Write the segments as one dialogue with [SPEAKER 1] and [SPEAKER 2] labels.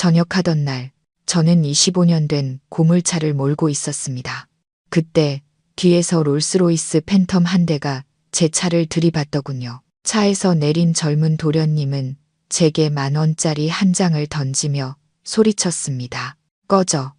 [SPEAKER 1] 전역하던 날, 저는 25년 된 고물차를 몰고 있었습니다. 그때 뒤에서 롤스로이스 팬텀 한 대가 제 차를 들이받더군요. 차에서 내린 젊은 도련님은 제게 10,000원짜리 한 장을 던지며 소리쳤습니다. 꺼져.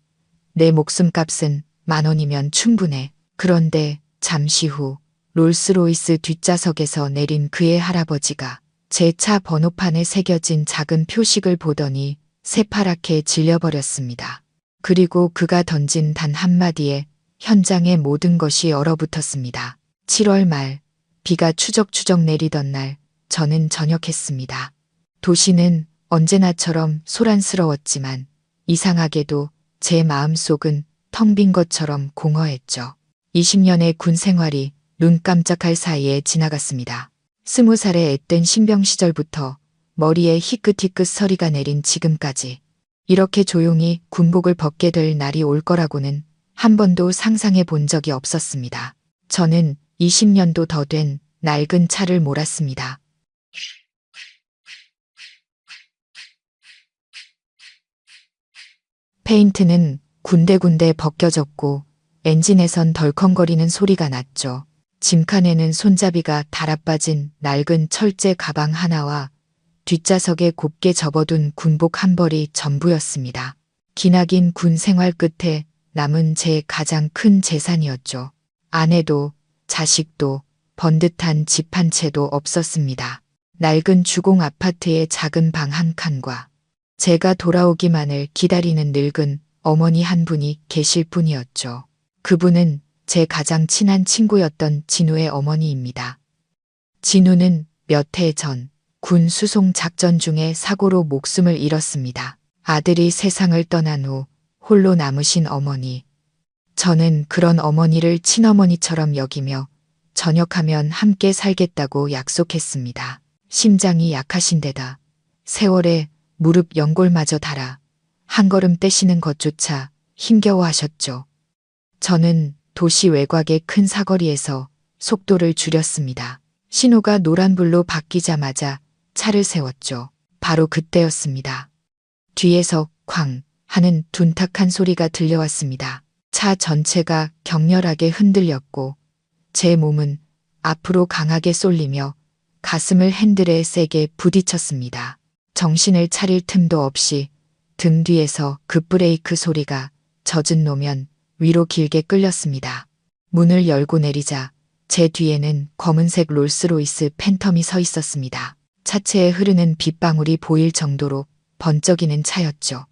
[SPEAKER 1] 내 목숨값은 10,000원이면 충분해. 그런데 잠시 후 롤스로이스 뒷좌석에서 내린 그의 할아버지가 제 차 번호판에 새겨진 작은 표식을 보더니 새파랗게 질려버렸습니다. 그리고 그가 던진 단 한마디에 현장의 모든 것이 얼어붙었습니다. 7월 말, 비가 추적추적 내리던 날, 저는 전역했습니다. 도시는 언제나처럼 소란스러웠지만 이상하게도 제 마음속은 텅 빈 것처럼 공허했죠. 20년의 군 생활이 눈 깜짝할 사이에 지나갔습니다. 20살의 앳된 신병 시절부터 머리에 희끗희끗 서리가 내린 지금까지 이렇게 조용히 군복을 벗게 될 날이 올 거라고는 한 번도 상상해 본 적이 없었습니다. 저는 20년도 더 된 낡은 차를 몰았습니다. 페인트는 군데군데 벗겨졌고 엔진에선 덜컹거리는 소리가 났죠. 짐칸에는 손잡이가 달아빠진 낡은 철제 가방 하나와 뒷좌석에 곱게 접어둔 군복 한 벌이 전부였습니다. 기나긴 군 생활 끝에 남은 제 가장 큰 재산이었죠. 아내도 자식도 번듯한 집 한 채도 없었습니다. 낡은 주공 아파트의 작은 방 한 칸과 제가 돌아오기만을 기다리는 늙은 어머니 한 분이 계실 뿐이었죠. 그분은 제 가장 친한 친구였던 진우의 어머니입니다. 진우는 몇 해 전 군 수송 작전 중에 사고로 목숨을 잃었습니다. 아들이 세상을 떠난 후 홀로 남으신 어머니. 저는 그런 어머니를 친어머니처럼 여기며 전역하면 함께 살겠다고 약속했습니다. 심장이 약하신 데다 세월에 무릎 연골마저 닳아 한 걸음 떼시는 것조차 힘겨워하셨죠. 저는 도시 외곽의 큰 사거리에서 속도를 줄였습니다. 신호가 노란불로 바뀌자마자 차를 세웠죠. 바로 그때였습니다. 뒤에서 쾅 하는 둔탁한 소리가 들려왔습니다. 차 전체가 격렬하게 흔들렸고 제 몸은 앞으로 강하게 쏠리며 가슴을 핸들에 세게 부딪혔습니다. 정신을 차릴 틈도 없이 등 뒤에서 급브레이크 소리가 젖은 노면 위로 길게 끌렸습니다. 문을 열고 내리자 제 뒤에는 검은색 롤스로이스 팬텀이 서 있었습니다. 차체에 흐르는 빗방울이 보일 정도로 번쩍이는 차였죠.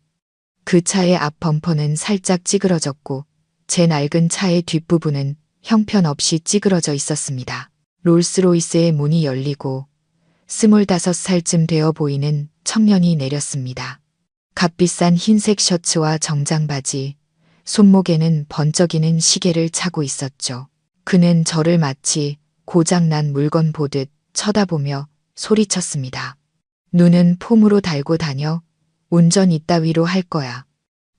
[SPEAKER 1] 그 차의 앞 범퍼는 살짝 찌그러졌고 제 낡은 차의 뒷부분은 형편없이 찌그러져 있었습니다. 롤스로이스의 문이 열리고 25살쯤 되어 보이는 청년이 내렸습니다. 값비싼 흰색 셔츠와 정장 바지, 손목에는 번쩍이는 시계를 차고 있었죠. 그는 저를 마치 고장난 물건 보듯 쳐다보며 소리쳤습니다. 눈은 폼으로 달고 다녀. 운전 이따위로 할 거야.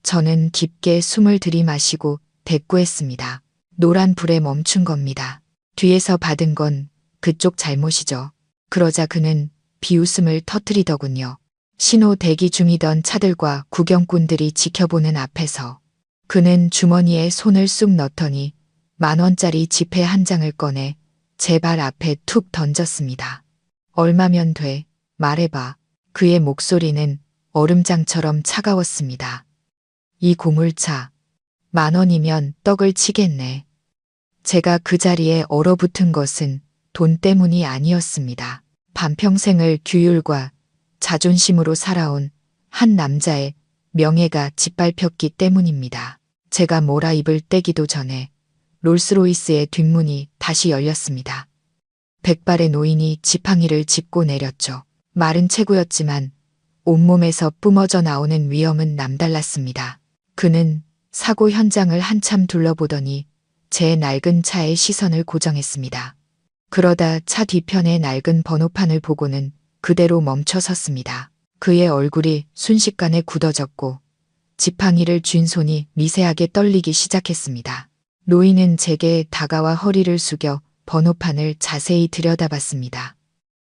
[SPEAKER 1] 저는 깊게 숨을 들이마시고 대꾸했습니다. 노란 불에 멈춘 겁니다. 뒤에서 받은 건 그쪽 잘못이죠. 그러자 그는 비웃음을 터뜨리더군요. 신호 대기 중이던 차들과 구경꾼들이 지켜보는 앞에서 그는 주머니에 손을 쑥 넣더니 10,000원짜리 지폐 한 장을 꺼내 제 발 앞에 툭 던졌습니다. 얼마면 돼? 말해봐. 그의 목소리는 얼음장처럼 차가웠습니다. 이 고물차 10,000원이면 떡을 치겠네. 제가 그 자리에 얼어붙은 것은 돈 때문이 아니었습니다. 반평생을 규율과 자존심으로 살아온 한 남자의 명예가 짓밟혔기 때문입니다. 제가 몰아입을 떼기도 전에 롤스로이스의 뒷문이 다시 열렸습니다. 백발의 노인이 지팡이를 짚고 내렸죠. 말은 체구였지만 온몸에서 뿜어져 나오는 위험은 남달랐습니다. 그는 사고 현장을 한참 둘러보더니 제 낡은 차에 시선을 고정했습니다. 그러다 차 뒤편의 낡은 번호판을 보고는 그대로 멈춰 섰습니다. 그의 얼굴이 순식간에 굳어졌고 지팡이를 쥔 손이 미세하게 떨리기 시작했습니다. 노인은 제게 다가와 허리를 숙여 번호판을 자세히 들여다봤습니다.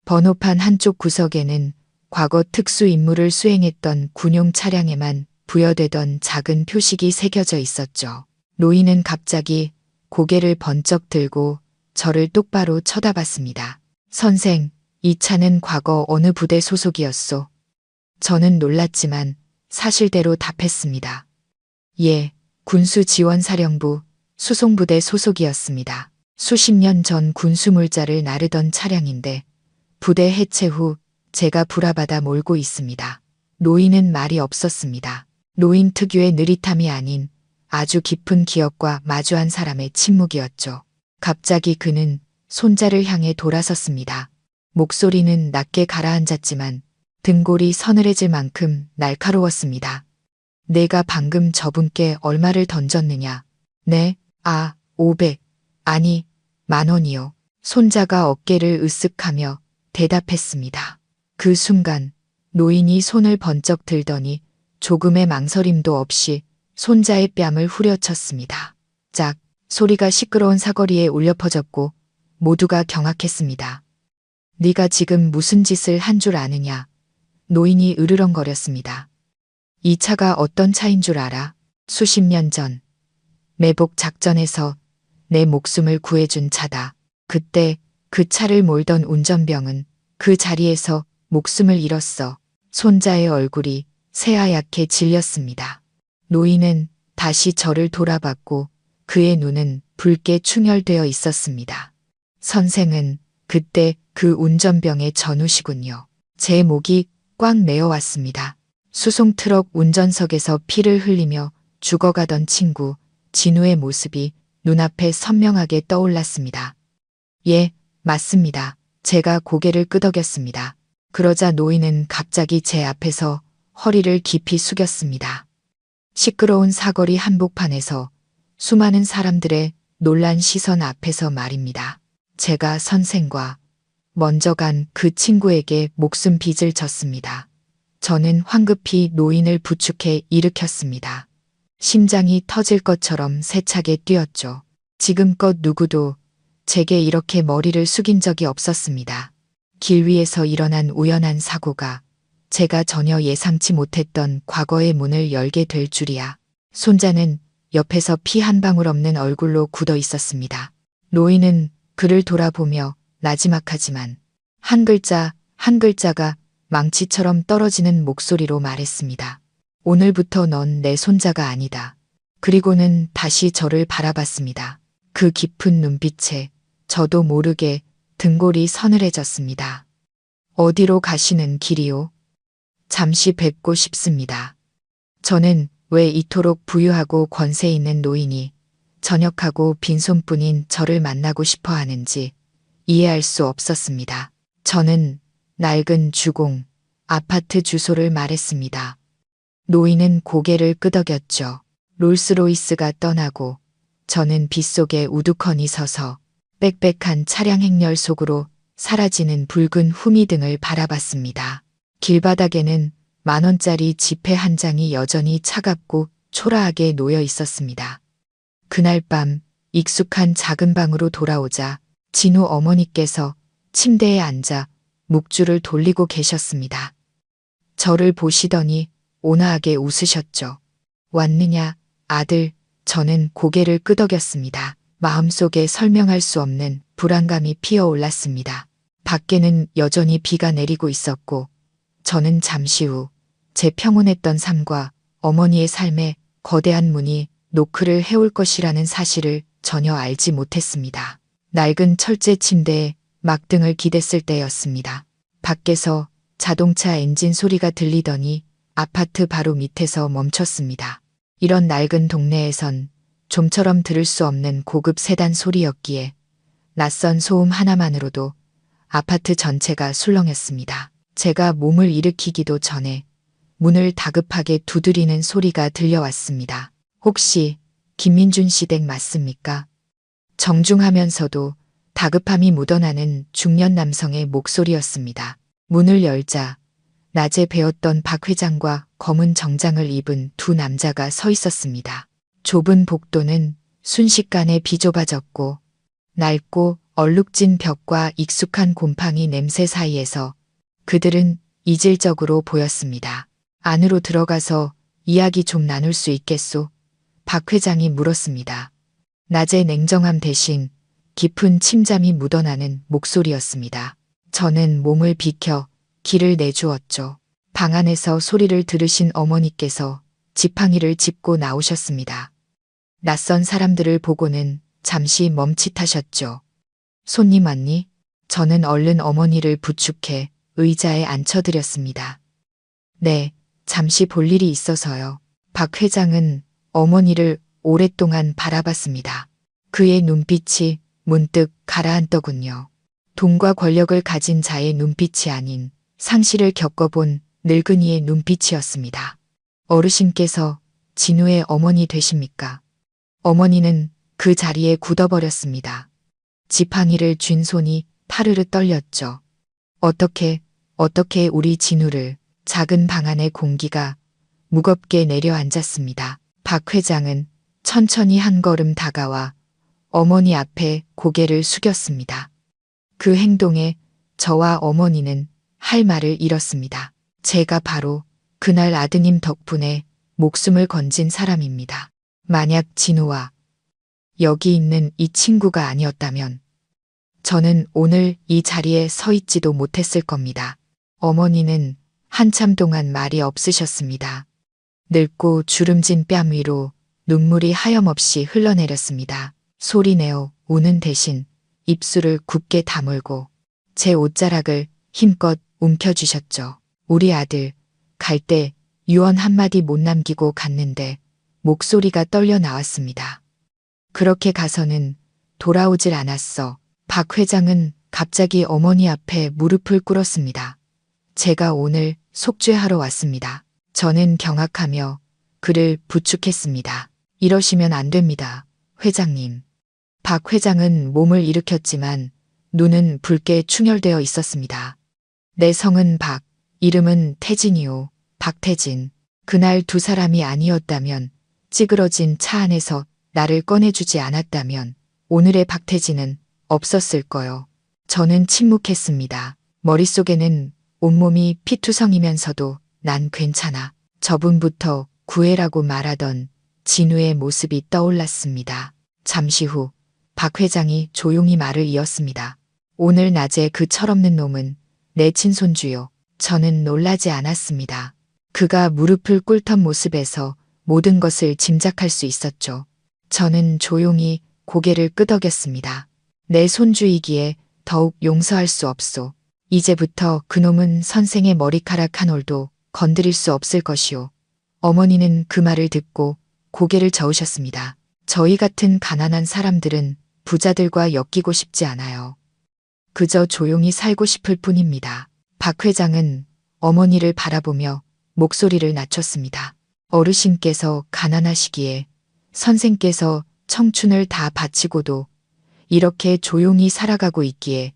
[SPEAKER 1] 번호판 한쪽 구석에는 과거 특수 임무를 수행했던 군용 차량에만 부여되던 작은 표식이 새겨져 있었죠. 노인은 갑자기 고개를 번쩍 들고 저를 똑바로 쳐다봤습니다. 선생, 이 차는 과거 어느 부대 소속이었소? 저는 놀랐지만 사실대로 답했습니다. 예, 군수지원사령부 수송부대 소속이었습니다. 수십 년 전 군수물자를 나르던 차량인데 부대 해체 후 제가 불화받아 몰고 있습니다. 노인은 말이 없었습니다. 노인 특유의 느릿함이 아닌 아주 깊은 기억과 마주한 사람의 침묵이었죠. 갑자기 그는 손자를 향해 돌아섰습니다. 목소리는 낮게 가라앉았지만 등골이 서늘해질 만큼 날카로웠습니다. 내가 방금 저분께 얼마를 던졌느냐? 네, 500, 아니, 10,000원이요. 손자가 어깨를 으쓱하며 대답했습니다. 그 순간 노인이 손을 번쩍 들더니 조금의 망설임도 없이 손자의 뺨을 후려쳤습니다. 짝, 소리가 시끄러운 사거리에 울려 퍼졌고 모두가 경악했습니다. 네가 지금 무슨 짓을 한 줄 아느냐? 노인이 으르렁거렸습니다. 이 차가 어떤 차인 줄 알아? 수십 년 전 매복 작전에서 내 목숨을 구해준 차다. 그때 그 차를 몰던 운전병은 그 자리에서 목숨을 잃었어. 손자의 얼굴이 새하얗게 질렸습니다. 노인은 다시 저를 돌아봤고 그의 눈은 붉게 충혈되어 있었습니다. 선생은 그때 그 운전병의 전우시군요. 제 목이 꽉 메어왔습니다. 수송트럭 운전석에서 피를 흘리며 죽어가던 친구 진우의 모습이 눈앞에 선명하게 떠올랐습니다. 예, 맞습니다. 제가 고개를 끄덕였습니다. 그러자 노인은 갑자기 제 앞에서 허리를 깊이 숙였습니다. 시끄러운 사거리 한복판에서 수많은 사람들의 놀란 시선 앞에서 말입니다. 제가 선생과 먼저 간 그 친구에게 목숨 빚을 졌습니다. 저는 황급히 노인을 부축해 일으켰습니다. 심장이 터질 것처럼 세차게 뛰었죠. 지금껏 누구도 제게 이렇게 머리를 숙인 적이 없었습니다. 길 위에서 일어난 우연한 사고가 제가 전혀 예상치 못했던 과거의 문을 열게 될 줄이야. 손자는 옆에서 피 한 방울 없는 얼굴로 굳어 있었습니다. 노인은 그를 돌아보며 나지막하지만 한 글자 한 글자가 망치처럼 떨어지는 목소리로 말했습니다. 오늘부터 넌 내 손자가 아니다. 그리고는 다시 저를 바라봤습니다. 그 깊은 눈빛에 저도 모르게 등골이 서늘해졌습니다. 어디로 가시는 길이요? 잠시 뵙고 싶습니다. 저는 왜 이토록 부유하고 권세 있는 노인이 전역하고 빈손뿐인 저를 만나고 싶어 하는지 이해할 수 없었습니다. 저는 낡은 주공, 아파트 주소를 말했습니다. 노인은 고개를 끄덕였죠. 롤스로이스가 떠나고 저는 빗속에 우두커니 서서 빽빽한 차량 행렬 속으로 사라지는 붉은 후미등을 바라봤습니다. 길바닥에는 10,000원짜리 지폐 한 장이 여전히 차갑고 초라하게 놓여 있었습니다. 그날 밤 익숙한 작은 방으로 돌아오자 진우 어머니께서 침대에 앉아 묵주를 돌리고 계셨습니다. 저를 보시더니 온화하게 웃으셨죠. 왔느냐, 아들. 저는 고개를 끄덕였습니다. 마음속에 설명할 수 없는 불안감이 피어올랐습니다. 밖에는 여전히 비가 내리고 있었고 저는 잠시 후 제 평온했던 삶과 어머니의 삶에 거대한 문이 노크를 해올 것이라는 사실을 전혀 알지 못했습니다. 낡은 철제 침대에 막등을 기댔을 때였습니다. 밖에서 자동차 엔진 소리가 들리더니 아파트 바로 밑에서 멈췄습니다. 이런 낡은 동네에선 좀처럼 들을 수 없는 고급 세단 소리였기에 낯선 소음 하나만으로도 아파트 전체가 술렁였습니다. 제가 몸을 일으키기도 전에 문을 다급하게 두드리는 소리가 들려왔습니다. 혹시 김민준 씨 댁 맞습니까? 정중하면서도 다급함이 묻어나는 중년 남성의 목소리였습니다. 문을 열자 낮에 배웠던 박 회장과 검은 정장을 입은 두 남자가 서 있었습니다. 좁은 복도는 순식간에 비좁아졌고 낡고 얼룩진 벽과 익숙한 곰팡이 냄새 사이에서 그들은 이질적으로 보였습니다. 안으로 들어가서 이야기 좀 나눌 수 있겠소? 박 회장이 물었습니다. 낮의 냉정함 대신 깊은 침잠이 묻어나는 목소리였습니다. 저는 몸을 비켜 길을 내주었죠. 방 안에서 소리를 들으신 어머니께서 지팡이를 짚고 나오셨습니다. 낯선 사람들을 보고는 잠시 멈칫하셨죠. 손님 왔니? 저는 얼른 어머니를 부축해 의자에 앉혀드렸습니다. 네, 잠시 볼 일이 있어서요. 박 회장은 어머니를 오랫동안 바라봤습니다. 그의 눈빛이 문득 가라앉더군요. 돈과 권력을 가진 자의 눈빛이 아닌 상실을 겪어본 늙은이의 눈빛이었습니다. 어르신께서 진우의 어머니 되십니까? 어머니는 그 자리에 굳어버렸습니다. 지팡이를 쥔 손이 파르르 떨렸죠. 어떻게 우리 진우를. 작은 방 안의 공기가 무겁게 내려앉았습니다. 박 회장은 천천히 한 걸음 다가와 어머니 앞에 고개를 숙였습니다. 그 행동에 저와 어머니는 할 말을 잃었습니다. 제가 바로 그날 아드님 덕분에 목숨을 건진 사람입니다. 만약 진우와 여기 있는 이 친구가 아니었다면 저는 오늘 이 자리에 서 있지도 못했을 겁니다. 어머니는 한참 동안 말이 없으셨습니다. 늙고 주름진 뺨 위로 눈물이 하염없이 흘러내렸습니다. 소리내어 우는 대신 입술을 굳게 다물고 제 옷자락을 힘껏 움켜쥐셨죠. 우리 아들 갈 때 유언 한마디 못 남기고 갔는데 목소리가 떨려 나왔습니다. 그렇게 가서는 돌아오질 않았어. 박 회장은 갑자기 어머니 앞에 무릎을 꿇었습니다. 제가 오늘 속죄하러 왔습니다. 저는 경악하며 그를 부축했습니다. 이러시면 안 됩니다. 회장님. 박 회장은 몸을 일으켰지만 눈은 붉게 충혈되어 있었습니다. 내 성은 박, 이름은 태진이요. 박태진. 그날 두 사람이 아니었다면, 찌그러진 차 안에서 나를 꺼내주지 않았다면 오늘의 박태진은 없었을 거요. 저는 침묵했습니다. 머릿속에는 온몸이 피투성이면서도 난 괜찮아. 저분부터 구해라고 말하던 진우의 모습이 떠올랐습니다. 잠시 후 박 회장이 조용히 말을 이었습니다. 오늘 낮에 그 철없는 놈은 내 친손주요. 저는 놀라지 않았습니다. 그가 무릎을 꿇던 모습에서 모든 것을 짐작할 수 있었죠. 저는 조용히 고개를 끄덕였습니다. 내 손주이기에 더욱 용서할 수 없소. 이제부터 그놈은 선생의 머리카락 한 올도 건드릴 수 없을 것이오. 어머니는 그 말을 듣고 고개를 저으셨습니다. 저희 같은 가난한 사람들은 부자들과 엮이고 싶지 않아요. 그저 조용히 살고 싶을 뿐입니다. 박 회장은 어머니를 바라보며 목소리를 낮췄습니다. 어르신께서 가난하시기에 선생께서 청춘을 다 바치고도 이렇게 조용히 살아가고 있기에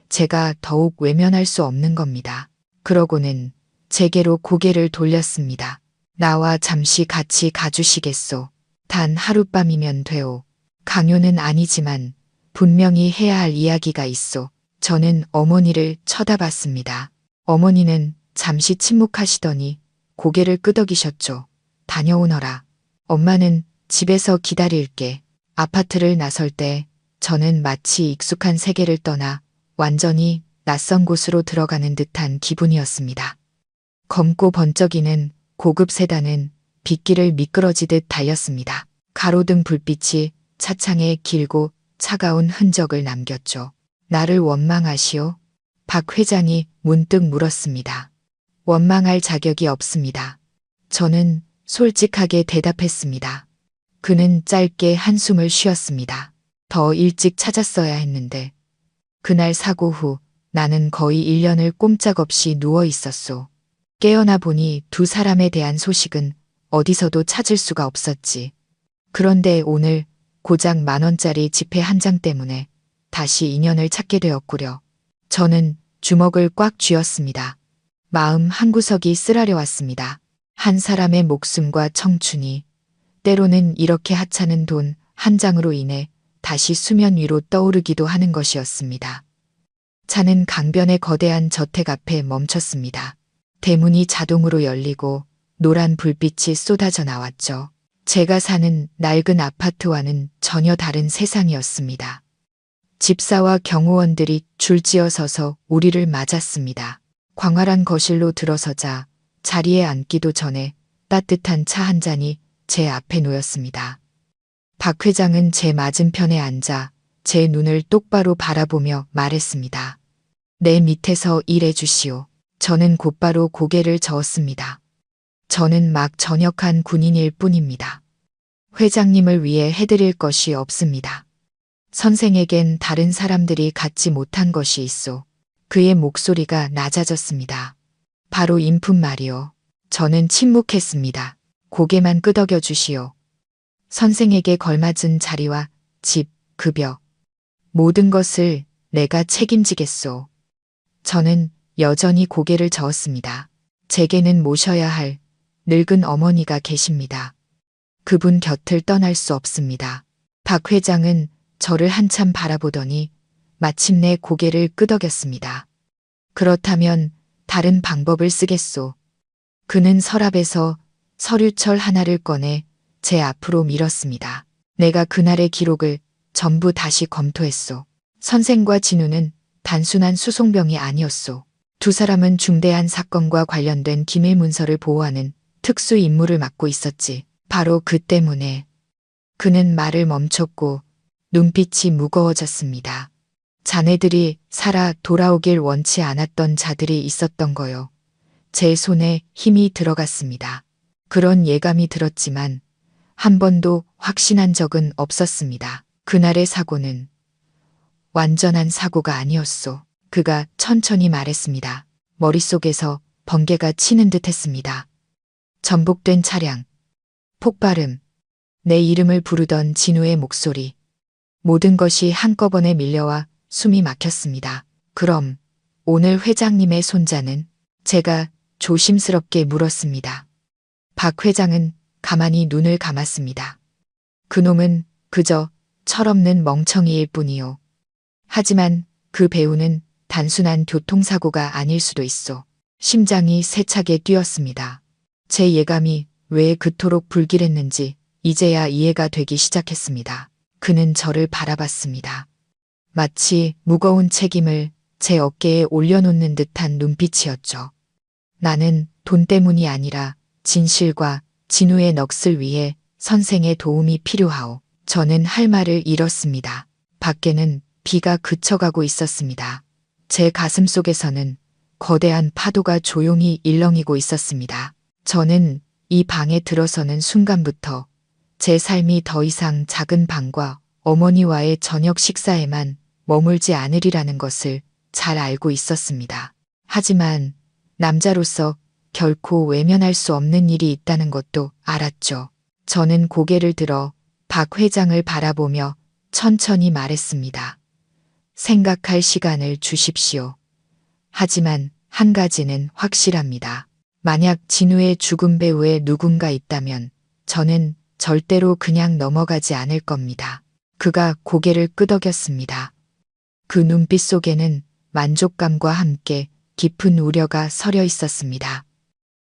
[SPEAKER 1] 제가 더욱 외면할 수 없는 겁니다. 그러고는 제게로 고개를 돌렸습니다. 나와 잠시 같이 가주시겠소. 단 하룻밤이면 돼오. 강요는 아니지만 분명히 해야 할 이야기가 있소. 저는 어머니를 쳐다봤습니다. 어머니는 잠시 침묵하시더니 고개를 끄덕이셨죠. 다녀오너라. 엄마는 집에서 기다릴게. 아파트를 나설 때 저는 마치 익숙한 세계를 떠나 완전히 낯선 곳으로 들어가는 듯한 기분이었습니다. 검고 번쩍이는 고급 세단은 빗길을 미끄러지듯 달렸습니다. 가로등 불빛이 차창에 길고 차가운 흔적을 남겼죠. 나를 원망하시오? 박 회장이 문득 물었습니다. 원망할 자격이 없습니다. 저는 솔직하게 대답했습니다. 그는 짧게 한숨을 쉬었습니다. 더 일찍 찾았어야 했는데 그날 사고 후 나는 거의 1년을 꼼짝없이 누워 있었소. 깨어나 보니 두 사람에 대한 소식은 어디서도 찾을 수가 없었지. 그런데 오늘 고작 10,000원짜리 지폐 한 장 때문에 다시 인연을 찾게 되었구려. 저는 주먹을 꽉 쥐었습니다. 마음 한구석이 쓰라려 왔습니다. 한 사람의 목숨과 청춘이 때로는 이렇게 하찮은 돈 한 장으로 인해 다시 수면 위로 떠오르기도 하는 것이었습니다. 차는 강변의 거대한 저택 앞에 멈췄습니다. 대문이 자동으로 열리고 노란 불빛이 쏟아져 나왔죠. 제가 사는 낡은 아파트와는 전혀 다른 세상이었습니다. 집사와 경호원들이 줄지어 서서 우리를 맞았습니다. 광활한 거실로 들어서자 자리에 앉기도 전에 따뜻한 차 한 잔이 제 앞에 놓였습니다. 박 회장은 제 맞은편에 앉아 제 눈을 똑바로 바라보며 말했습니다. 내 밑에서 일해 주시오. 저는 곧바로 고개를 저었습니다. 저는 막 전역한 군인일 뿐입니다. 회장님을 위해 해드릴 것이 없습니다. 선생에겐 다른 사람들이 갖지 못한 것이 있소. 그의 목소리가 낮아졌습니다. 바로 인품 말이오. 저는 침묵했습니다. 고개만 끄덕여 주시오. 선생에게 걸맞은 자리와 집, 급여, 모든 것을 내가 책임지겠소. 저는 여전히 고개를 저었습니다. 제게는 모셔야 할 늙은 어머니가 계십니다. 그분 곁을 떠날 수 없습니다. 박 회장은 저를 한참 바라보더니 마침내 고개를 끄덕였습니다. 그렇다면 다른 방법을 쓰겠소. 그는 서랍에서 서류철 하나를 꺼내 제 앞으로 밀었습니다. 내가 그날의 기록을 전부 다시 검토했소. 선생과 진우는 단순한 수송병이 아니었소. 두 사람은 중대한 사건과 관련된 기밀 문서를 보호하는 특수 임무를 맡고 있었지. 바로 그 때문에 그는 말을 멈췄고 눈빛이 무거워졌습니다. 자네들이 살아 돌아오길 원치 않았던 자들이 있었던 거요. 제 손에 힘이 들어갔습니다. 그런 예감이 들었지만 한 번도 확신한 적은 없었습니다. 그날의 사고는 완전한 사고가 아니었소. 그가 천천히 말했습니다. 머릿속에서 번개가 치는 듯 했습니다. 전복된 차량, 폭발음, 내 이름을 부르던 진우의 목소리, 모든 것이 한꺼번에 밀려와 숨이 막혔습니다. 그럼 오늘 회장님의 손자는? 제가 조심스럽게 물었습니다. 박 회장은 가만히 눈을 감았습니다. 그놈은 그저 철없는 멍청이일 뿐이요. 하지만 그 배우는 단순한 교통사고가 아닐 수도 있어. 심장이 세차게 뛰었습니다. 제 예감이 왜 그토록 불길했는지 이제야 이해가 되기 시작했습니다. 그는 저를 바라봤습니다. 마치 무거운 책임을 제 어깨에 올려놓는 듯한 눈빛이었죠. 나는 돈 때문이 아니라 진실과 진우의 넋을 위해 선생의 도움이 필요하오. 저는 할 말을 잃었습니다. 밖에는 비가 그쳐가고 있었습니다. 제 가슴 속에서는 거대한 파도가 조용히 일렁이고 있었습니다. 저는 이 방에 들어서는 순간부터 제 삶이 더 이상 작은 방과 어머니와의 저녁 식사에만 머물지 않으리라는 것을 잘 알고 있었습니다. 하지만 남자로서 결코 외면할 수 없는 일이 있다는 것도 알았죠. 저는 고개를 들어 박 회장을 바라보며 천천히 말했습니다. 생각할 시간을 주십시오. 하지만 한 가지는 확실합니다. 만약 진우의 죽음 배후에 누군가 있다면 저는 절대로 그냥 넘어가지 않을 겁니다. 그가 고개를 끄덕였습니다. 그 눈빛 속에는 만족감과 함께 깊은 우려가 서려 있었습니다.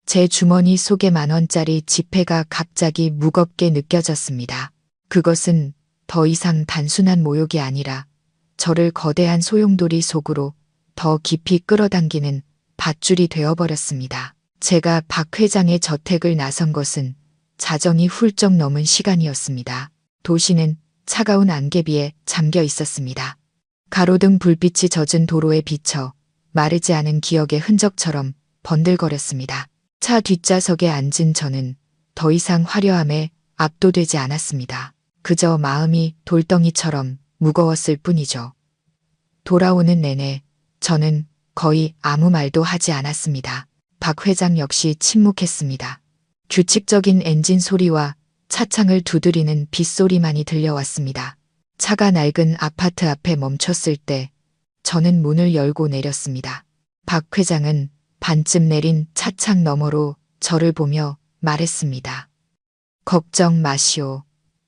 [SPEAKER 1] 제 주머니 속의 10,000원짜리 지폐가 갑자기 무겁게 느껴졌습니다. 그것은 더 이상 단순한 모욕이 아니라 저를 거대한 소용돌이 속으로 더 깊이 끌어당기는 밧줄이 되어버렸습니다. 제가 박 회장의 저택을 나선 것은 자정이 훌쩍 넘은 시간이었습니다. 도시는 차가운 안개비에 잠겨 있었습니다. 가로등 불빛이 젖은 도로에 비쳐 마르지 않은 기억의 흔적처럼 번들거렸습니다. 차 뒷좌석에 앉은 저는 더 이상 화려함에 압도되지 않았습니다. 그저 마음이 돌덩이처럼 무거웠을 뿐이죠. 돌아오는 내내 저는 거의 아무 말도 하지 않았습니다. 박 회장 역시 침묵했습니다. 규칙적인 엔진 소리와 차창을 두드리는 빗소리만이 들려왔습니다. 차가 낡은 아파트 앞에 멈췄을 때 저는 문을 열고 내렸습니다. 박 회장은 반쯤 내린 차창 너머로 저를 보며 말했습니다. 걱정 마시오.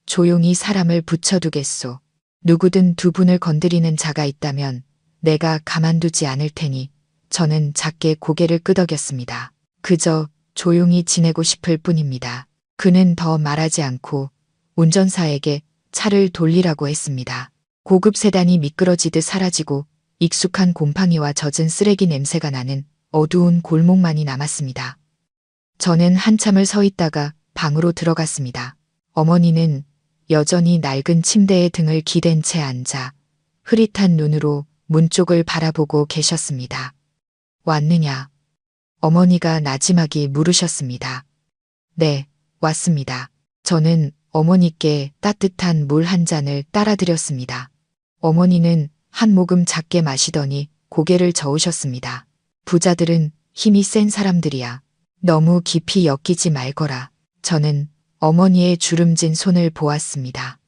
[SPEAKER 1] 조용히 사람을 붙여두겠소. 누구든 두 분을 건드리는 자가 있다면 내가 가만두지 않을 테니 저는 작게 고개를 끄덕였습니다. 그저 조용히 지내고 싶을 뿐입니다. 그는 더 말하지 않고 운전사에게 차를 돌리라고 했습니다. 고급 세단이 미끄러지듯 사라지고 익숙한 곰팡이와 젖은 쓰레기 냄새가 나는 어두운 골목만이 남았습니다. 저는 한참을 서 있다가 방으로 들어갔습니다. 어머니는 여전히 낡은 침대에 등을 기댄 채 앉아 흐릿한 눈으로 문 쪽을 바라보고 계셨습니다. 왔느냐? 어머니가 나지막이 물으셨습니다. 네, 왔습니다. 저는 어머니께 따뜻한 물 한 잔을 따라드렸습니다. 어머니는 한 모금 작게 마시더니 고개를 저으셨습니다. 부자들은 힘이 센 사람들이야. 너무 깊이 엮이지 말거라. 저는 어머니의 주름진 손을 보았습니다.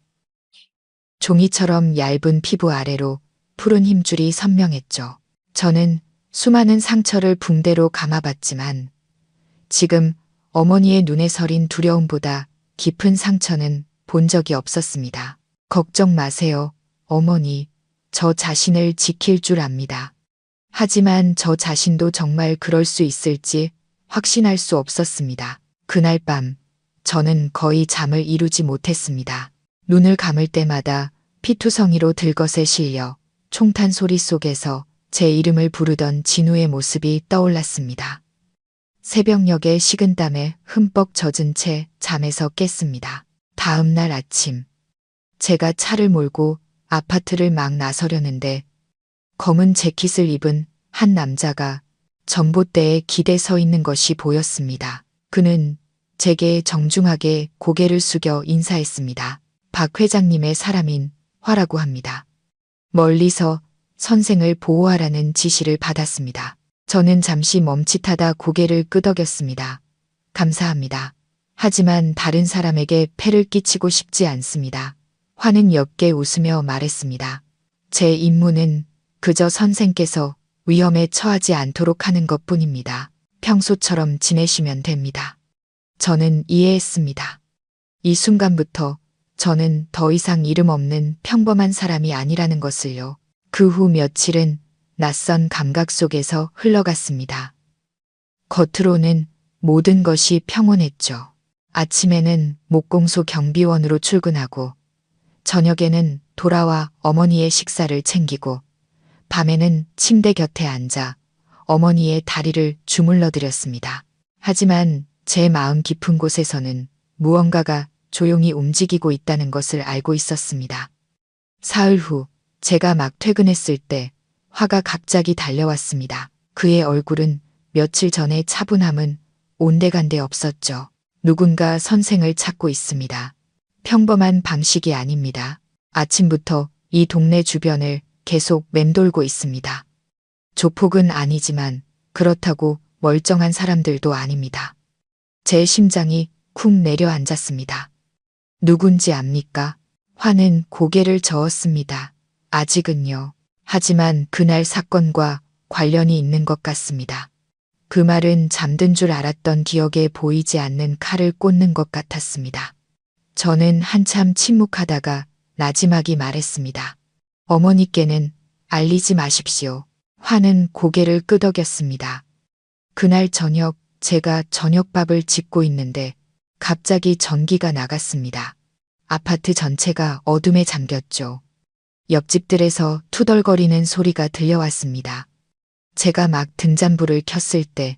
[SPEAKER 1] 종이처럼 얇은 피부 아래로 푸른 힘줄이 선명했죠. 저는 수많은 상처를 붕대로 감아봤지만 지금 어머니의 눈에 서린 두려움보다 깊은 상처는 본 적이 없었습니다. 걱정 마세요, 어머니. 저 자신을 지킬 줄 압니다. 하지만 저 자신도 정말 그럴 수 있을지 확신할 수 없었습니다. 그날 밤 저는 거의 잠을 이루지 못했습니다. 눈을 감을 때마다 피투성이로 들것에 실려 총탄 소리 속에서 제 이름을 부르던 진우의 모습이 떠올랐습니다. 새벽녘에 식은땀에 흠뻑 젖은 채 잠에서 깼습니다. 다음 날 아침 제가 차를 몰고 아파트를 막 나서려는데 검은 재킷을 입은 한 남자가 전봇대에 기대 서 있는 것이 보였습니다. 그는 제게 정중하게 고개를 숙여 인사했습니다. 박 회장님의 사람인 화라고 합니다. 멀리서 선생을 보호하라는 지시를 받았습니다. 저는 잠시 멈칫하다 고개를 끄덕였습니다. 감사합니다. 하지만 다른 사람에게 폐를 끼치고 싶지 않습니다. 화는 옅게 웃으며 말했습니다. 제 임무는 그저 선생께서 위험에 처하지 않도록 하는 것뿐입니다. 평소처럼 지내시면 됩니다. 저는 이해했습니다. 이 순간부터 저는 더 이상 이름 없는 평범한 사람이 아니라는 것을요. 그 후 며칠은 낯선 감각 속에서 흘러갔습니다. 겉으로는 모든 것이 평온했죠. 아침에는 목공소 경비원으로 출근하고 저녁에는 돌아와 어머니의 식사를 챙기고 밤에는 침대 곁에 앉아 어머니의 다리를 주물러 드렸습니다. 하지만 제 마음 깊은 곳에서는 무언가가 조용히 움직이고 있다는 것을 알고 있었습니다. 사흘 후 제가 막 퇴근했을 때 화가 갑자기 달려왔습니다. 그의 얼굴은 며칠 전의 차분함은 온데간데 없었죠. 누군가 선생을 찾고 있습니다. 평범한 방식이 아닙니다. 아침부터 이 동네 주변을 계속 맴돌고 있습니다. 조폭은 아니지만 그렇다고 멀쩡한 사람들도 아닙니다. 제 심장이 쿵 내려앉았습니다. 누군지 압니까? 화는 고개를 저었습니다. 아직은요. 하지만 그날 사건과 관련이 있는 것 같습니다. 그 말은 잠든 줄 알았던 기억에 보이지 않는 칼을 꽂는 것 같았습니다. 저는 한참 침묵하다가 나지막이 말했습니다. 어머니께는 알리지 마십시오. 화는 고개를 끄덕였습니다. 그날 저녁 제가 저녁밥을 짓고 있는데 갑자기 전기가 나갔습니다. 아파트 전체가 어둠에 잠겼죠. 옆집들에서 투덜거리는 소리가 들려왔습니다. 제가 막 등잔불을 켰을 때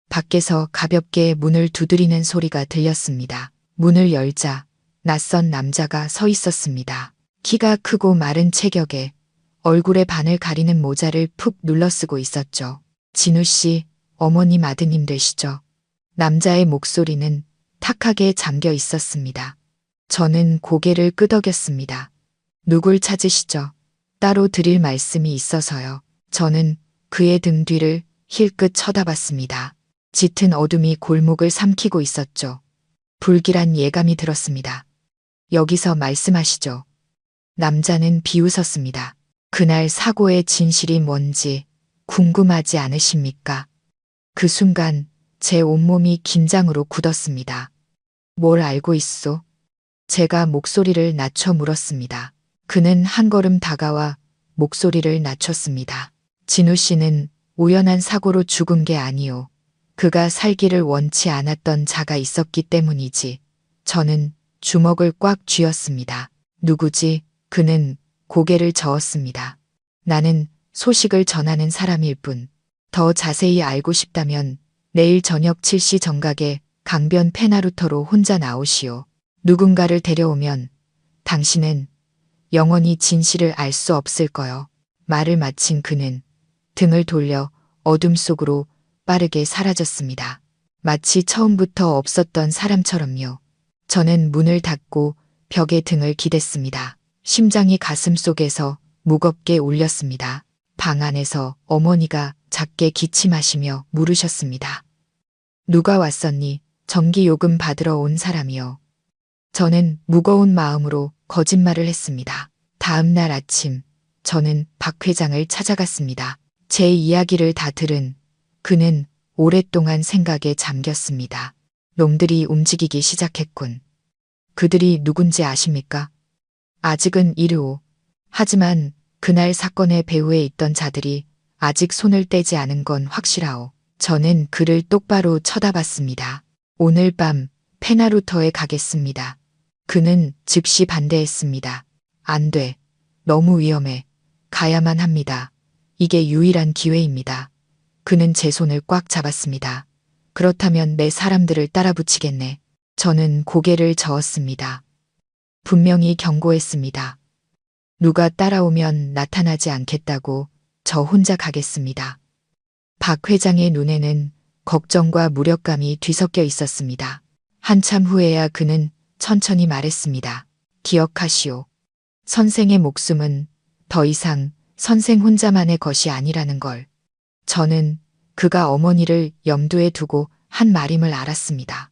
[SPEAKER 1] 밖에서 가볍게 문을 두드리는 소리가 들렸습니다. 문을 열자 낯선 남자가 서 있었습니다. 키가 크고 마른 체격에 얼굴의 반을 가리는 모자를 푹 눌러쓰고 있었죠. 진우 씨, 어머님 아드님 되시죠? 남자의 목소리는 탁하게 잠겨 있었습니다. 저는 고개를 끄덕였습니다. 누굴 찾으시죠? 따로 드릴 말씀이 있어서요. 저는 그의 등 뒤를 힐끗 쳐다봤습니다. 짙은 어둠이 골목을 삼키고 있었죠. 불길한 예감이 들었습니다. 여기서 말씀하시죠. 남자는 비웃었습니다. 그날 사고의 진실이 뭔지 궁금하지 않으십니까? 그 순간 제 온몸이 긴장으로 굳었습니다. 뭘 알고 있소? 제가 목소리를 낮춰 물었습니다. 그는 한 걸음 다가와 목소리를 낮췄습니다. 진우 씨는 우연한 사고로 죽은 게 아니오. 그가 살기를 원치 않았던 자가 있었기 때문이지. 저는 주먹을 꽉 쥐었습니다. 누구지? 그는 고개를 저었습니다. 나는 소식을 전하는 사람일 뿐. 더 자세히 알고 싶다면 내일 저녁 7시 정각에 강변 페나루터로 혼자 나오시오. 누군가를 데려오면 당신은 영원히 진실을 알 수 없을 거요. 말을 마친 그는 등을 돌려 어둠 속으로 빠르게 사라졌습니다. 마치 처음부터 없었던 사람처럼요. 저는 문을 닫고 벽에 등을 기댔습니다. 심장이 가슴속에서 무겁게 울렸습니다. 방 안에서 어머니가 작게 기침하시며 물으셨습니다. 누가 왔었니? 전기요금 받으러 온 사람이요. 저는 무거운 마음으로 거짓말을 했습니다. 다음 날 아침 저는 박 회장을 찾아갔습니다. 제 이야기를 다 들은 그는 오랫동안 생각에 잠겼습니다. 놈들이 움직이기 시작했군. 그들이 누군지 아십니까? 아직은 이르오. 하지만 그날 사건의 배후에 있던 자들이 아직 손을 떼지 않은 건 확실하오. 저는 그를 똑바로 쳐다봤습니다. 오늘 밤 페나루터에 가겠습니다. 그는 즉시 반대했습니다. 안 돼. 너무 위험해. 가야만 합니다. 이게 유일한 기회입니다. 그는 제 손을 꽉 잡았습니다. 그렇다면 내 사람들을 따라붙이겠네. 저는 고개를 저었습니다. 분명히 경고했습니다. 누가 따라오면 나타나지 않겠다고. 저 혼자 가겠습니다. 박 회장의 눈에는 걱정과 무력감이 뒤섞여 있었습니다. 한참 후에야 그는 천천히 말했습니다. 기억하시오. 선생의 목숨은 더 이상 선생 혼자만의 것이 아니라는 걸. 저는 그가 어머니를 염두에 두고 한 말임을 알았습니다.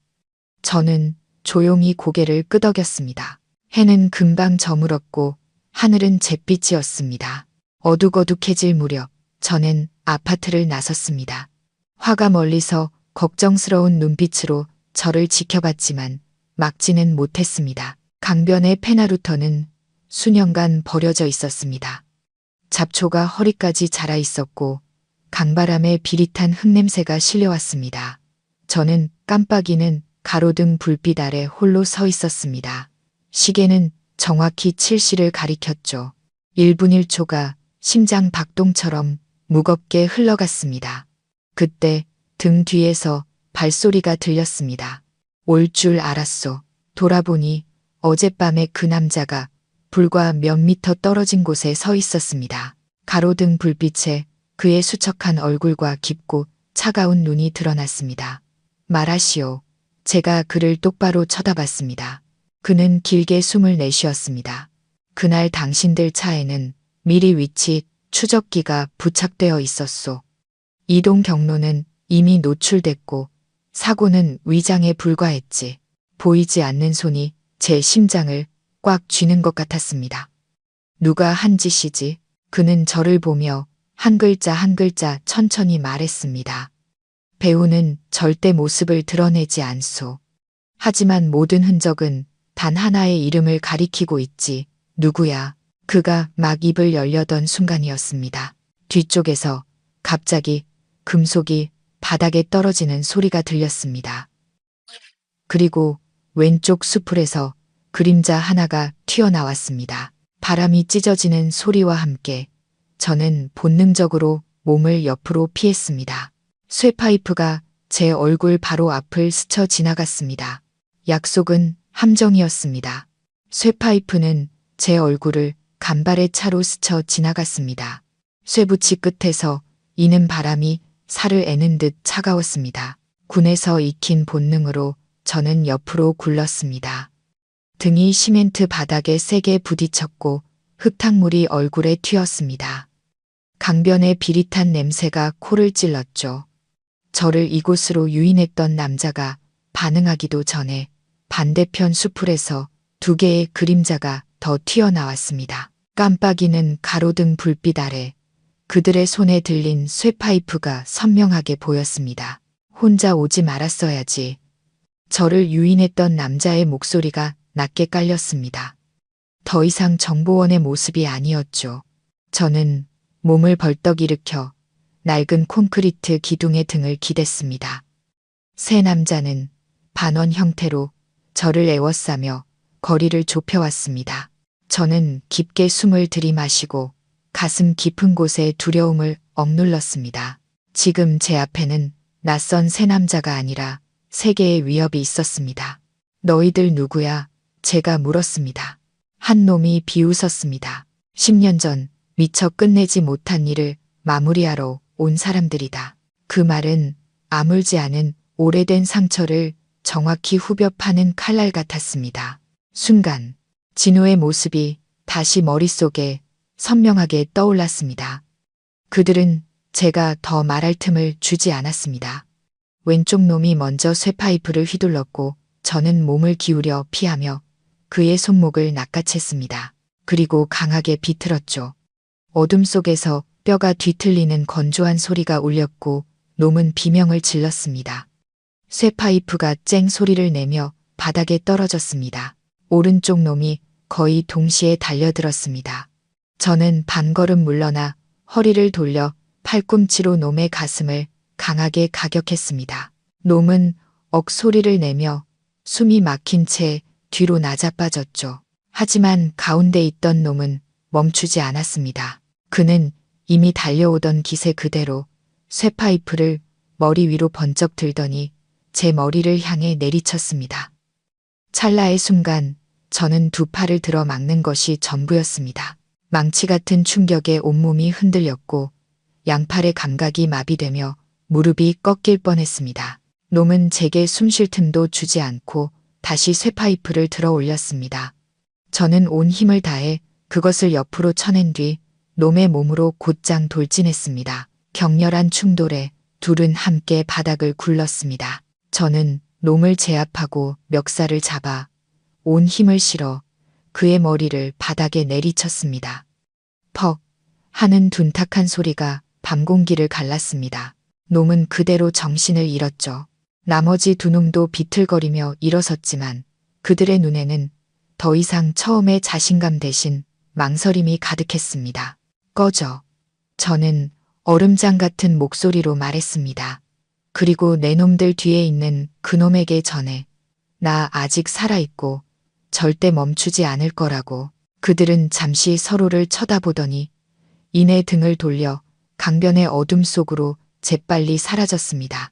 [SPEAKER 1] 저는 조용히 고개를 끄덕였습니다. 해는 금방 저물었고 하늘은 잿빛이었습니다. 어둑어둑해질 무렵 저는 아파트를 나섰습니다. 화가 멀리서 걱정스러운 눈빛으로 저를 지켜봤지만 막지는 못했습니다. 강변의 페나루터는 수년간 버려져 있었습니다. 잡초가 허리까지 자라 있었고 강바람에 비릿한 흙냄새가 실려왔습니다. 저는 깜빡이는 가로등 불빛 아래 홀로 서 있었습니다. 시계는 정확히 7시를 가리켰죠. 1분 1초가 심장 박동처럼 무겁게 흘러갔습니다. 그때 등 뒤에서 발소리가 들렸습니다. 올 줄 알았소. 돌아보니 어젯밤에 그 남자가 불과 몇 미터 떨어진 곳에 서 있었습니다. 가로등 불빛에 그의 수척한 얼굴과 깊고 차가운 눈이 드러났습니다. 말하시오. 제가 그를 똑바로 쳐다봤습니다. 그는 길게 숨을 내쉬었습니다. 그날 당신들 차에는 미리 위치 추적기가 부착되어 있었소. 이동 경로는 이미 노출됐고 사고는 위장에 불과했지. 보이지 않는 손이 제 심장을 꽉 쥐는 것 같았습니다. 누가 한 짓이지? 그는 저를 보며 한 글자 한 글자 천천히 말했습니다. 배우는 절대 모습을 드러내지 않소. 하지만 모든 흔적은 단 하나의 이름을 가리키고 있지. 누구야? 그가 막 입을 열려던 순간이었습니다. 뒤쪽에서 갑자기 금속이 바닥에 떨어지는 소리가 들렸습니다. 그리고 왼쪽 수풀에서 그림자 하나가 튀어나왔습니다. 바람이 찢어지는 소리와 함께 저는 본능적으로 몸을 옆으로 피했습니다. 쇠파이프가 제 얼굴 바로 앞을 스쳐 지나갔습니다. 약속은 함정이었습니다. 쇠파이프는 제 얼굴을 간발의 차로 스쳐 지나갔습니다. 쇠붙이 끝에서 이는 바람이 살을 애는 듯 차가웠습니다. 군에서 익힌 본능으로 저는 옆으로 굴렀습니다. 등이 시멘트 바닥에 세게 부딪혔고 흙탕물이 얼굴에 튀었습니다. 강변의 비릿한 냄새가 코를 찔렀죠. 저를 이곳으로 유인했던 남자가 반응하기도 전에 반대편 수풀에서 두 개의 그림자가 더 튀어나왔습니다. 깜빡이는 가로등 불빛 아래 그들의 손에 들린 쇠파이프가 선명하게 보였습니다. 혼자 오지 말았어야지. 저를 유인했던 남자의 목소리가 낮게 깔렸습니다. 더 이상 정보원의 모습이 아니었죠. 저는 몸을 벌떡 일으켜 낡은 콘크리트 기둥에 등을 기댔습니다. 세 남자는 반원 형태로 저를 에워싸며 거리를 좁혀왔습니다. 저는 깊게 숨을 들이마시고 가슴 깊은 곳에 두려움을 억눌렀습니다. 지금 제 앞에는 낯선 세 남자가 아니라 세계의 위협이 있었습니다. 너희들 누구야? 제가 물었습니다. 한 놈이 비웃었습니다. 10년 전 미처 끝내지 못한 일을 마무리하러 온 사람들이다. 그 말은 아물지 않은 오래된 상처를 정확히 후벼 파는 칼날 같았습니다. 순간 진호의 모습이 다시 머릿속에 선명하게 떠올랐습니다. 그들은 제가 더 말할 틈을 주지 않았습니다. 왼쪽 놈이 먼저 쇠파이프를 휘둘렀고 저는 몸을 기울여 피하며 그의 손목을 낚아챘습니다. 그리고 강하게 비틀었죠. 어둠 속에서 뼈가 뒤틀리는 건조한 소리가 울렸고 놈은 비명을 질렀습니다. 쇠파이프가 쨍 소리를 내며 바닥에 떨어졌습니다. 오른쪽 놈이 거의 동시에 달려들었습니다. 저는 반걸음 물러나 허리를 돌려 팔꿈치로 놈의 가슴을 강하게 가격했습니다. 놈은 억 소리를 내며 숨이 막힌 채 뒤로 나자빠졌죠. 하지만 가운데 있던 놈은 멈추지 않았습니다. 그는 이미 달려오던 기세 그대로 쇠파이프를 머리 위로 번쩍 들더니 제 머리를 향해 내리쳤습니다. 찰나의 순간 저는 두 팔을 들어 막는 것이 전부였습니다. 망치 같은 충격에 온몸이 흔들렸고 양팔의 감각이 마비되며 무릎이 꺾일 뻔했습니다. 놈은 제게 숨 쉴 틈도 주지 않고 다시 쇠파이프를 들어 올렸습니다. 저는 온 힘을 다해 그것을 옆으로 쳐낸 뒤 놈의 몸으로 곧장 돌진했습니다. 격렬한 충돌에 둘은 함께 바닥을 굴렀습니다. 저는 놈을 제압하고 멱살을 잡아 온 힘을 실어 그의 머리를 바닥에 내리쳤습니다. 퍽 하는 둔탁한 소리가 밤 공기를 갈랐습니다. 놈은 그대로 정신을 잃었죠. 나머지 두 놈도 비틀거리며 일어섰지만 그들의 눈에는 더 이상 처음의 자신감 대신 망설임이 가득했습니다. 꺼져. 저는 얼음장 같은 목소리로 말했습니다. 그리고 내 놈들 뒤에 있는 그놈에게 전해. 나 아직 살아있고 절대 멈추지 않을 거라고. 그들은 잠시 서로를 쳐다보더니 이내 등을 돌려 강변의 어둠 속으로 재빨리 사라졌습니다.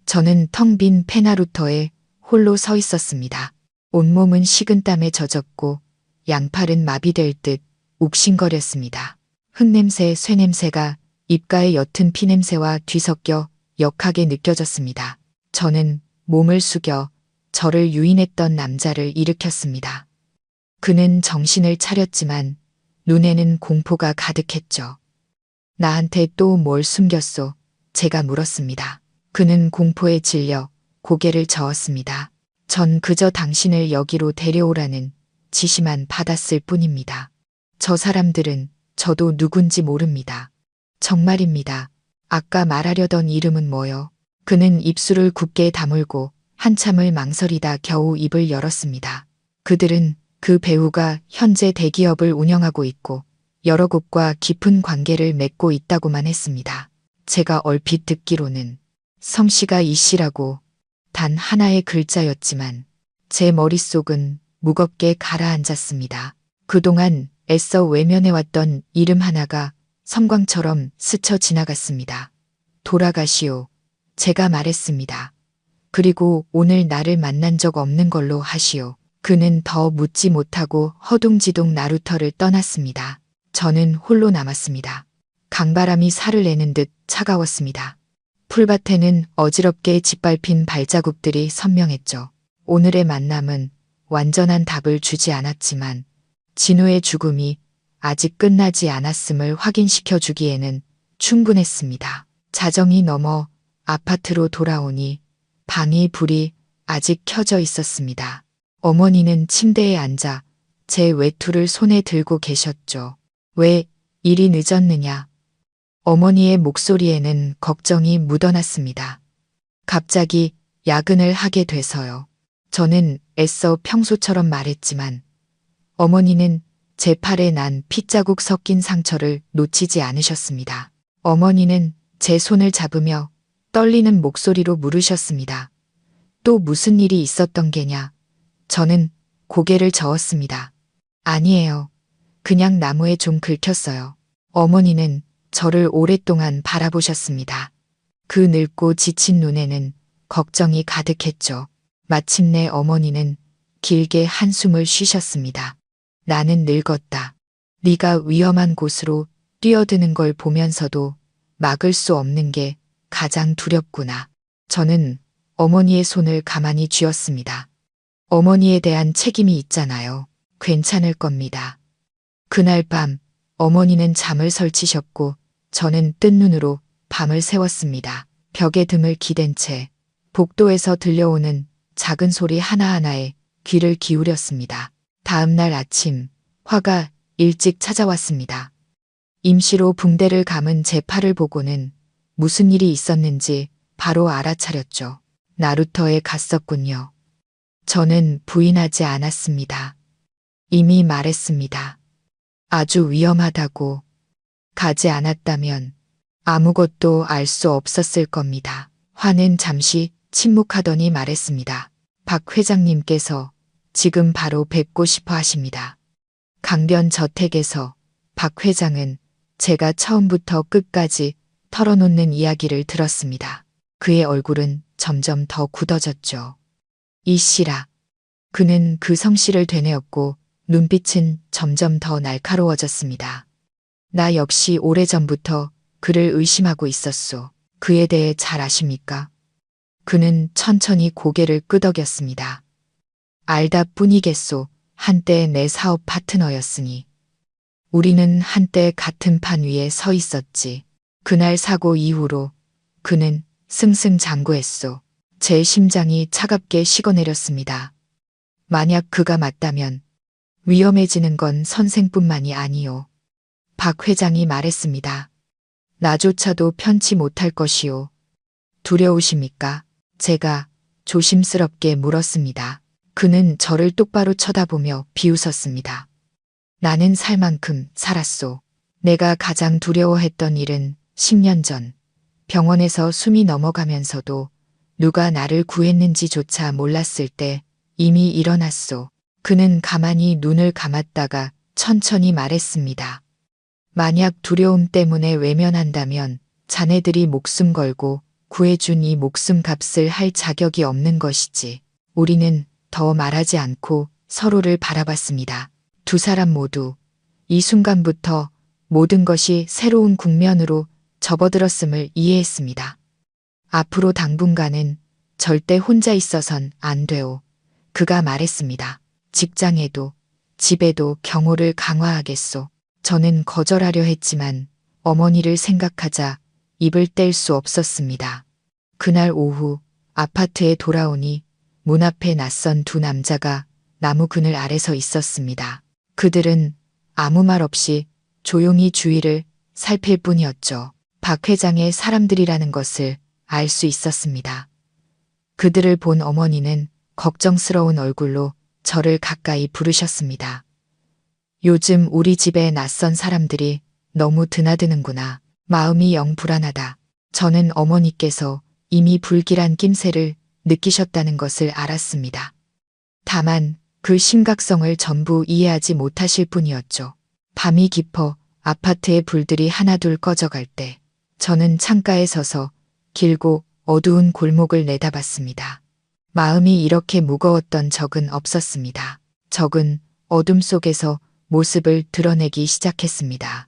[SPEAKER 1] 저는 텅 빈 페나루터에 홀로 서 있었습니다. 온몸은 식은땀에 젖었고 양팔은 마비될 듯 욱신거렸습니다. 흙냄새, 쇠냄새가 입가에 옅은 피냄새와 뒤섞여 역하게 느껴졌습니다. 저는 몸을 숙여 저를 유인했던 남자를 일으켰습니다. 그는 정신을 차렸지만 눈에는 공포가 가득했죠. 나한테 또 뭘 숨겼소? 제가 물었습니다. 그는 공포에 질려 고개를 저었습니다. 전 그저 당신을 여기로 데려오라는 지시만 받았을 뿐입니다. 저 사람들은 저도 누군지 모릅니다. 정말입니다. 아까 말하려던 이름은 뭐요? 그는 입술을 굳게 다물고 한참을 망설이다 겨우 입을 열었습니다. 그들은 그 배우가 현재 대기업을 운영하고 있고 여러 곳과 깊은 관계를 맺고 있다고만 했습니다. 제가 얼핏 듣기로는 성씨가 이씨라고 단 하나의 글자였지만 제 머릿속은 무겁게 가라앉았습니다. 그동안 애써 외면해왔던 이름 하나가 섬광처럼 스쳐 지나갔습니다. 돌아가시오. 제가 말했습니다. 그리고 오늘 나를 만난 적 없는 걸로 하시오. 그는 더 묻지 못하고 허둥지둥 나루터를 떠났습니다. 저는 홀로 남았습니다. 강바람이 살을 내는 듯 차가웠습니다. 풀밭에는 어지럽게 짓밟힌 발자국들이 선명했죠. 오늘의 만남은 완전한 답을 주지 않았지만 진우의 죽음이 아직 끝나지 않았음을 확인시켜 주기에는 충분했습니다. 자정이 넘어 아파트로 돌아오니 방의 불이 아직 켜져 있었습니다. 어머니는 침대에 앉아 제 외투를 손에 들고 계셨죠. 왜 이리 늦었느냐? 어머니의 목소리에는 걱정이 묻어났습니다. 갑자기 야근을 하게 돼서요. 저는 애써 평소처럼 말했지만 어머니는 제 팔에 난 핏자국 섞인 상처를 놓치지 않으셨습니다. 어머니는 제 손을 잡으며 떨리는 목소리로 물으셨습니다. 또 무슨 일이 있었던 게냐? 저는 고개를 저었습니다. 아니에요. 그냥 나무에 좀 긁혔어요. 어머니는 저를 오랫동안 바라보셨습니다. 그 늙고 지친 눈에는 걱정이 가득했죠. 마침내 어머니는 길게 한숨을 쉬셨습니다. 나는 늙었다. 네가 위험한 곳으로 뛰어드는 걸 보면서도 막을 수 없는 게 가장 두렵구나. 저는 어머니의 손을 가만히 쥐었습니다. 어머니에 대한 책임이 있잖아요. 괜찮을 겁니다. 그날 밤 어머니는 잠을 설치셨고 저는 뜬 눈으로 밤을 새웠습니다. 벽에 등을 기댄 채 복도에서 들려오는 작은 소리 하나하나에 귀를 기울였습니다. 다음 날 아침 화가 일찍 찾아왔습니다. 임시로 붕대를 감은 제 팔을 보고는 무슨 일이 있었는지 바로 알아차렸죠. 나루터에 갔었군요. 저는 부인하지 않았습니다. 이미 말했습니다. 아주 위험하다고. 가지 않았다면 아무것도 알 수 없었을 겁니다. 화는 잠시 침묵하더니 말했습니다. 박 회장님께서 지금 바로 뵙고 싶어 하십니다. 강변 저택에서 박 회장은 제가 처음부터 끝까지 털어놓는 이야기를 들었습니다. 그의 얼굴은 점점 더 굳어졌죠. 이씨라. 그는 그 성씨를 되뇌었고 눈빛은 점점 더 날카로워졌습니다. 나 역시 오래전부터 그를 의심하고 있었소. 그에 대해 잘 아십니까? 그는 천천히 고개를 끄덕였습니다. 알다 뿐이겠소. 한때 내 사업 파트너였으니. 우리는 한때 같은 판 위에 서 있었지. 그날 사고 이후로 그는 승승장구했소. 제 심장이 차갑게 식어내렸습니다. 만약 그가 맞다면 위험해지는 건 선생뿐만이 아니요. 박 회장이 말했습니다. 나조차도 편치 못할 것이요. 두려우십니까? 제가 조심스럽게 물었습니다. 그는 저를 똑바로 쳐다보며 비웃었습니다. 나는 살 만큼 살았소. 내가 가장 두려워했던 일은 10년 전 병원에서 숨이 넘어가면서도 누가 나를 구했는지조차 몰랐을 때 이미 일어났소. 그는 가만히 눈을 감았다가 천천히 말했습니다. 만약 두려움 때문에 외면한다면 자네들이 목숨 걸고 구해준 이 목숨값을 할 자격이 없는 것이지. 우리는 더 말하지 않고 서로를 바라봤습니다. 두 사람 모두 이 순간부터 모든 것이 새로운 국면으로 접어들었음을 이해했습니다. 앞으로 당분간은 절대 혼자 있어선 안 돼요. 그가 말했습니다. 직장에도 집에도 경호를 강화하겠소. 저는 거절하려 했지만 어머니를 생각하자 입을 뗄 수 없었습니다. 그날 오후 아파트에 돌아오니 문 앞에 낯선 두 남자가 나무 그늘 아래 서 있었습니다. 그들은 아무 말 없이 조용히 주위를 살필 뿐이었죠. 박 회장의 사람들이라는 것을 알 수 있었습니다. 그들을 본 어머니는 걱정스러운 얼굴로 저를 가까이 부르셨습니다. 요즘 우리 집에 낯선 사람들이 너무 드나드는구나. 마음이 영 불안하다. 저는 어머니께서 이미 불길한 낌새를 느끼셨다는 것을 알았습니다. 다만 그 심각성을 전부 이해하지 못하실 뿐이었죠. 밤이 깊어 아파트의 불들이 하나둘 꺼져갈 때 저는 창가에 서서 길고 어두운 골목을 내다봤습니다. 마음이 이렇게 무거웠던 적은 없었습니다. 적은 어둠 속에서 모습을 드러내기 시작했습니다.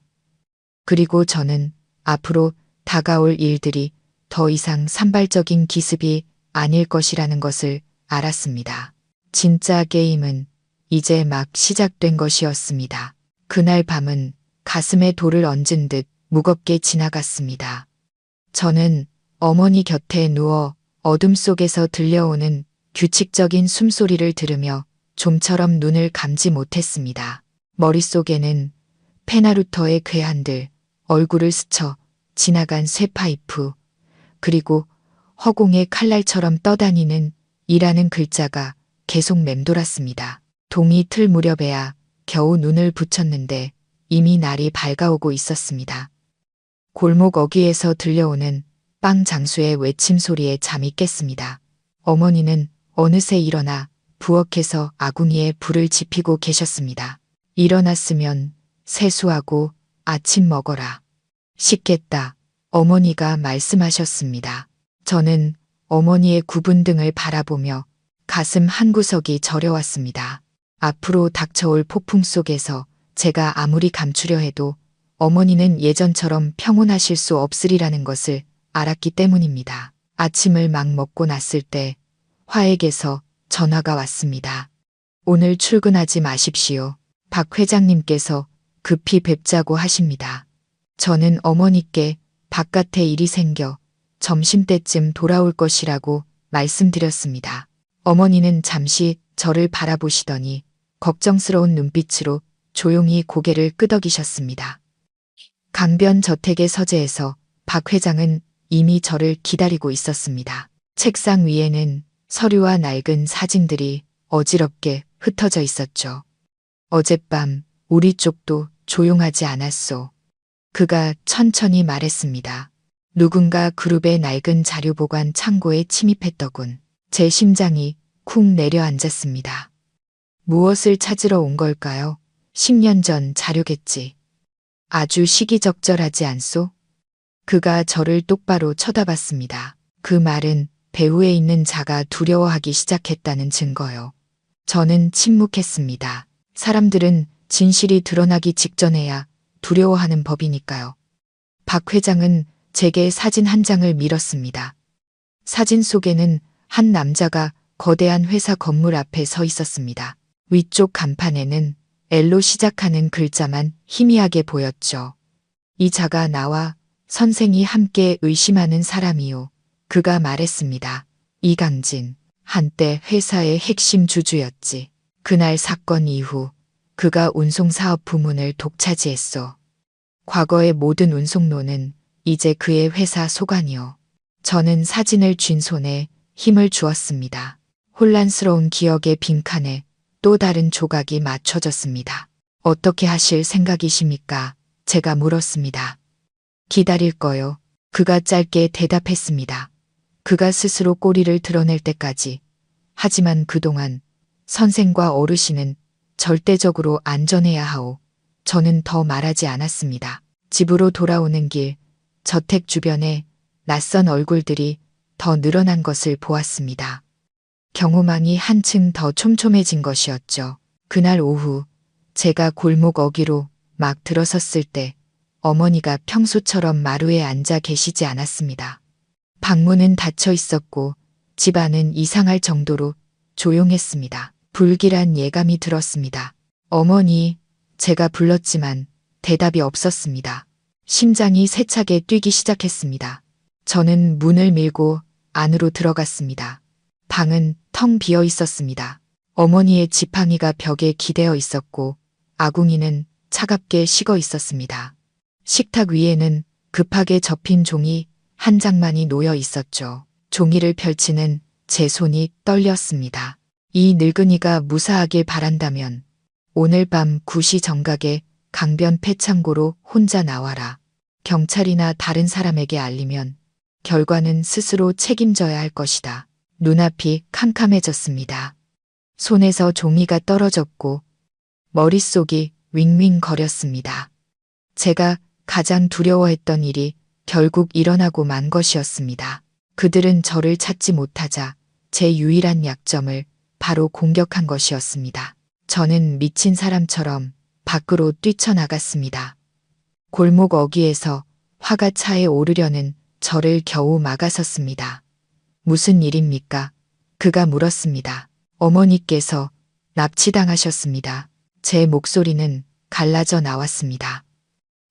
[SPEAKER 1] 그리고 저는 앞으로 다가올 일들이 더 이상 산발적인 기습이 아닐 것이라는 것을 알았습니다. 진짜 게임은 이제 막 시작된 것이었습니다. 그날 밤은 가슴에 돌을 얹은 듯 무겁게 지나갔습니다. 저는 어머니 곁에 누워 어둠 속에서 들려오는 규칙적인 숨소리를 들으며 좀처럼 눈을 감지 못했습니다. 머릿속에는 페나루터의 괴한들, 얼굴을 스쳐 지나간 쇠파이프, 그리고 허공에 칼날처럼 떠다니는 이라는 글자가 계속 맴돌았습니다. 동이 틀 무렵에야 겨우 눈을 붙였는데 이미 날이 밝아오고 있었습니다. 골목 어귀에서 들려오는 빵 장수의 외침 소리에 잠이 깼습니다. 어머니는 어느새 일어나 부엌에서 아궁이에 불을 지피고 계셨습니다. 일어났으면 세수하고 아침 먹어라. 식겠다. 어머니가 말씀하셨습니다. 저는 어머니의 굽은 등을 바라보며 가슴 한구석이 저려왔습니다. 앞으로 닥쳐올 폭풍 속에서 제가 아무리 감추려 해도 어머니는 예전처럼 평온하실 수 없으리라는 것을 알았기 때문입니다. 아침을 막 먹고 났을 때 화에게서 전화가 왔습니다. 오늘 출근하지 마십시오. 박 회장님께서 급히 뵙자고 하십니다. 저는 어머니께 바깥에 일이 생겨 점심때쯤 돌아올 것이라고 말씀드렸습니다. 어머니는 잠시 저를 바라보시더니 걱정스러운 눈빛으로 조용히 고개를 끄덕이셨습니다. 강변 저택의 서재에서 박 회장은 이미 저를 기다리고 있었습니다. 책상 위에는 서류와 낡은 사진들이 어지럽게 흩어져 있었죠. 어젯밤 우리 쪽도 조용하지 않았소. 그가 천천히 말했습니다. 누군가 그룹의 낡은 자료 보관 창고에 침입했더군. 제 심장이 쿵 내려앉았습니다. 무엇을 찾으러 온 걸까요? 10년 전 자료겠지. 아주 시기적절하지 않소? 그가 저를 똑바로 쳐다봤습니다. 그 말은 배후에 있는 자가 두려워하기 시작했다는 증거요. 저는 침묵했습니다. 사람들은 진실이 드러나기 직전에야 두려워하는 법이니까요. 박 회장은 제게 사진 한 장을 밀었습니다. 사진 속에는 한 남자가 거대한 회사 건물 앞에 서 있었습니다. 위쪽 간판에는 L로 시작하는 글자만 희미하게 보였죠. 이 자가 나와 선생이 함께 의심하는 사람이요. 그가 말했습니다. 이강진, 한때 회사의 핵심 주주였지. 그날 사건 이후 그가 운송사업 부문을 독차지했소. 과거의 모든 운송로는 이제 그의 회사 소관이요. 저는 사진을 쥔 손에 힘을 주었습니다. 혼란스러운 기억의 빈칸에 또 다른 조각이 맞춰졌습니다. 어떻게 하실 생각이십니까? 제가 물었습니다. 기다릴 거요. 그가 짧게 대답했습니다. 그가 스스로 꼬리를 드러낼 때까지. 하지만 그동안 선생과 어르신은 절대적으로 안전해야 하오. 저는 더 말하지 않았습니다. 집으로 돌아오는 길, 저택 주변에 낯선 얼굴들이 더 늘어난 것을 보았습니다. 경호망이 한층 더 촘촘해진 것이었죠. 그날 오후 제가 골목 어귀로 막 들어섰을 때 어머니가 평소처럼 마루에 앉아 계시지 않았습니다. 방문은 닫혀 있었고 집안은 이상할 정도로 조용했습니다. 불길한 예감이 들었습니다. 어머니, 제가 불렀지만 대답이 없었습니다. 심장이 세차게 뛰기 시작했습니다. 저는 문을 밀고 안으로 들어갔습니다. 방은 텅 비어 있었습니다. 어머니의 지팡이가 벽에 기대어 있었고 아궁이는 차갑게 식어 있었습니다. 식탁 위에는 급하게 접힌 종이 한 장만이 놓여 있었죠. 종이를 펼치는 제 손이 떨렸습니다. 이 늙은이가 무사하길 바란다면 오늘 밤 9시 정각에 강변 폐창고로 혼자 나와라. 경찰이나 다른 사람에게 알리면 결과는 스스로 책임져야 할 것이다. 눈앞이 캄캄해졌습니다. 손에서 종이가 떨어졌고 머릿속이 윙윙거렸습니다. 제가 가장 두려워했던 일이 결국 일어나고 만 것이었습니다. 그들은 저를 찾지 못하자 제 유일한 약점을 바로 공격한 것이었습니다. 저는 미친 사람처럼 밖으로 뛰쳐나갔습니다. 골목 어귀에서 화가 차에 오르려는 저를 겨우 막아섰습니다. 무슨 일입니까? 그가 물었습니다. 어머니께서 납치당하셨습니다. 제 목소리는 갈라져 나왔습니다.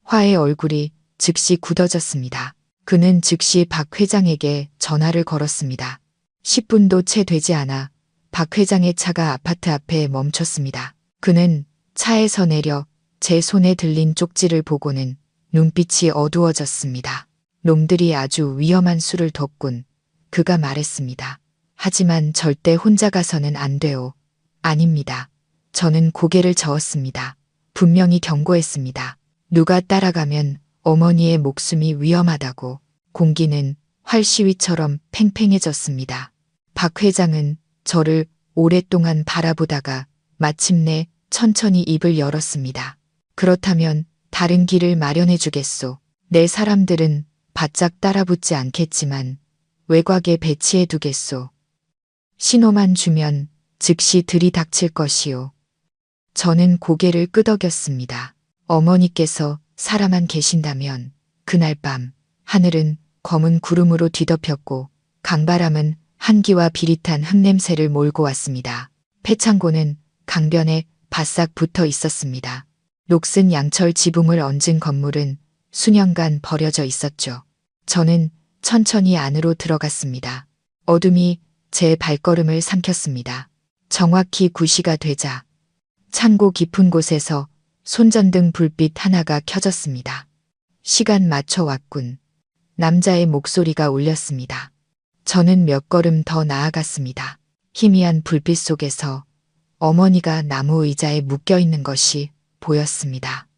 [SPEAKER 1] 화의 얼굴이 즉시 굳어졌습니다. 그는 즉시 박 회장에게 전화를 걸었습니다. 10분도 채 되지 않아 박 회장의 차가 아파트 앞에 멈췄습니다. 그는 차에서 내려 제 손에 들린 쪽지를 보고는 눈빛이 어두워졌습니다. 놈들이 아주 위험한 수를 뒀군. 그가 말했습니다. 하지만 절대 혼자 가서는 안 돼요. 아닙니다. 저는 고개를 저었습니다. 분명히 경고했습니다. 누가 따라가면 어머니의 목숨이 위험하다고. 공기는 활시위처럼 팽팽해졌습니다. 박 회장은 저를 오랫동안 바라보다가 마침내 천천히 입을 열었습니다. 그렇다면 다른 길을 마련해 주겠소. 내 사람들은 바짝 따라붙지 않겠지만 외곽에 배치해 두겠소. 신호만 주면 즉시 들이닥칠 것이요. 저는 고개를 끄덕였습니다. 어머니께서 살아만 계신다면. 그날 밤 하늘은 검은 구름으로 뒤덮였고 강바람은 한기와 비릿한 흙냄새를 몰고 왔습니다. 패창고는 강변에 바싹 붙어 있었습니다. 녹슨 양철 지붕을 얹은 건물은 수년간 버려져 있었죠. 저는 천천히 안으로 들어갔습니다. 어둠이 제 발걸음을 삼켰습니다. 정확히 9시가 되자 창고 깊은 곳에서 손전등 불빛 하나가 켜졌습니다. 시간 맞춰 왔군. 남자의 목소리가 울렸습니다. 저는 몇 걸음 더 나아갔습니다. 희미한 불빛 속에서 어머니가 나무 의자에 묶여 있는 것이 보였습니다.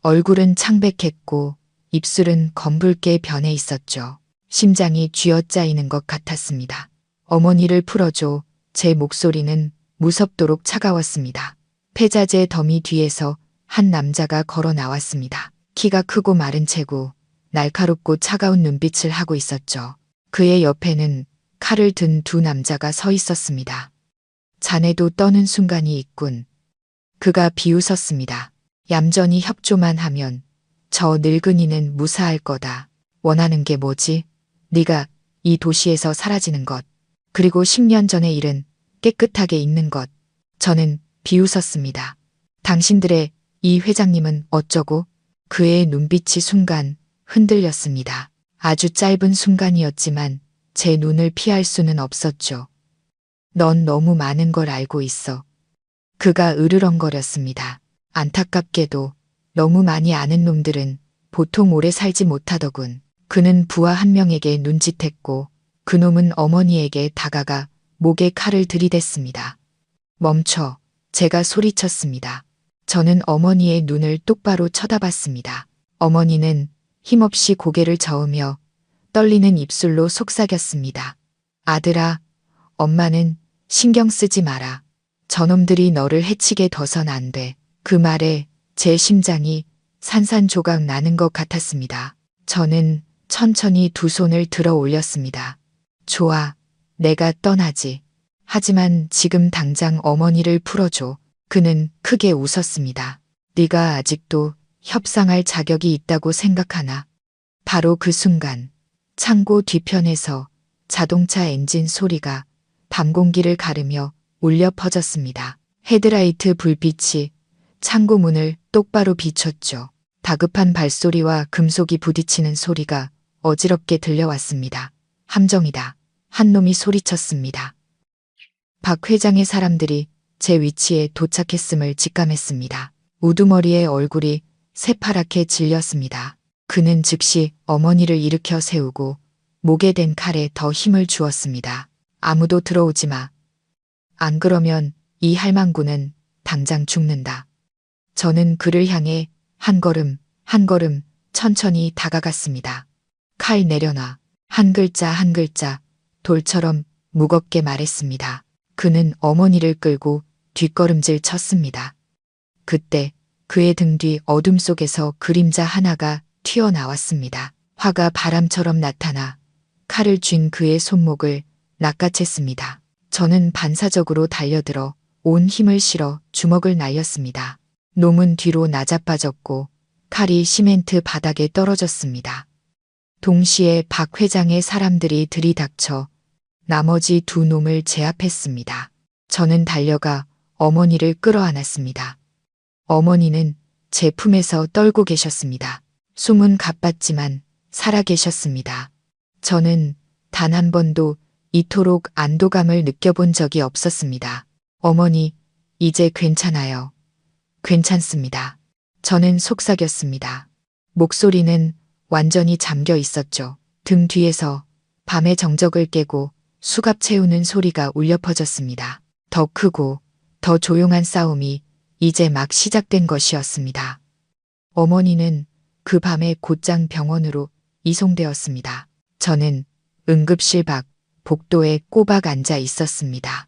[SPEAKER 1] 얼굴은 창백했고 입술은 검붉게 변해 있었죠. 심장이 쥐어짜이는 것 같았습니다. 어머니를 풀어줘. 제 목소리는 무섭도록 차가웠습니다. 폐자재 더미 뒤에서 한 남자가 걸어 나왔습니다. 키가 크고 마른 채고 날카롭고 차가운 눈빛을 하고 있었죠. 그의 옆에는 칼을 든 두 남자가 서 있었습니다. 자네도 떠는 순간이 있군. 그가 비웃었습니다. 얌전히 협조만 하면 저 늙은이는 무사할 거다. 원하는 게 뭐지? 네가 이 도시에서 사라지는 것. 그리고 10년 전의 일은 깨끗하게 잊는 것. 저는 비웃었습니다. 당신들의 이 회장님은 어쩌고? 그의 눈빛이 순간 흔들렸습니다. 아주 짧은 순간이었지만 제 눈을 피할 수는 없었죠. 넌 너무 많은 걸 알고 있어. 그가 으르렁거렸습니다. 안타깝게도 너무 많이 아는 놈들은 보통 오래 살지 못하더군. 그는 부하 한 명에게 눈짓했고 그 놈은 어머니에게 다가가 목에 칼을 들이댔습니다. 멈춰. 제가 소리쳤습니다. 저는 어머니의 눈을 똑바로 쳐다봤습니다. 어머니는 힘없이 고개를 저으며 떨리는 입술로 속삭였습니다. 아들아, 엄마는 신경 쓰지 마라. 저놈들이 너를 해치게 둬선 안 돼. 그 말에 제 심장이 산산조각 나는 것 같았습니다. 저는 천천히 두 손을 들어 올렸습니다. 좋아, 내가 떠나지. 하지만 지금 당장 어머니를 풀어줘. 그는 크게 웃었습니다. 네가 아직도 협상할 자격이 있다고 생각하나? 바로 그 순간 창고 뒤편에서 자동차 엔진 소리가 밤 공기를 가르며 울려 퍼졌습니다. 헤드라이트 불빛이 창고 문을 똑바로 비췄죠. 다급한 발소리와 금속이 부딪히는 소리가 어지럽게 들려왔습니다. 함정이다. 한 놈이 소리쳤습니다. 박 회장의 사람들이 제 위치에 도착했음을 직감했습니다. 우두머리의 얼굴이 새파랗게 질렸습니다. 그는 즉시 어머니를 일으켜 세우고 목에 댄 칼에 더 힘을 주었습니다. 아무도 들어오지 마. 안 그러면 이 할망구는 당장 죽는다. 저는 그를 향해 한 걸음 한 걸음 천천히 다가갔습니다. 칼 내려놔. 한 글자 한 글자 돌처럼 무겁게 말했습니다. 그는 어머니를 끌고 뒷걸음질 쳤습니다. 그때 그의 등 뒤 어둠 속에서 그림자 하나가 튀어나왔습니다. 화가 바람처럼 나타나 칼을 쥔 그의 손목을 낚아챘습니다. 저는 반사적으로 달려들어 온 힘을 실어 주먹을 날렸습니다. 놈은 뒤로 나자빠졌고 칼이 시멘트 바닥에 떨어졌습니다. 동시에 박 회장의 사람들이 들이닥쳐 나머지 두 놈을 제압했습니다. 저는 달려가 어머니를 끌어안았습니다. 어머니는 제 품에서 떨고 계셨습니다. 숨은 가빴지만 살아 계셨습니다. 저는 단 한 번도 이토록 안도감을 느껴본 적이 없었습니다. 어머니, 이제 괜찮아요. 괜찮습니다. 저는 속삭였습니다. 목소리는 완전히 잠겨 있었죠. 등 뒤에서 밤의 정적을 깨고 수갑 채우는 소리가 울려 퍼졌습니다. 더 크고 더 조용한 싸움이 이제 막 시작된 것이었습니다. 어머니는 그 밤에 곧장 병원으로 이송되었습니다. 저는 응급실 밖 복도에 꼬박 앉아 있었습니다.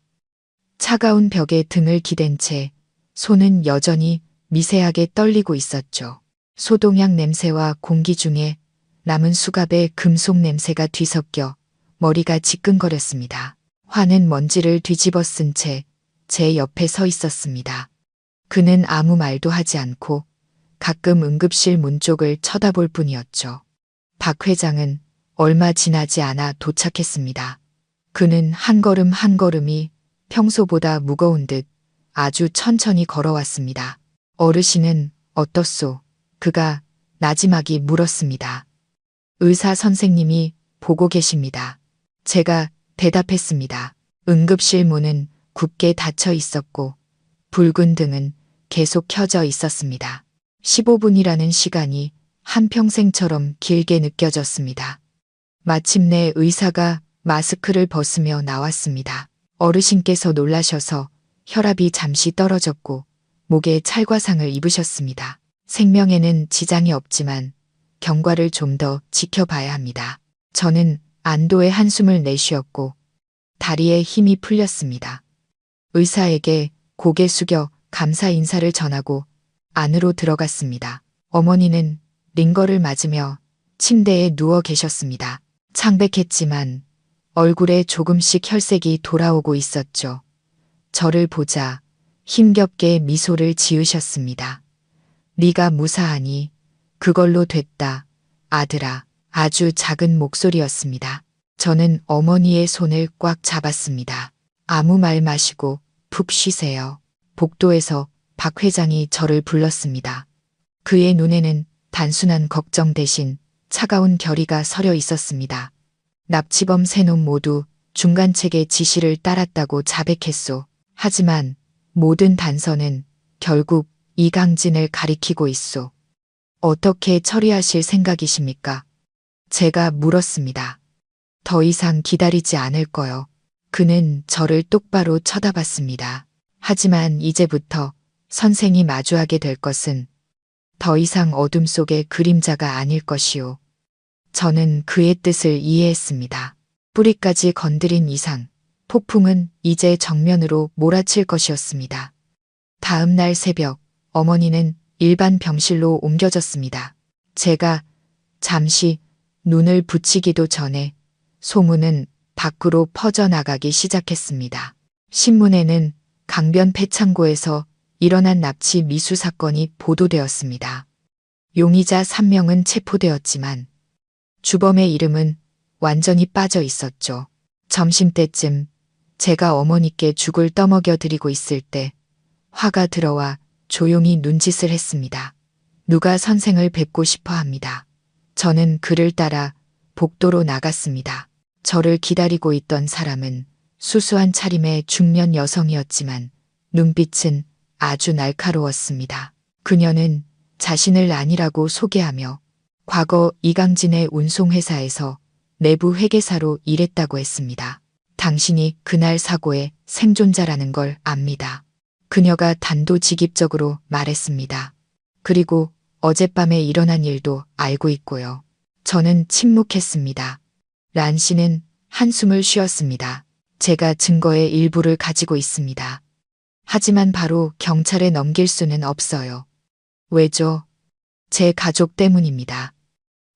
[SPEAKER 1] 차가운 벽에 등을 기댄 채 손은 여전히 미세하게 떨리고 있었죠. 소독약 냄새와 공기 중에 남은 수갑의 금속 냄새가 뒤섞여 머리가 지끈거렸습니다. 화는 먼지를 뒤집어 쓴 채 제 옆에 서 있었습니다. 그는 아무 말도 하지 않고 가끔 응급실 문 쪽을 쳐다볼 뿐이었죠. 박 회장은 얼마 지나지 않아 도착했습니다. 그는 한 걸음 한 걸음이 평소보다 무거운 듯 아주 천천히 걸어왔습니다. 어르신은 어떻소? 그가 나지막이 물었습니다. 의사 선생님이 보고 계십니다. 제가 대답했습니다. 응급실 문은 굳게 닫혀 있었고 붉은 등은 계속 켜져 있었습니다. 15분이라는 시간이 한평생처럼 길게 느껴졌습니다. 마침내 의사가 마스크를 벗으며 나왔습니다. 어르신께서 놀라셔서 혈압이 잠시 떨어졌고 목에 찰과상을 입으셨습니다. 생명에는 지장이 없지만 경과를 좀 더 지켜봐야 합니다. 저는 안도의 한숨을 내쉬었고 다리에 힘이 풀렸습니다. 의사에게 고개 숙여 감사 인사를 전하고 안으로 들어갔습니다. 어머니는 링거를 맞으며 침대에 누워 계셨습니다. 창백했지만 얼굴에 조금씩 혈색이 돌아오고 있었죠. 저를 보자 힘겹게 미소를 지으셨습니다. 네가 무사하니 그걸로 됐다. 아들아. 아주 작은 목소리였습니다. 저는 어머니의 손을 꽉 잡았습니다. 아무 말 마시고 푹 쉬세요. 복도에서 박 회장이 저를 불렀습니다. 그의 눈에는 단순한 걱정 대신 차가운 결의가 서려 있었습니다. 납치범 세 놈 모두 중간책의 지시를 따랐다고 자백했소. 하지만 모든 단서는 결국 이강진을 가리키고 있소. 어떻게 처리하실 생각이십니까? 제가 물었습니다. 더 이상 기다리지 않을 거요. 그는 저를 똑바로 쳐다봤습니다. 하지만 이제부터 선생이 마주하게 될 것은 더 이상 어둠 속의 그림자가 아닐 것이오. 저는 그의 뜻을 이해했습니다. 뿌리까지 건드린 이상 폭풍은 이제 정면으로 몰아칠 것이었습니다. 다음 날 새벽 어머니는 일반 병실로 옮겨졌습니다. 제가 잠시 눈을 붙이기도 전에 소문은 밖으로 퍼져나가기 시작했습니다. 신문에는 강변 폐창고에서 일어난 납치 미수 사건이 보도되었습니다. 용의자 3명은 체포되었지만 주범의 이름은 완전히 빠져 있었죠. 점심때쯤 제가 어머니께 죽을 떠먹여 드리고 있을 때 화가 들어와 조용히 눈짓을 했습니다. 누가 선생을 뵙고 싶어 합니다. 저는 그를 따라 복도로 나갔습니다. 저를 기다리고 있던 사람은 수수한 차림의 중년 여성이었지만 눈빛은 아주 날카로웠습니다. 그녀는 자신을 아니라고 소개하며 과거 이강진의 운송회사에서 내부 회계사로 일했다고 했습니다. 당신이 그날 사고의 생존자라는 걸 압니다. 그녀가 단도직입적으로 말했습니다. 그리고 어젯밤에 일어난 일도 알고 있고요. 저는 침묵했습니다. 란 씨는 한숨을 쉬었습니다. 제가 증거의 일부를 가지고 있습니다. 하지만 바로 경찰에 넘길 수는 없어요. 왜죠? 제 가족 때문입니다.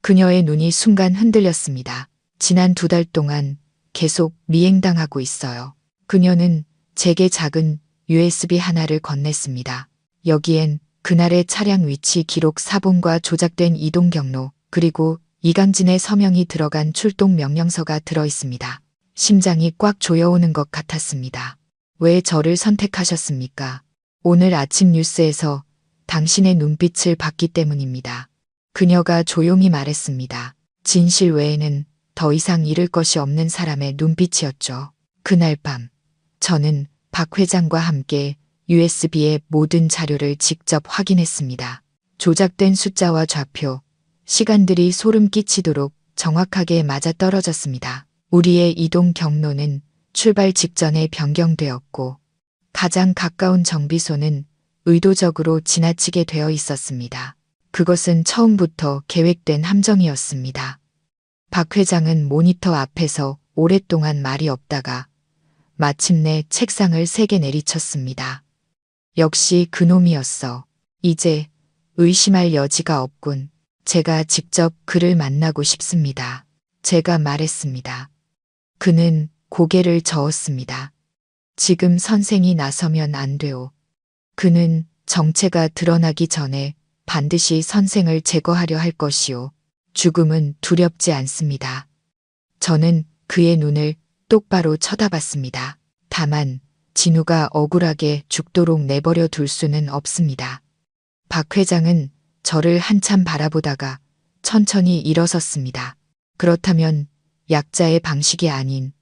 [SPEAKER 1] 그녀의 눈이 순간 흔들렸습니다. 지난 2달 동안 계속 미행당하고 있어요. 그녀는 제게 작은 USB 하나를 건넸습니다. 여기엔 그날의 차량 위치 기록 사본과 조작된 이동 경로 그리고 이강진의 서명이 들어간 출동 명령서가 들어 있습니다. 심장이 꽉 조여오는 것 같았습니다. 왜 저를 선택하셨습니까? 오늘 아침 뉴스에서 당신의 눈빛을 봤기 때문입니다. 그녀가 조용히 말했습니다. 진실 외에는 더 이상 잃을 것이 없는 사람의 눈빛이었죠. 그날 밤 저는 박 회장과 함께 USB의 모든 자료를 직접 확인했습니다. 조작된 숫자와 좌표, 시간들이 소름 끼치도록 정확하게 맞아떨어졌습니다. 우리의 이동 경로는 출발 직전에 변경되었고 가장 가까운 정비소는 의도적으로 지나치게 되어 있었습니다. 그것은 처음부터 계획된 함정이었습니다. 박 회장은 모니터 앞에서 오랫동안 말이 없다가 마침내 책상을 세게 내리쳤습니다. 역시 그놈이었어. 이제 의심할 여지가 없군. 제가 직접 그를 만나고 싶습니다. 제가 말했습니다. 그는 고개를 저었습니다. 지금 선생이 나서면 안 돼요. 그는 정체가 드러나기 전에 반드시 선생을 제거하려 할 것이요. 죽음은 두렵지 않습니다. 저는 그의 눈을 똑바로 쳐다봤습니다. 다만 진우가 억울하게 죽도록 내버려 둘 수는 없습니다. 박 회장은 저를 한참 바라보다가 천천히 일어섰습니다. 그렇다면 약자의 방식이 아닌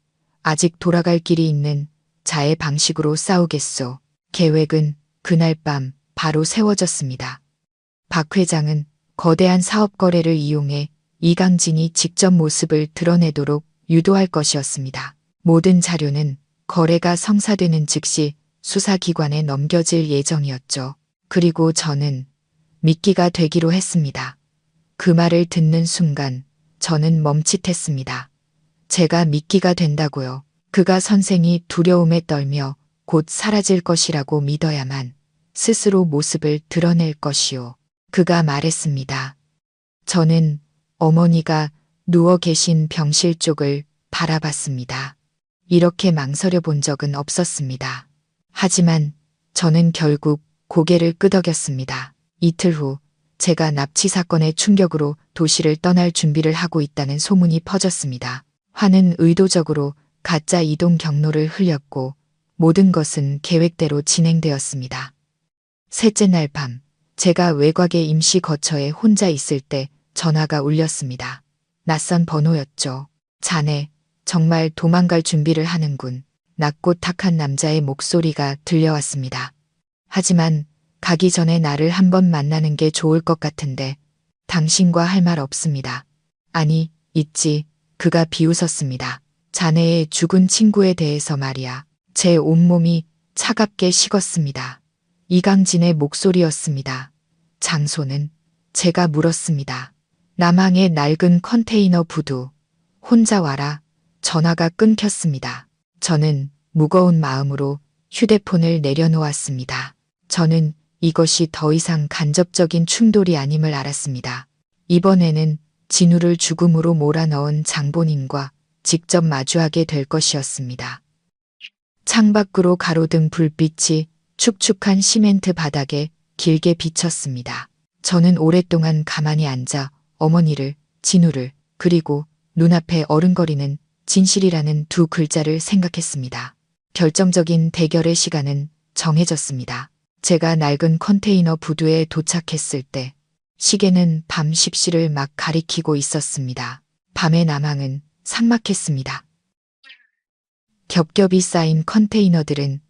[SPEAKER 1] 아직 돌아갈 길이 있는 자의 방식으로 싸우겠소. 계획은 그날 밤 바로 세워졌습니다. 박 회장은 거대한 사업 거래를 이용해 이강진이 직접 모습을 드러내도록 유도할 것이었습니다. 모든 자료는 거래가 성사되는 즉시 수사기관에 넘겨질 예정이었죠. 그리고 저는 미끼가 되기로 했습니다. 그 말을 듣는 순간 저는 멈칫했습니다. 제가 미끼가 된다고요. 그가 선생이 두려움에 떨며 곧 사라질 것이라고 믿어야만 스스로 모습을 드러낼 것이요. 그가 말했습니다. 저는 어머니가 누워 계신 병실 쪽을 바라봤습니다. 이렇게 망설여 본 적은 없었습니다. 하지만 저는 결국 고개를 끄덕였습니다. 이틀 후 제가 납치 사건의 충격으로 도시를 떠날 준비를 하고 있다는 소문이 퍼졌습니다. 화는 의도적으로 가짜 이동 경로를 흘렸고 모든 것은 계획대로 진행되었습니다. 셋째 날 밤, 제가 외곽의 임시 거처에 혼자 있을 때 전화가 울렸습니다. 낯선 번호였죠. 자네, 정말 도망갈 준비를 하는군. 낮고 탁한 남자의 목소리가 들려왔습니다. 하지만 가기 전에 나를 한번 만나는 게 좋을 것 같은데 당신과 할 말 없습니다. 아니, 있지. 그가 비웃었습니다. 자네의 죽은 친구에 대해서 말이야. 제 온몸이 차갑게 식었습니다. 이강진의 목소리였습니다. 장소는 제가 물었습니다. 남항의 낡은 컨테이너 부두. 혼자 와라. 전화가 끊겼습니다. 저는 무거운 마음으로 휴대폰을 내려놓았습니다. 저는 이것이 더 이상 간접적인 충돌이 아님을 알았습니다. 이번에는 진우를 죽음으로 몰아넣은 장본인과 직접 마주하게 될 것이었습니다. 창밖으로 가로등 불빛이 축축한 시멘트 바닥에 길게 비쳤습니다. 저는 오랫동안 가만히 앉아 어머니를, 진우를, 그리고 눈앞에 어른거리는 진실이라는 두 글자를 생각했습니다. 결정적인 대결의 시간은 정해졌습니다. 제가 낡은 컨테이너 부두에 도착했을 때 시계는 밤 10시를 막 가리키고 있었습니다. 밤의 남항은 삭막했습니다. 겹겹이 쌓인 컨테이너들은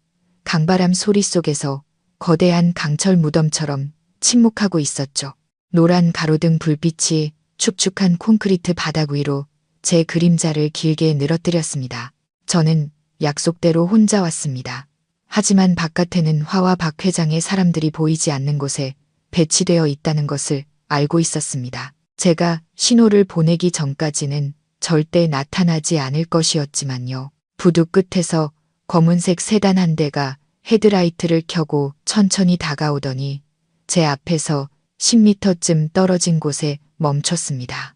[SPEAKER 1] 강바람 소리 속에서 거대한 강철 무덤처럼 침묵하고 있었죠. 노란 가로등 불빛이 축축한 콘크리트 바닥 위로 제 그림자를 길게 늘어뜨렸습니다. 저는 약속대로 혼자 왔습니다. 하지만 바깥에는 화와 박 회장의 사람들이 보이지 않는 곳에 배치되어 있다는 것을 알고 있었습니다. 제가 신호를 보내기 전까지는 절대 나타나지 않을 것이었지만요. 부두 끝에서 검은색 세단 한 대가 헤드라이트를 켜고 천천히 다가오더니 제 앞에서 10m쯤 떨어진 곳에 멈췄습니다.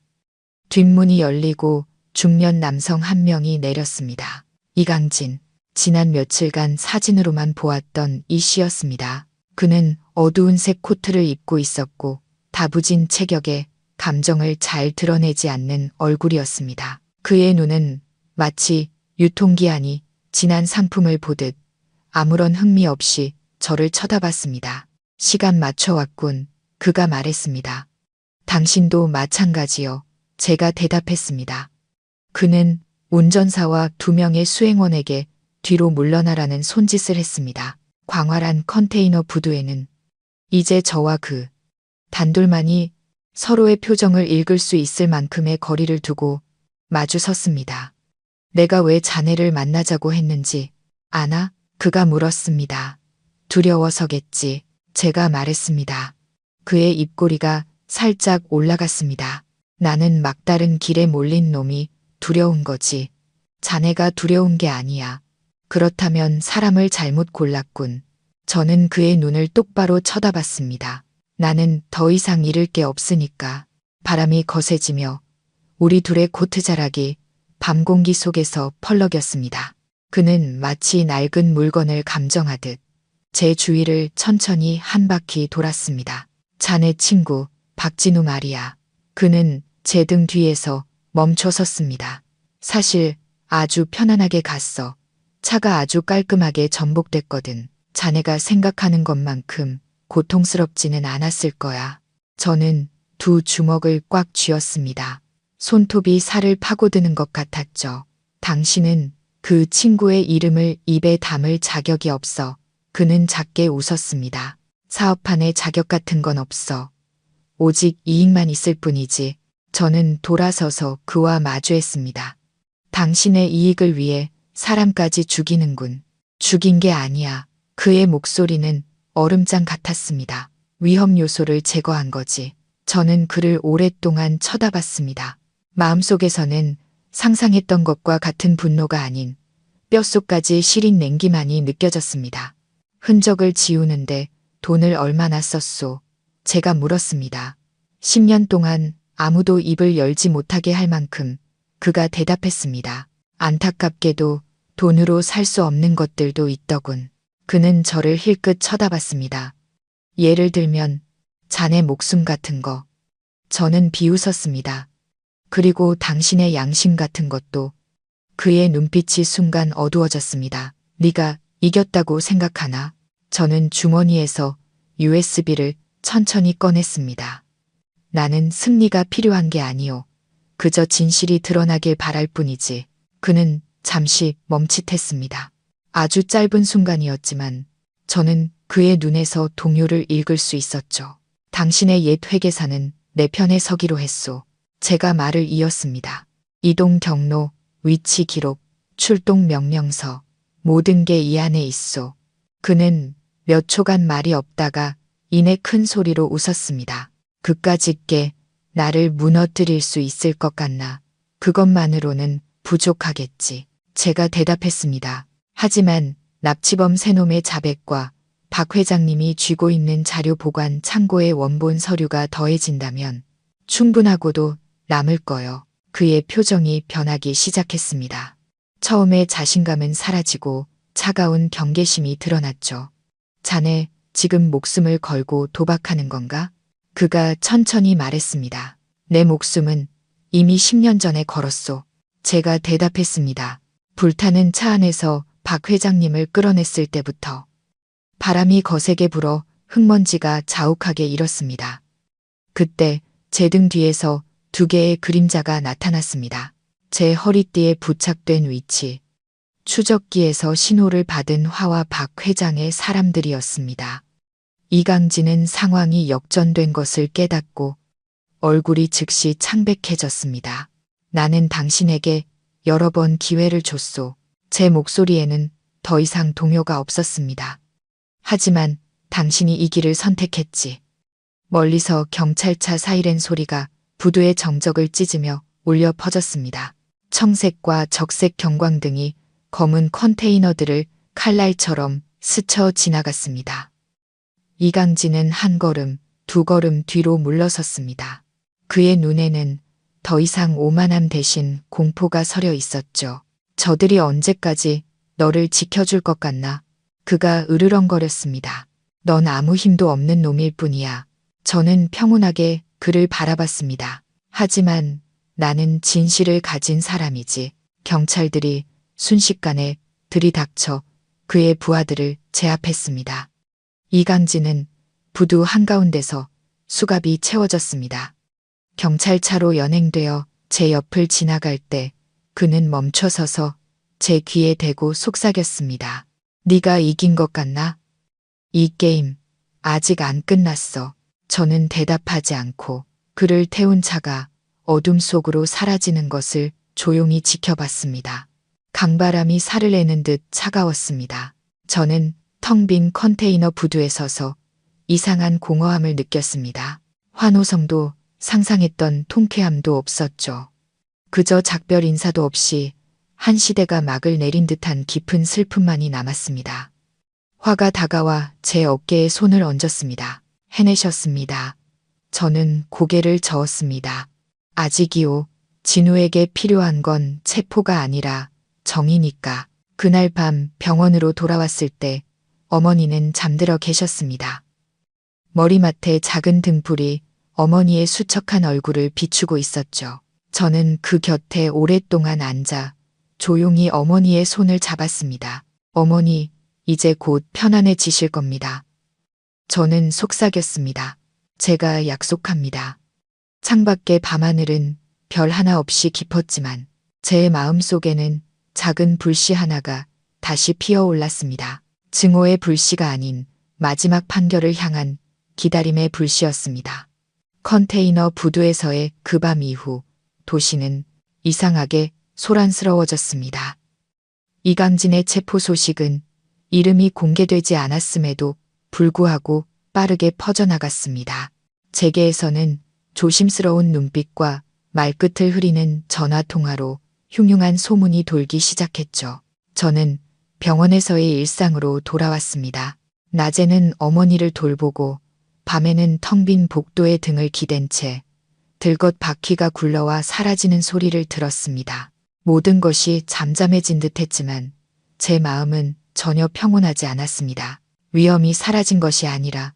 [SPEAKER 1] 뒷문이 열리고 중년 남성 한 명이 내렸습니다. 이강진. 지난 며칠간 사진으로만 보았던 이 씨였습니다. 그는 어두운 색 코트를 입고 있었고 다부진 체격에 감정을 잘 드러내지 않는 얼굴이었습니다. 그의 눈은 마치 유통기한이 지난 상품을 보듯 아무런 흥미 없이 저를 쳐다봤습니다. 시간 맞춰 왔군. 그가 말했습니다. 당신도 마찬가지요. 제가 대답했습니다. 그는 운전사와 2명의 수행원에게 뒤로 물러나라는 손짓을 했습니다. 광활한 컨테이너 부두에는 이제 저와 그 단둘만이 서로의 표정을 읽을 수 있을 만큼의 거리를 두고 마주 섰습니다. 내가 왜 자네를 만나자고 했는지 아나? 그가 물었습니다. 두려워서겠지. 제가 말했습니다. 그의 입꼬리가 살짝 올라갔습니다. 나는 막다른 길에 몰린 놈이 두려운 거지. 자네가 두려운 게 아니야. 그렇다면 사람을 잘못 골랐군. 저는 그의 눈을 똑바로 쳐다봤습니다. 나는 더 이상 잃을 게 없으니까. 바람이 거세지며 우리 둘의 코트자락이 밤 공기 속에서 펄럭였습니다. 그는 마치 낡은 물건을 감정하듯 제 주위를 천천히 한 바퀴 돌았습니다. 자네 친구 박진우 말이야. 그는 제 등 뒤에서 멈춰 섰습니다. 사실 아주 편안하게 갔어. 차가 아주 깔끔하게 전복됐거든. 자네가 생각하는 것만큼 고통스럽지는 않았을 거야. 저는 두 주먹을 꽉 쥐었습니다. 손톱이 살을 파고드는 것 같았죠. 당신은 그 친구의 이름을 입에 담을 자격이 없어. 그는 작게 웃었습니다. 사업한에 자격 같은 건 없어. 오직 이익만 있을 뿐이지. 저는 돌아서서 그와 마주했습니다. 당신의 이익을 위해 사람까지 죽이는군. 죽인 게 아니야. 그의 목소리는 얼음장 같았습니다. 위험 요소를 제거한 거지. 저는 그를 오랫동안 쳐다봤습니다. 마음속에서는 상상했던 것과 같은 분노가 아닌 뼛속까지 시린 냉기만이 느껴졌습니다. 흔적을 지우는데 돈을 얼마나 썼소? 제가 물었습니다. 10년 동안 아무도 입을 열지 못하게 할 만큼. 그가 대답했습니다. 안타깝게도 돈으로 살 수 없는 것들도 있더군. 그는 저를 힐끗 쳐다봤습니다. 예를 들면 자네 목숨 같은 거. 저는 비웃었습니다. 그리고 당신의 양심 같은 것도. 그의 눈빛이 순간 어두워졌습니다. 네가 이겼다고 생각하나? 저는 주머니에서 USB를 천천히 꺼냈습니다. 나는 승리가 필요한 게 아니오. 그저 진실이 드러나길 바랄 뿐이지. 그는 잠시 멈칫했습니다. 아주 짧은 순간이었지만 저는 그의 눈에서 동요를 읽을 수 있었죠. 당신의 옛 회계사는 내 편에 서기로 했소. 제가 말을 이었습니다. 이동 경로, 위치 기록, 출동 명령서, 모든 게 이 안에 있소. 그는 몇 초간 말이 없다가 이내 큰 소리로 웃었습니다. 그까짓 게 나를 무너뜨릴 수 있을 것 같나. 그것만으로는 부족하겠지. 제가 대답했습니다. 하지만 납치범 세놈의 자백과 박 회장님이 쥐고 있는 자료 보관 창고의 원본 서류가 더해진다면 충분하고도 남을 거요. 그의 표정이 변하기 시작했습니다. 처음에 자신감은 사라지고 차가운 경계심이 드러났죠. 자네 지금 목숨을 걸고 도박하는 건가? 그가 천천히 말했습니다. 내 목숨은 이미 10년 전에 걸었소. 제가 대답했습니다. 불타는 차 안에서 박 회장님을 끌어냈을 때부터. 바람이 거세게 불어 흙먼지가 자욱하게 일었습니다. 그때 제 등 뒤에서 두 개의 그림자가 나타났습니다. 제 허리띠에 부착된 위치. 추적기에서 신호를 받은 화와 박 회장의 사람들이었습니다. 이강진은 상황이 역전된 것을 깨닫고 얼굴이 즉시 창백해졌습니다. 나는 당신에게 여러 번 기회를 줬소. 제 목소리에는 더 이상 동요가 없었습니다. 하지만 당신이 이 길을 선택했지. 멀리서 경찰차 사이렌 소리가 부두의 정적을 찢으며 울려 퍼졌습니다. 청색과 적색 경광등이 검은 컨테이너들을 칼날처럼 스쳐 지나갔습니다. 이강진은 한 걸음, 두 걸음 뒤로 물러섰습니다. 그의 눈에는 더 이상 오만함 대신 공포가 서려 있었죠. 저들이 언제까지 너를 지켜줄 것 같나? 그가 으르렁거렸습니다. 넌 아무 힘도 없는 놈일 뿐이야. 저는 평온하게 그를 바라봤습니다. 하지만 나는 진실을 가진 사람이지. 경찰들이 순식간에 들이닥쳐 그의 부하들을 제압했습니다. 이강진은 부두 한가운데서 수갑이 채워졌습니다. 경찰차로 연행되어 제 옆을 지나갈 때 그는 멈춰서서 제 귀에 대고 속삭였습니다. 네가 이긴 것 같나? 이 게임 아직 안 끝났어. 저는 대답하지 않고 그를 태운 차가 어둠 속으로 사라지는 것을 조용히 지켜봤습니다. 강바람이 살을 내는 듯 차가웠습니다. 저는 텅 빈 컨테이너 부두에 서서 이상한 공허함을 느꼈습니다. 환호성도 상상했던 통쾌함도 없었죠. 그저 작별 인사도 없이 한 시대가 막을 내린 듯한 깊은 슬픔만이 남았습니다. 화가 다가와 제 어깨에 손을 얹었습니다. 해내셨습니다. 저는 고개를 저었습니다. 아직이요. 진우에게 필요한 건 체포가 아니라 정이니까. 그날 밤 병원으로 돌아왔을 때 어머니는 잠들어 계셨습니다. 머리맡에 작은 등불이 어머니의 수척한 얼굴을 비추고 있었죠. 저는 그 곁에 오랫동안 앉아 조용히 어머니의 손을 잡았습니다. 어머니, 이제 곧 편안해지실 겁니다. 저는 속삭였습니다. 제가 약속합니다. 창밖의 밤하늘은 별 하나 없이 깊었지만 제 마음속에는 작은 불씨 하나가 다시 피어올랐습니다. 증오의 불씨가 아닌 마지막 판결을 향한 기다림의 불씨였습니다. 컨테이너 부두에서의 그 밤 이후 도시는 이상하게 소란스러워졌습니다. 이강진의 체포 소식은 이름이 공개되지 않았음에도 불구하고 빠르게 퍼져나갔습니다. 재계에서는 조심스러운 눈빛과 말끝을 흐리는 전화통화로 흉흉한 소문이 돌기 시작했죠. 저는 병원에서의 일상으로 돌아왔습니다. 낮에는 어머니를 돌보고 밤에는 텅 빈 복도에 등을 기댄 채 들것 바퀴가 굴러와 사라지는 소리를 들었습니다. 모든 것이 잠잠해진 듯했지만 제 마음은 전혀 평온하지 않았습니다. 위험이 사라진 것이 아니라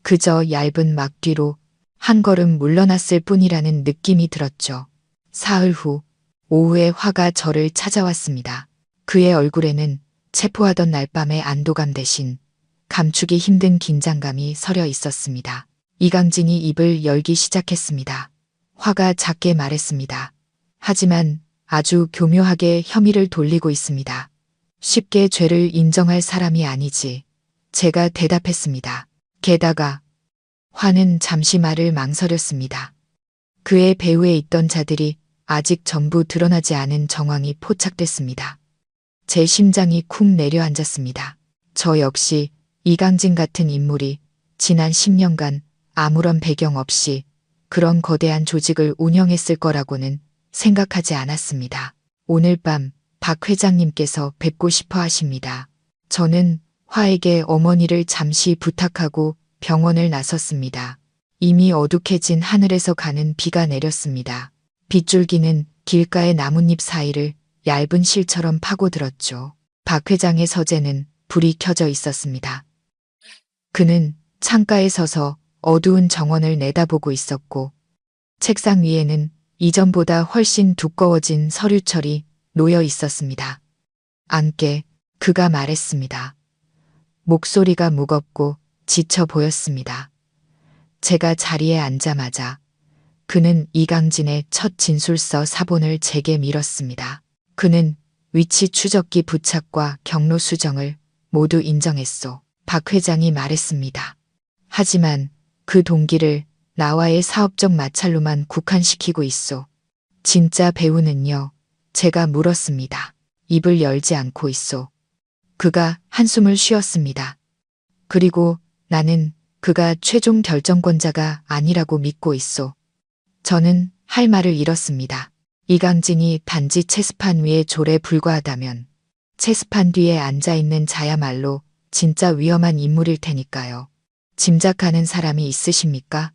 [SPEAKER 1] 그저 얇은 막 뒤로 한 걸음 물러났을 뿐이라는 느낌이 들었죠. 사흘 후 오후에 화가 저를 찾아왔습니다. 그의 얼굴에는 체포하던 날 밤의 안도감 대신 감추기 힘든 긴장감이 서려 있었습니다. 이강진이 입을 열기 시작했습니다. 화가 작게 말했습니다. 하지만 아주 교묘하게 혐의를 돌리고 있습니다. 쉽게 죄를 인정할 사람이 아니지. 제가 대답했습니다. 게다가 화는 잠시 말을 망설였습니다. 그의 배후에 있던 자들이 아직 전부 드러나지 않은 정황이 포착됐습니다. 제 심장이 쿵 내려앉았습니다. 저 역시 이강진 같은 인물이 지난 10년간 아무런 배경 없이 그런 거대한 조직을 운영했을 거라고는 생각하지 않았습니다. 오늘 밤 박 회장님께서 뵙고 싶어 하십니다. 저는 화에게 어머니를 잠시 부탁하고 병원을 나섰습니다. 이미 어둑해진 하늘에서 가는 비가 내렸습니다. 빗줄기는 길가의 나뭇잎 사이를 얇은 실처럼 파고들었죠. 박 회장의 서재는 불이 켜져 있었습니다. 그는 창가에 서서 어두운 정원을 내다보고 있었고 책상 위에는 이전보다 훨씬 두꺼워진 서류철이 놓여 있었습니다. 앉게 그가 말했습니다. 목소리가 무겁고 지쳐 보였습니다. 제가 자리에 앉자마자 그는 이강진의 첫 진술서 사본을 제게 밀었습니다. 그는 위치 추적기 부착과 경로 수정을 모두 인정했소. 박 회장이 말했습니다. 하지만 그 동기를 나와의 사업적 마찰로만 국한시키고 있소. 진짜 배우는요? 제가 물었습니다. 입을 열지 않고 있소. 그가 한숨을 쉬었습니다. 그리고 나는 그가 최종 결정권자가 아니라고 믿고 있소. 저는 할 말을 잃었습니다. 이강진이 단지 체스판 위에 졸에 불과하다면 체스판 뒤에 앉아있는 자야말로 진짜 위험한 인물일 테니까요. 짐작하는 사람이 있으십니까?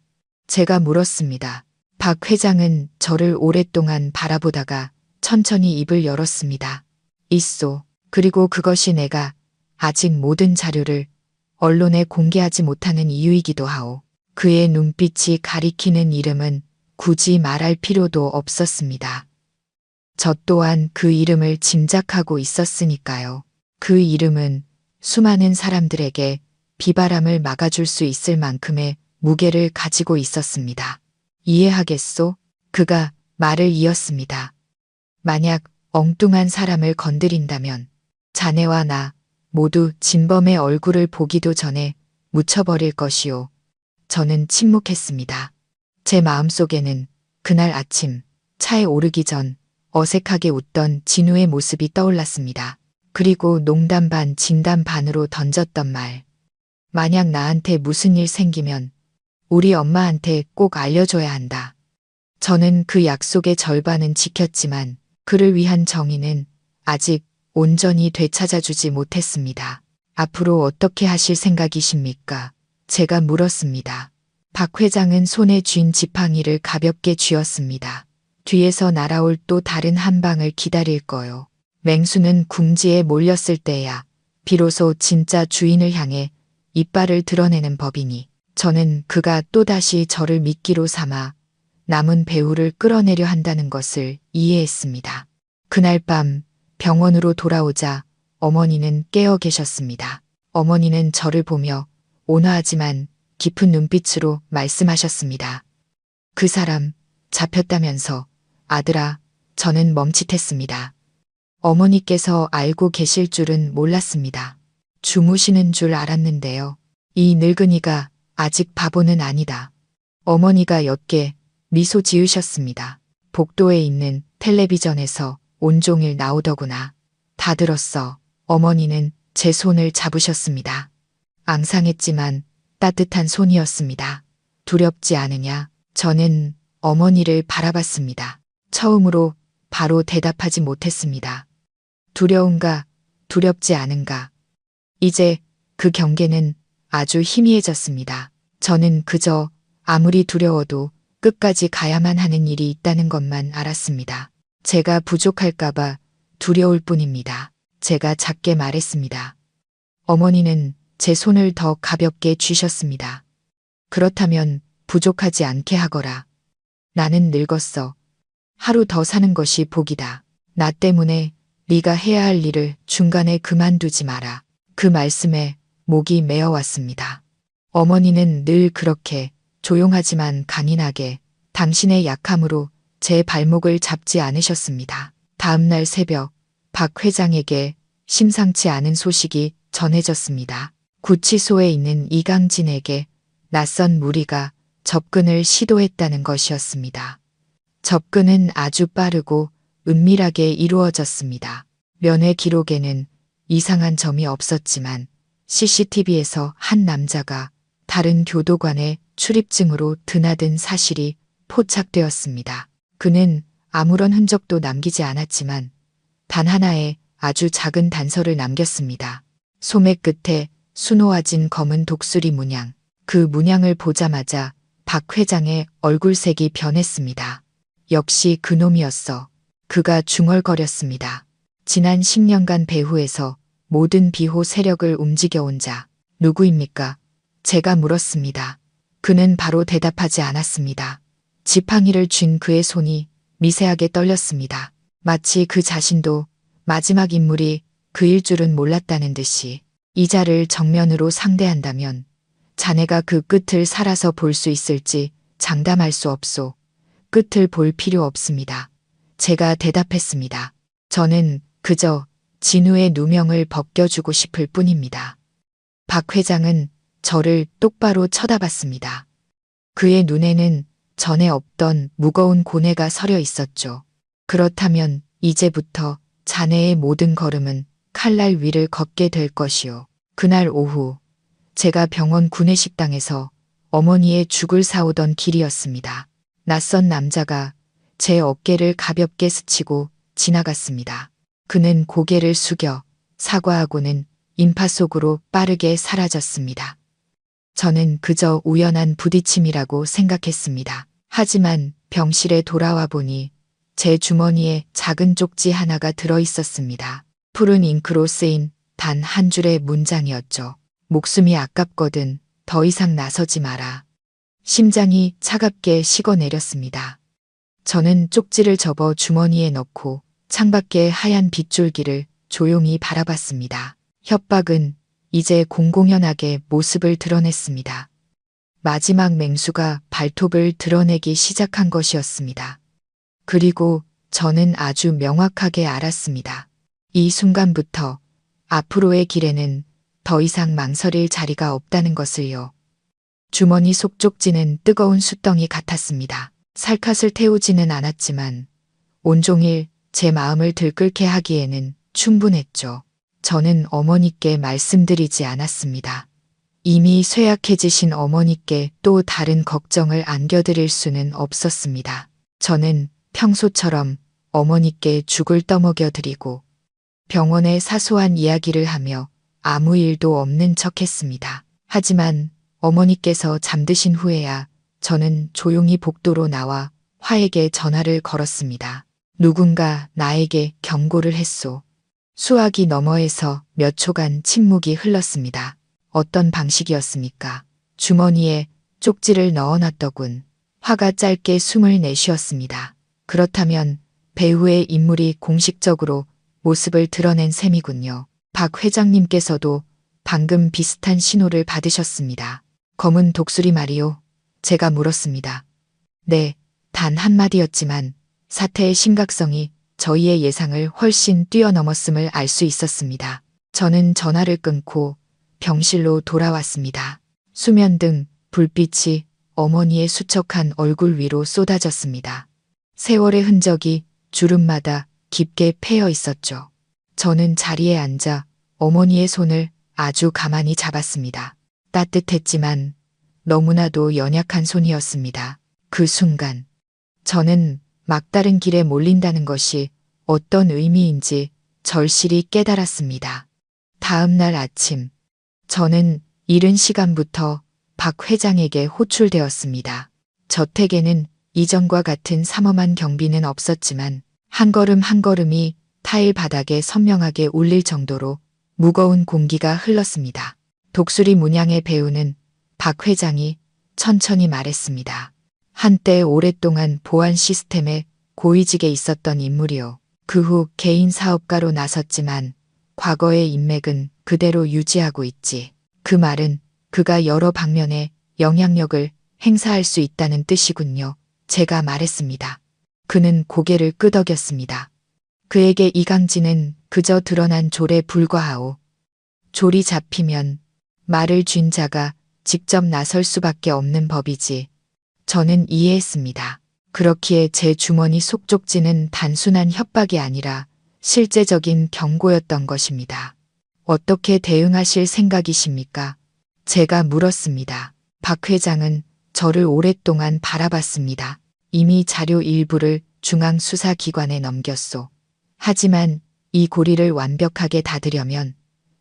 [SPEAKER 1] 제가 물었습니다. 박 회장은 저를 오랫동안 바라보다가 천천히 입을 열었습니다. 있소. 그리고 그것이 내가 아직 모든 자료를 언론에 공개하지 못하는 이유이기도 하오. 그의 눈빛이 가리키는 이름은 굳이 말할 필요도 없었습니다. 저 또한 그 이름을 짐작하고 있었으니까요. 그 이름은 수많은 사람들에게 비바람을 막아줄 수 있을 만큼의 무게를 가지고 있었습니다. 이해하겠소? 그가 말을 이었습니다. 만약 엉뚱한 사람을 건드린다면 자네와 나 모두 진범의 얼굴을 보기도 전에 묻혀버릴 것이오. 저는 침묵했습니다. 제 마음속에는 그날 아침 차에 오르기 전 어색하게 웃던 진우의 모습이 떠올랐습니다. 그리고 농담 반 진담 반으로 던졌던 말. 만약 나한테 무슨 일 생기면 우리 엄마한테 꼭 알려줘야 한다. 저는 그 약속의 절반은 지켰지만 그를 위한 정의는 아직 온전히 되찾아주지 못했습니다. 앞으로 어떻게 하실 생각이십니까? 제가 물었습니다. 박 회장은 손에 쥔 지팡이를 가볍게 쥐었습니다. 뒤에서 날아올 또 다른 한 방을 기다릴 거요. 맹수는 궁지에 몰렸을 때야 비로소 진짜 주인을 향해 이빨을 드러내는 법이니 저는 그가 또다시 저를 미끼로 삼아 남은 배우를 끌어내려 한다는 것을 이해했습니다. 그날 밤 병원으로 돌아오자 어머니는 깨어 계셨습니다. 어머니는 저를 보며 온화하지만 깊은 눈빛으로 말씀하셨습니다. 그 사람 잡혔다면서. 아들아, 저는 멈칫했습니다. 어머니께서 알고 계실 줄은 몰랐습니다. 주무시는 줄 알았는데요. 이 늙은이가 아직 바보는 아니다. 어머니가 옅게 미소 지으셨습니다. 복도에 있는 텔레비전에서 온종일 나오더구나. 다 들었어. 어머니는 제 손을 잡으셨습니다. 앙상했지만 따뜻한 손이었습니다. 두렵지 않으냐? 저는 어머니를 바라봤습니다. 처음으로 바로 대답하지 못했습니다. 두려운가, 두렵지 않은가. 이제 그 경계는 아주 희미해졌습니다. 저는 그저 아무리 두려워도 끝까지 가야만 하는 일이 있다는 것만 알았습니다. 제가 부족할까봐 두려울 뿐입니다. 제가 작게 말했습니다. 어머니는 제 손을 더 가볍게 쥐셨습니다. 그렇다면 부족하지 않게 하거라. 나는 늙었어. 하루 더 사는 것이 복이다. 나 때문에 네가 해야 할 일을 중간에 그만두지 마라. 그 말씀에 목이 메어왔습니다. 어머니는 늘 그렇게 조용하지만 강인하게 당신의 약함으로 제 발목을 잡지 않으셨습니다. 다음 날 새벽 박 회장에게 심상치 않은 소식이 전해졌습니다. 구치소에 있는 이강진에게 낯선 무리가 접근을 시도했다는 것이었습니다. 접근은 아주 빠르고 은밀하게 이루어졌습니다. 면회 기록에는 이상한 점이 없었지만 CCTV에서 한 남자가 다른 교도관의 출입증으로 드나든 사실이 포착되었습니다. 그는 아무런 흔적도 남기지 않았지만 단 하나의 아주 작은 단서를 남겼습니다. 소매 끝에 수놓아진 검은 독수리 문양. 그 문양을 보자마자 박 회장의 얼굴색이 변했습니다. 역시 그놈이었어. 그가 중얼거렸습니다. 지난 10년간 배후에서 모든 비호 세력을 움직여온 자. 누구입니까? 제가 물었습니다. 그는 바로 대답하지 않았습니다. 지팡이를 쥔 그의 손이 미세하게 떨렸습니다. 마치 그 자신도 마지막 인물이 그일 줄은 몰랐다는 듯이. 이 자를 정면으로 상대한다면 자네가 그 끝을 살아서 볼 수 있을지 장담할 수 없소. 끝을 볼 필요 없습니다. 제가 대답했습니다. 저는 그저 진우의 누명을 벗겨주고 싶을 뿐입니다. 박 회장은 저를 똑바로 쳐다봤습니다. 그의 눈에는 전에 없던 무거운 고뇌가 서려 있었죠. 그렇다면 이제부터 자네의 모든 걸음은 칼날 위를 걷게 될 것이요. 그날 오후 제가 병원 구내식당에서 어머니의 죽을 사오던 길이었습니다. 낯선 남자가 제 어깨를 가볍게 스치고 지나갔습니다. 그는 고개를 숙여 사과하고는 인파 속으로 빠르게 사라졌습니다. 저는 그저 우연한 부딪힘이라고 생각했습니다. 하지만 병실에 돌아와 보니 제 주머니에 작은 쪽지 하나가 들어 있었습니다. 푸른 잉크로 쓰인 단 한 줄의 문장이었죠. 목숨이 아깝거든 더 이상 나서지 마라. 심장이 차갑게 식어내렸습니다. 저는 쪽지를 접어 주머니에 넣고 창밖의 하얀 빗줄기를 조용히 바라봤습니다. 협박은 이제 공공연하게 모습을 드러냈습니다. 마지막 맹수가 발톱을 드러내기 시작한 것이었습니다. 그리고 저는 아주 명확하게 알았습니다. 이 순간부터 앞으로의 길에는 더 이상 망설일 자리가 없다는 것을요. 주머니 속 쪽지는 뜨거운 숯덩이 같았습니다. 살갗을 태우지는 않았지만 온종일 제 마음을 들끓게 하기에는 충분했죠. 저는 어머니께 말씀드리지 않았습니다. 이미 쇠약해지신 어머니께 또 다른 걱정을 안겨드릴 수는 없었습니다. 저는 평소처럼 어머니께 죽을 떠먹여 드리고 병원의 사소한 이야기를 하며 아무 일도 없는 척했습니다. 하지만 어머니께서 잠드신 후에야 저는 조용히 복도로 나와 화에게 전화를 걸었습니다. 누군가 나에게 경고를 했소. 수화기 너머에서 몇 초간 침묵이 흘렀습니다. 어떤 방식이었습니까? 주머니에 쪽지를 넣어놨더군. 화가 짧게 숨을 내쉬었습니다. 그렇다면 배후의 인물이 공식적으로 모습을 드러낸 셈이군요. 박 회장님께서도 방금 비슷한 신호를 받으셨습니다. 검은 독수리 말이요. 제가 물었습니다. 네, 단 한마디였지만 사태의 심각성이 저희의 예상을 훨씬 뛰어넘었음을 알 수 있었습니다. 저는 전화를 끊고 병실로 돌아왔습니다. 수면 등 불빛이 어머니의 수척한 얼굴 위로 쏟아졌습니다. 세월의 흔적이 주름마다 깊게 패여 있었죠. 저는 자리에 앉아 어머니의 손을 아주 가만히 잡았습니다. 따뜻했지만 너무나도 연약한 손이었습니다. 그 순간 저는 막다른 길에 몰린다는 것이 어떤 의미인지 절실히 깨달았습니다. 다음 날 아침 저는 이른 시간부터 박 회장에게 호출되었습니다. 저택에는 이전과 같은 삼엄한 경비는 없었지만 한 걸음 한 걸음이 타일 바닥에 선명하게 울릴 정도로 무거운 공기가 흘렀습니다. 독수리 문양의 배우는 박 회장이 천천히 말했습니다. 한때 오랫동안 보안 시스템에 고위직에 있었던 인물이요. 그 후 개인 사업가로 나섰지만 과거의 인맥은 그대로 유지하고 있지. 그 말은 그가 여러 방면에 영향력을 행사할 수 있다는 뜻이군요. 제가 말했습니다. 그는 고개를 끄덕였습니다. 그에게 이강진은 그저 드러난 졸에 불과하오. 졸이 잡히면 말을 쥔 자가 직접 나설 수밖에 없는 법이지. 저는 이해했습니다. 그렇기에 제 주머니 속 쪽지는 단순한 협박이 아니라 실제적인 경고였던 것입니다. 어떻게 대응하실 생각이십니까? 제가 물었습니다. 박 회장은 저를 오랫동안 바라봤습니다. 이미 자료 일부를 중앙수사기관에 넘겼소. 하지만 이 고리를 완벽하게 닫으려면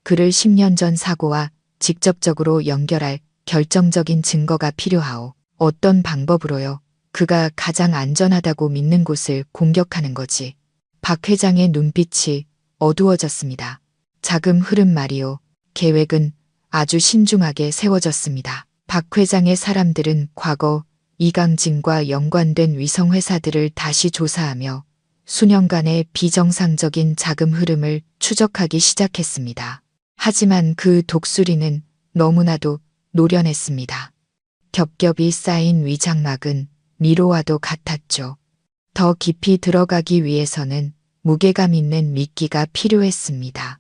[SPEAKER 1] 그를 10년 전 사고와 직접적으로 연결할 결정적인 증거가 필요하오. 어떤 방법으로요? 그가 가장 안전하다고 믿는 곳을 공격하는 거지. 박 회장의 눈빛이 어두워졌습니다. 자금 흐름 말이요. 계획은 아주 신중하게 세워졌습니다. 박 회장의 사람들은 과거 이강진과 연관된 위성회사들을 다시 조사하며 수년간의 비정상적인 자금 흐름을 추적하기 시작했습니다. 하지만 그 독수리는 너무나도 노련했습니다. 겹겹이 쌓인 위장막은 미로와도 같았죠. 더 깊이 들어가기 위해서는 무게감 있는 미끼가 필요했습니다.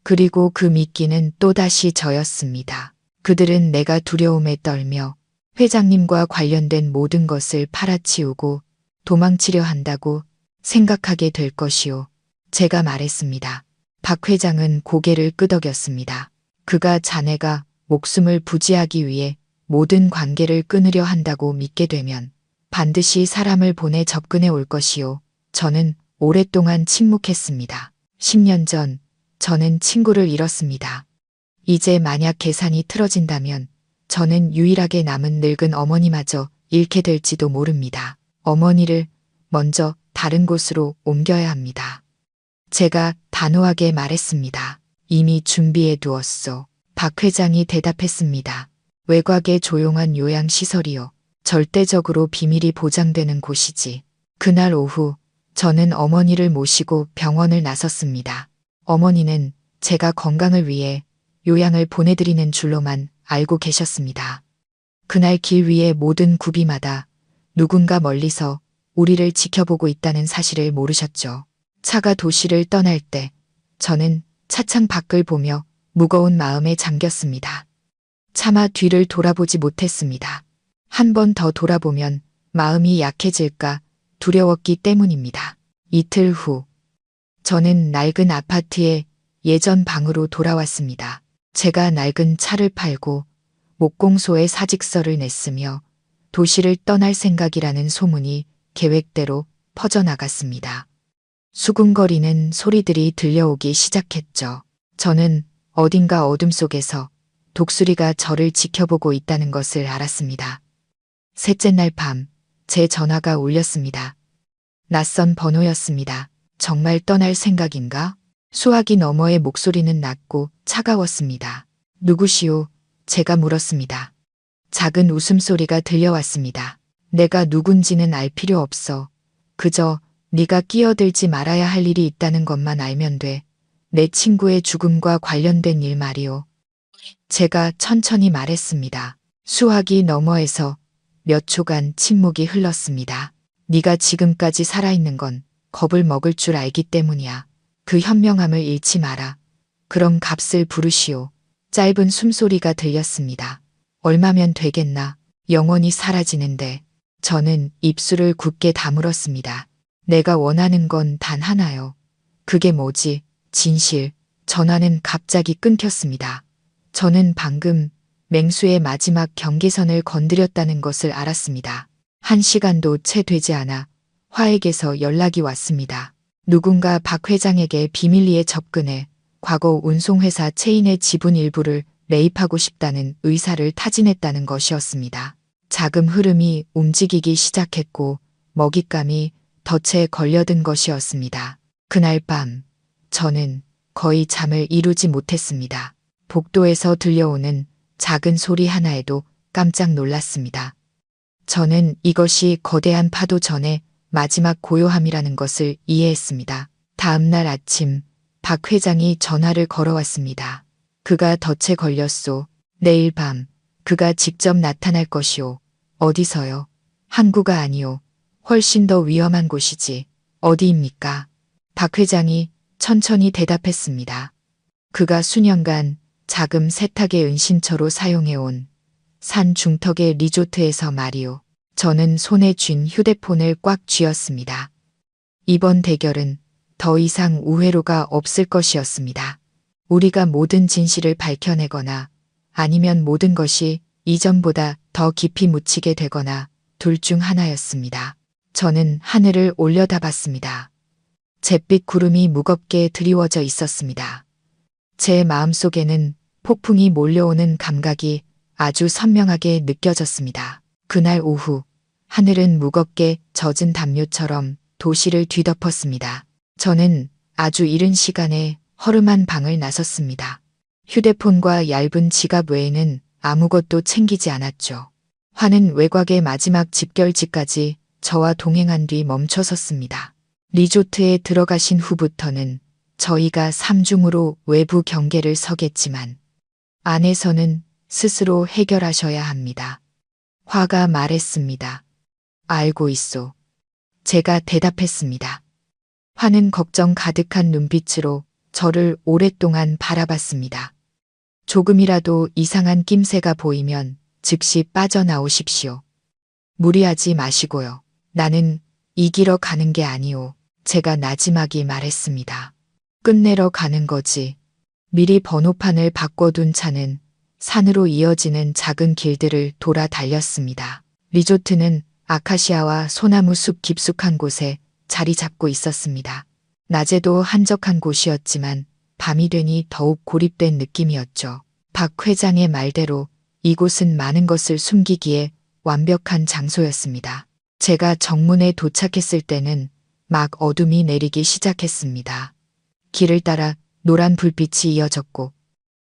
[SPEAKER 1] 그리고 그 미끼는 또다시 저였습니다. 그들은 내가 두려움에 떨며 회장님과 관련된 모든 것을 팔아치우고 도망치려 한다고 생각하게 될 것이오. 제가 말했습니다. 박 회장은 고개를 끄덕였습니다. 그가 자네가 목숨을 부지하기 위해 모든 관계를 끊으려 한다고 믿게 되면 반드시 사람을 보내 접근해 올 것이오. 저는 오랫동안 침묵했습니다. 10년 전 저는 친구를 잃었습니다. 이제 만약 계산이 틀어진다면 저는 유일하게 남은 늙은 어머니마저 잃게 될지도 모릅니다. 어머니를 먼저 다른 곳으로 옮겨야 합니다. 제가 단호하게 말했습니다. 이미 준비해 두었소. 박 회장이 대답했습니다. 외곽의 조용한 요양시설이요. 절대적으로 비밀이 보장되는 곳이지. 그날 오후 저는 어머니를 모시고 병원을 나섰습니다. 어머니는 제가 건강을 위해 요양을 보내드리는 줄로만 알고 계셨습니다. 그날 길 위의 모든 구비마다 누군가 멀리서 우리를 지켜보고 있다는 사실을 모르셨죠. 차가 도시를 떠날 때 저는 차창 밖을 보며 무거운 마음에 잠겼습니다. 차마 뒤를 돌아보지 못했습니다. 한 번 더 돌아보면 마음이 약해질까 두려웠기 때문입니다. 이틀 후 저는 낡은 아파트의 예전 방으로 돌아왔습니다. 제가 낡은 차를 팔고 목공소에 사직서를 냈으며 도시를 떠날 생각이라는 소문이 계획대로 퍼져나갔습니다. 수군거리는 소리들이 들려오기 시작했죠. 저는 어딘가 어둠 속에서 독수리가 저를 지켜보고 있다는 것을 알았습니다. 셋째 날 밤, 제 전화가 울렸습니다. 낯선 번호였습니다. 정말 떠날 생각인가? 수화기 너머의 목소리는 낮고 차가웠습니다. 누구시오? 제가 물었습니다. 작은 웃음소리가 들려왔습니다. 내가 누군지는 알 필요 없어. 그저 네가 끼어들지 말아야 할 일이 있다는 것만 알면 돼. 내 친구의 죽음과 관련된 일 말이오. 제가 천천히 말했습니다. 수화기 너머에서 몇 초간 침묵이 흘렀습니다. 네가 지금까지 살아있는 건 겁을 먹을 줄 알기 때문이야. 그 현명함을 잃지 마라. 그럼 값을 부르시오. 짧은 숨소리가 들렸습니다. 얼마면 되겠나? 영원히 사라지는데. 저는 입술을 굳게 다물었습니다. 내가 원하는 건 단 하나요. 그게 뭐지? 진실. 전화는 갑자기 끊겼습니다. 저는 방금 맹수의 마지막 경계선을 건드렸다는 것을 알았습니다. 1시간도 채 되지 않아 화에게서 연락이 왔습니다. 누군가 박 회장에게 비밀리에 접근해 과거 운송회사 체인의 지분 일부를 매입하고 싶다는 의사를 타진했다는 것이었습니다. 자금 흐름이 움직이기 시작했고 먹잇감이 덫에 걸려든 것이었습니다. 그날 밤 저는 거의 잠을 이루지 못했습니다. 복도에서 들려오는 작은 소리 하나에도 깜짝 놀랐습니다. 저는 이것이 거대한 파도 전에 마지막 고요함이라는 것을 이해했습니다. 다음 날 아침 박 회장이 전화를 걸어왔습니다. 그가 덫에 걸렸소. 내일 밤 그가 직접 나타날 것이오. 어디서요? 항구가 아니오. 훨씬 더 위험한 곳이지. 어디입니까? 박 회장이 천천히 대답했습니다. 그가 수년간 자금 세탁의 은신처로 사용해온 산 중턱의 리조트에서 말이오. 저는 손에 쥔 휴대폰을 꽉 쥐었습니다. 이번 대결은 더 이상 우회로가 없을 것이었습니다. 우리가 모든 진실을 밝혀내거나 아니면 모든 것이 이전보다 더 깊이 묻히게 되거나 둘 중 하나였습니다. 저는 하늘을 올려다봤습니다. 잿빛 구름이 무겁게 드리워져 있었습니다. 제 마음속에는 폭풍이 몰려오는 감각이 아주 선명하게 느껴졌습니다. 그날 오후 하늘은 무겁게 젖은 담요처럼 도시를 뒤덮었습니다. 저는 아주 이른 시간에 허름한 방을 나섰습니다. 휴대폰과 얇은 지갑 외에는 아무것도 챙기지 않았죠. 화는 외곽의 마지막 집결지까지 저와 동행한 뒤 멈춰섰습니다. 리조트에 들어가신 후부터는 저희가 삼중으로 외부 경계를 서겠지만 안에서는 스스로 해결하셔야 합니다. 화가 말했습니다. 알고 있소. 제가 대답했습니다. 화는 걱정 가득한 눈빛으로 저를 오랫동안 바라봤습니다. 조금이라도 이상한 낌새가 보이면 즉시 빠져나오십시오. 무리하지 마시고요. 나는 이기러 가는 게 아니오. 제가 나지막이 말했습니다. 끝내러 가는 거지. 미리 번호판을 바꿔둔 차는 산으로 이어지는 작은 길들을 돌아 달렸습니다. 리조트는 아카시아와 소나무 숲 깊숙한 곳에 자리 잡고 있었습니다. 낮에도 한적한 곳이었지만 밤이 되니 더욱 고립된 느낌이었죠. 박 회장의 말대로 이곳은 많은 것을 숨기기에 완벽한 장소였습니다. 제가 정문에 도착했을 때는 막 어둠이 내리기 시작했습니다. 길을 따라 노란 불빛이 이어졌고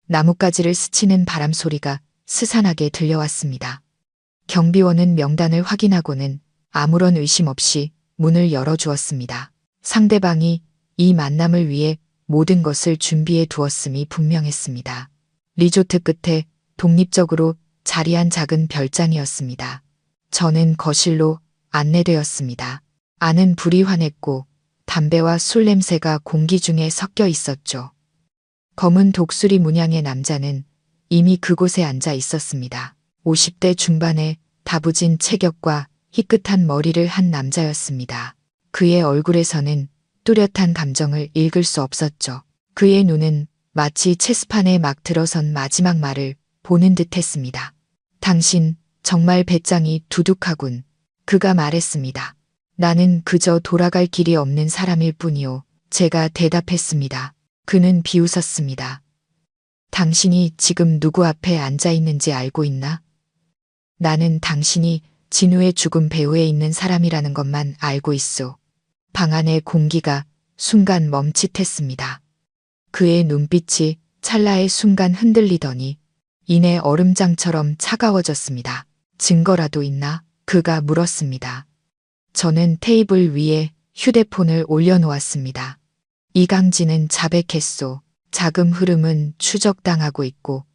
[SPEAKER 1] 나뭇가지를 스치는 바람 소리가 스산하게 들려왔습니다. 경비원은 명단을 확인하고는 아무런 의심 없이 문을 열어주었습니다. 상대방이 이 만남을 위해 모든 것을 준비해 두었음이 분명했습니다. 리조트 끝에 독립적으로 자리한 작은 별장이었습니다. 저는 거실로 안내되었습니다. 안은 불이 환했고 담배와 술 냄새가 공기 중에 섞여 있었죠. 검은 독수리 문양의 남자는 이미 그곳에 앉아 있었습니다. 50대 중반의 다부진 체격과 희끗한 머리를 한 남자였습니다. 그의 얼굴에서는 뚜렷한 감정을 읽을 수 없었죠. 그의 눈은 마치 체스판에 막 들어선 마지막 말을 보는 듯 했습니다. 당신 정말 배짱이 두둑하군. 그가 말했습니다. 나는 그저 돌아갈 길이 없는 사람일 뿐이요. 제가 대답했습니다. 그는 비웃었습니다. 당신이 지금 누구 앞에 앉아 있는지 알고 있나? 나는 당신이 진우의 죽음 배후에 있는 사람이라는 것만 알고 있소. 방 안의 공기가 순간 멈칫했습니다. 그의 눈빛이 찰나의 순간 흔들리더니 이내 얼음장처럼 차가워졌습니다. 증거라도 있나? 그가 물었습니다. 저는 테이블 위에 휴대폰을 올려놓았습니다. 이강진은 자백했소. 자금 흐름은 추적당하고 있고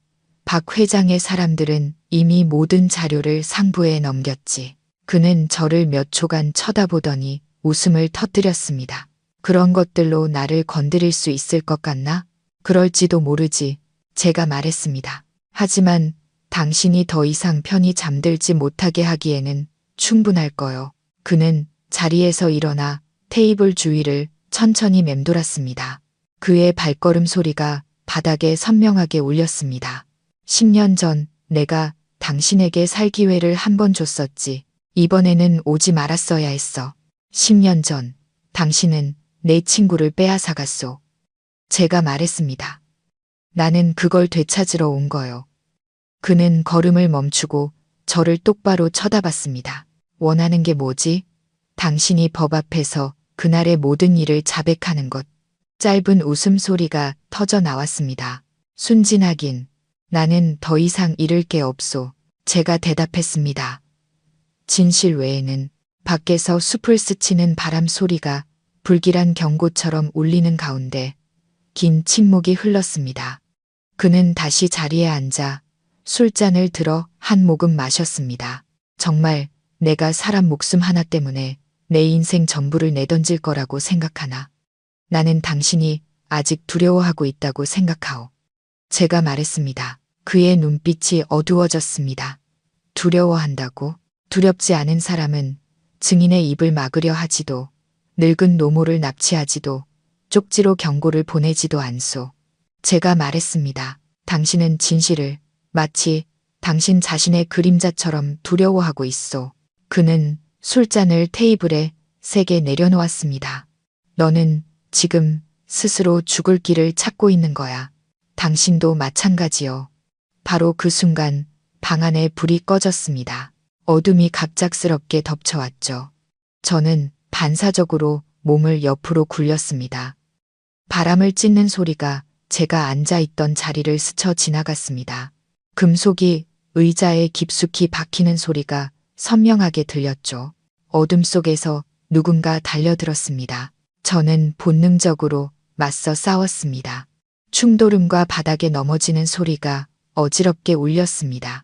[SPEAKER 1] 박 회장의 사람들은 이미 모든 자료를 상부에 넘겼지. 그는 저를 몇 초간 쳐다보더니 웃음을 터뜨렸습니다. 그런 것들로 나를 건드릴 수 있을 것 같나? 그럴지도 모르지. 제가 말했습니다. 하지만 당신이 더 이상 편히 잠들지 못하게 하기에는 충분할 거요. 그는 자리에서 일어나 테이블 주위를 천천히 맴돌았습니다. 그의 발걸음 소리가 바닥에 선명하게 울렸습니다. 10년 전 내가 당신에게 살 기회를 한 번 줬었지. 이번에는 오지 말았어야 했어. 10년 전 당신은 내 친구를 빼앗아갔소. 제가 말했습니다. 나는 그걸 되찾으러 온 거요. 그는 걸음을 멈추고 저를 똑바로 쳐다봤습니다. 원하는 게 뭐지? 당신이 법 앞에서 그날의 모든 일을 자백하는 것. 짧은 웃음소리가 터져 나왔습니다. 순진하긴. 나는 더 이상 잃을 게 없소. 제가 대답했습니다. 진실 외에는. 밖에서 숲을 스치는 바람 소리가 불길한 경고처럼 울리는 가운데 긴 침묵이 흘렀습니다. 그는 다시 자리에 앉아 술잔을 들어 한 모금 마셨습니다. 정말 내가 사람 목숨 하나 때문에 내 인생 전부를 내던질 거라고 생각하나? 나는 당신이 아직 두려워하고 있다고 생각하오. 제가 말했습니다. 그의 눈빛이 어두워졌습니다. 두려워한다고? 두렵지 않은 사람은 증인의 입을 막으려 하지도 늙은 노모를 납치하지도 쪽지로 경고를 보내지도 않소. 제가 말했습니다. 당신은 진실을 마치 당신 자신의 그림자처럼 두려워하고 있소. 그는 술잔을 테이블에 세게 내려놓았습니다. 너는 지금 스스로 죽을 길을 찾고 있는 거야. 당신도 마찬가지요. 바로 그 순간 방 안에 불이 꺼졌습니다. 어둠이 갑작스럽게 덮쳐왔죠. 저는 반사적으로 몸을 옆으로 굴렸습니다. 바람을 찢는 소리가 제가 앉아있던 자리를 스쳐 지나갔습니다. 금속이 의자에 깊숙이 박히는 소리가 선명하게 들렸죠. 어둠 속에서 누군가 달려들었습니다. 저는 본능적으로 맞서 싸웠습니다. 충돌음과 바닥에 넘어지는 소리가 어지럽게 울렸습니다.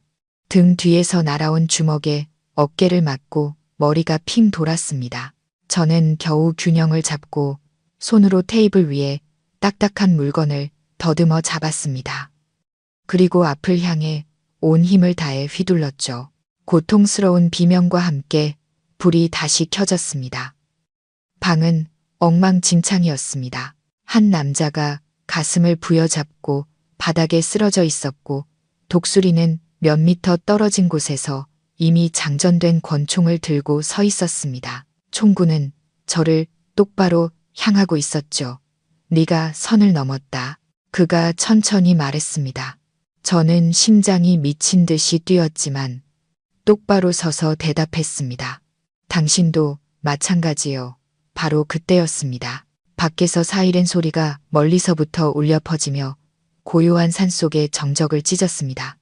[SPEAKER 1] 등 뒤에서 날아온 주먹에 어깨를 맞고 머리가 핑 돌았습니다. 저는 겨우 균형을 잡고 손으로 테이블 위에 딱딱한 물건을 더듬어 잡았습니다. 그리고 앞을 향해 온 힘을 다해 휘둘렀죠. 고통스러운 비명과 함께 불이 다시 켜졌습니다. 방은 엉망진창이었습니다. 한 남자가 가슴을 부여잡고 바닥에 쓰러져 있었고 독수리는 몇 미터 떨어진 곳에서 이미 장전된 권총을 들고 서 있었습니다. 총구는 저를 똑바로 향하고 있었죠. 네가 선을 넘었다. 그가 천천히 말했습니다. 저는 심장이 미친 듯이 뛰었지만 똑바로 서서 대답했습니다. 당신도 마찬가지요. 바로 그때였습니다. 밖에서 사이렌 소리가 멀리서부터 울려 퍼지며 고요한 산속의 정적을 찢었습니다.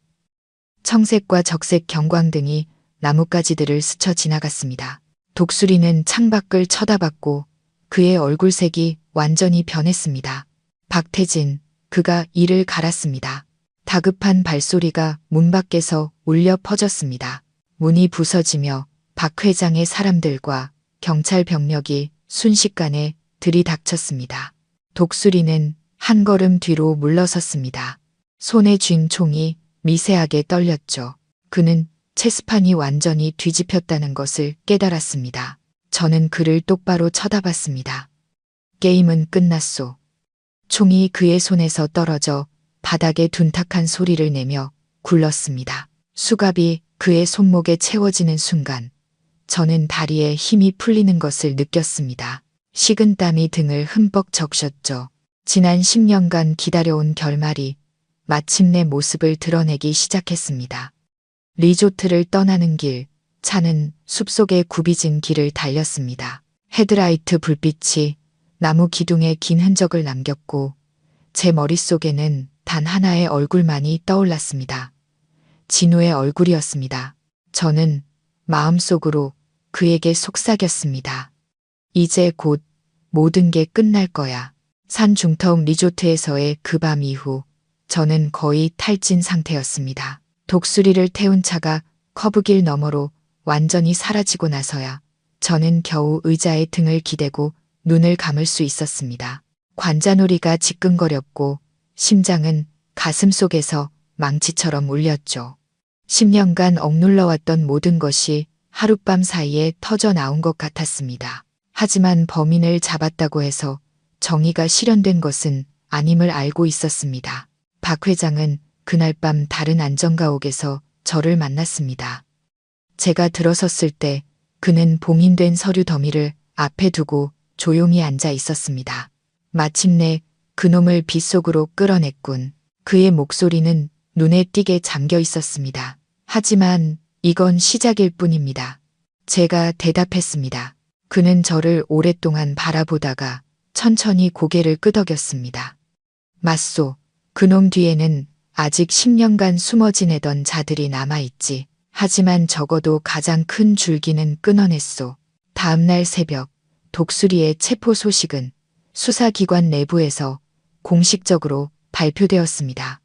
[SPEAKER 1] 청색과 적색 경광등이 나뭇가지들을 스쳐 지나갔습니다. 독수리는 창밖을 쳐다봤고 그의 얼굴색이 완전히 변했습니다. 박태진, 그가 이를 갈았습니다. 다급한 발소리가 문 밖에서 울려 퍼졌습니다. 문이 부서지며 박 회장의 사람들과 경찰 병력이 순식간에 들이닥쳤습니다. 독수리는 한 걸음 뒤로 물러섰습니다. 손에 쥔 총이 미세하게 떨렸죠. 그는 체스판이 완전히 뒤집혔다는 것을 깨달았습니다. 저는 그를 똑바로 쳐다봤습니다. 게임은 끝났소. 총이 그의 손에서 떨어져 바닥에 둔탁한 소리를 내며 굴렀습니다. 수갑이 그의 손목에 채워지는 순간 저는 다리에 힘이 풀리는 것을 느꼈습니다. 식은땀이 등을 흠뻑 적셨죠. 지난 10년간 기다려온 결말이 마침내 모습을 드러내기 시작했습니다. 리조트를 떠나는 길, 차는 숲속의 굽이진 길을 달렸습니다. 헤드라이트 불빛이 나무 기둥에 긴 흔적을 남겼고 제 머릿속에는 단 하나의 얼굴만이 떠올랐습니다. 진우의 얼굴이었습니다. 저는 마음속으로 그에게 속삭였습니다. 이제 곧 모든 게 끝날 거야. 산 중턱 리조트에서의 그 밤 이후 저는 거의 탈진 상태였습니다. 독수리를 태운 차가 커브길 너머로 완전히 사라지고 나서야 저는 겨우 의자에 등을 기대고 눈을 감을 수 있었습니다. 관자놀이가 지끈거렸고 심장은 가슴 속에서 망치처럼 울렸죠. 10년간 억눌러왔던 모든 것이 하룻밤 사이에 터져 나온 것 같았습니다. 하지만 범인을 잡았다고 해서 정의가 실현된 것은 아님을 알고 있었습니다. 박 회장은 그날 밤 다른 안전가옥에서 저를 만났습니다. 제가 들어섰을 때 그는 봉인된 서류 더미를 앞에 두고 조용히 앉아 있었습니다. 마침내 그놈을 빗속으로 끌어냈군. 그의 목소리는 눈에 띄게 잠겨 있었습니다. 하지만 이건 시작일 뿐입니다. 제가 대답했습니다. 그는 저를 오랫동안 바라보다가 천천히 고개를 끄덕였습니다. 맞소. 그놈 뒤에는 아직 10년간 숨어 지내던 자들이 남아있지. 하지만 적어도 가장 큰 줄기는 끊어냈소. 다음날 새벽 독수리의 체포 소식은 수사기관 내부에서 공식적으로 발표되었습니다.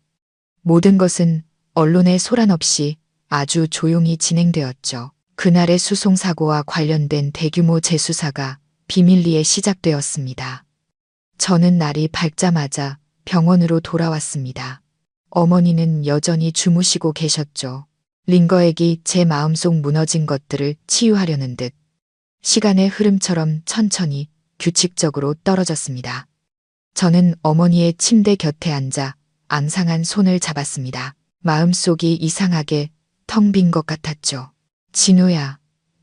[SPEAKER 1] 모든 것은 언론의 소란 없이 아주 조용히 진행되었죠. 그날의 수송사고와 관련된 대규모 재수사가 비밀리에 시작되었습니다. 저는 날이 밝자마자 병원으로 돌아왔습니다. 어머니는 여전히 주무시고 계셨죠. 링거액이 제 마음속 무너진 것들을 치유하려는 듯 시간의 흐름처럼 천천히 규칙적으로 떨어졌습니다. 저는 어머니의 침대 곁에 앉아 앙상한 손을 잡았습니다. 마음속이 이상하게 텅 빈 것 같았죠. 진우야,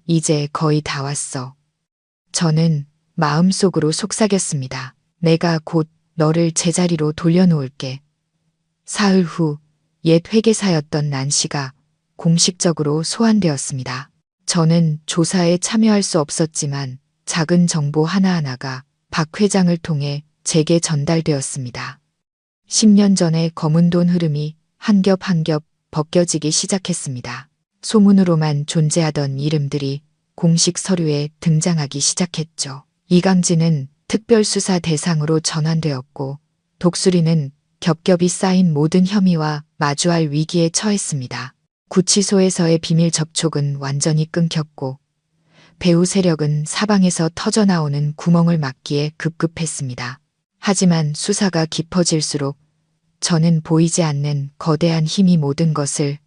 [SPEAKER 1] 이제 거의 다 왔어. 저는 마음속으로 속삭였습니다. 내가 곧 너를 제자리로 돌려놓을게. 사흘 후 옛 회계사였던 난시가 공식적으로 소환되었습니다. 저는 조사에 참여할 수 없었지만 작은 정보 하나하나가 박 회장을 통해 제게 전달되었습니다. 10년 전의 검은 돈 흐름이 한 겹 한 겹 벗겨지기 시작했습니다. 소문으로만 존재하던 이름들이 공식 서류에 등장하기 시작했죠. 이강진은 특별수사 대상으로 전환되었고 독수리는 겹겹이 쌓인 모든 혐의와 마주할 위기에 처했습니다. 구치소에서의 비밀 접촉은 완전히 끊겼고 배후 세력은 사방에서 터져나오는 구멍을 막기에 급급했습니다. 하지만 수사가 깊어질수록 저는 보이지 않는 거대한 힘이 모든 것을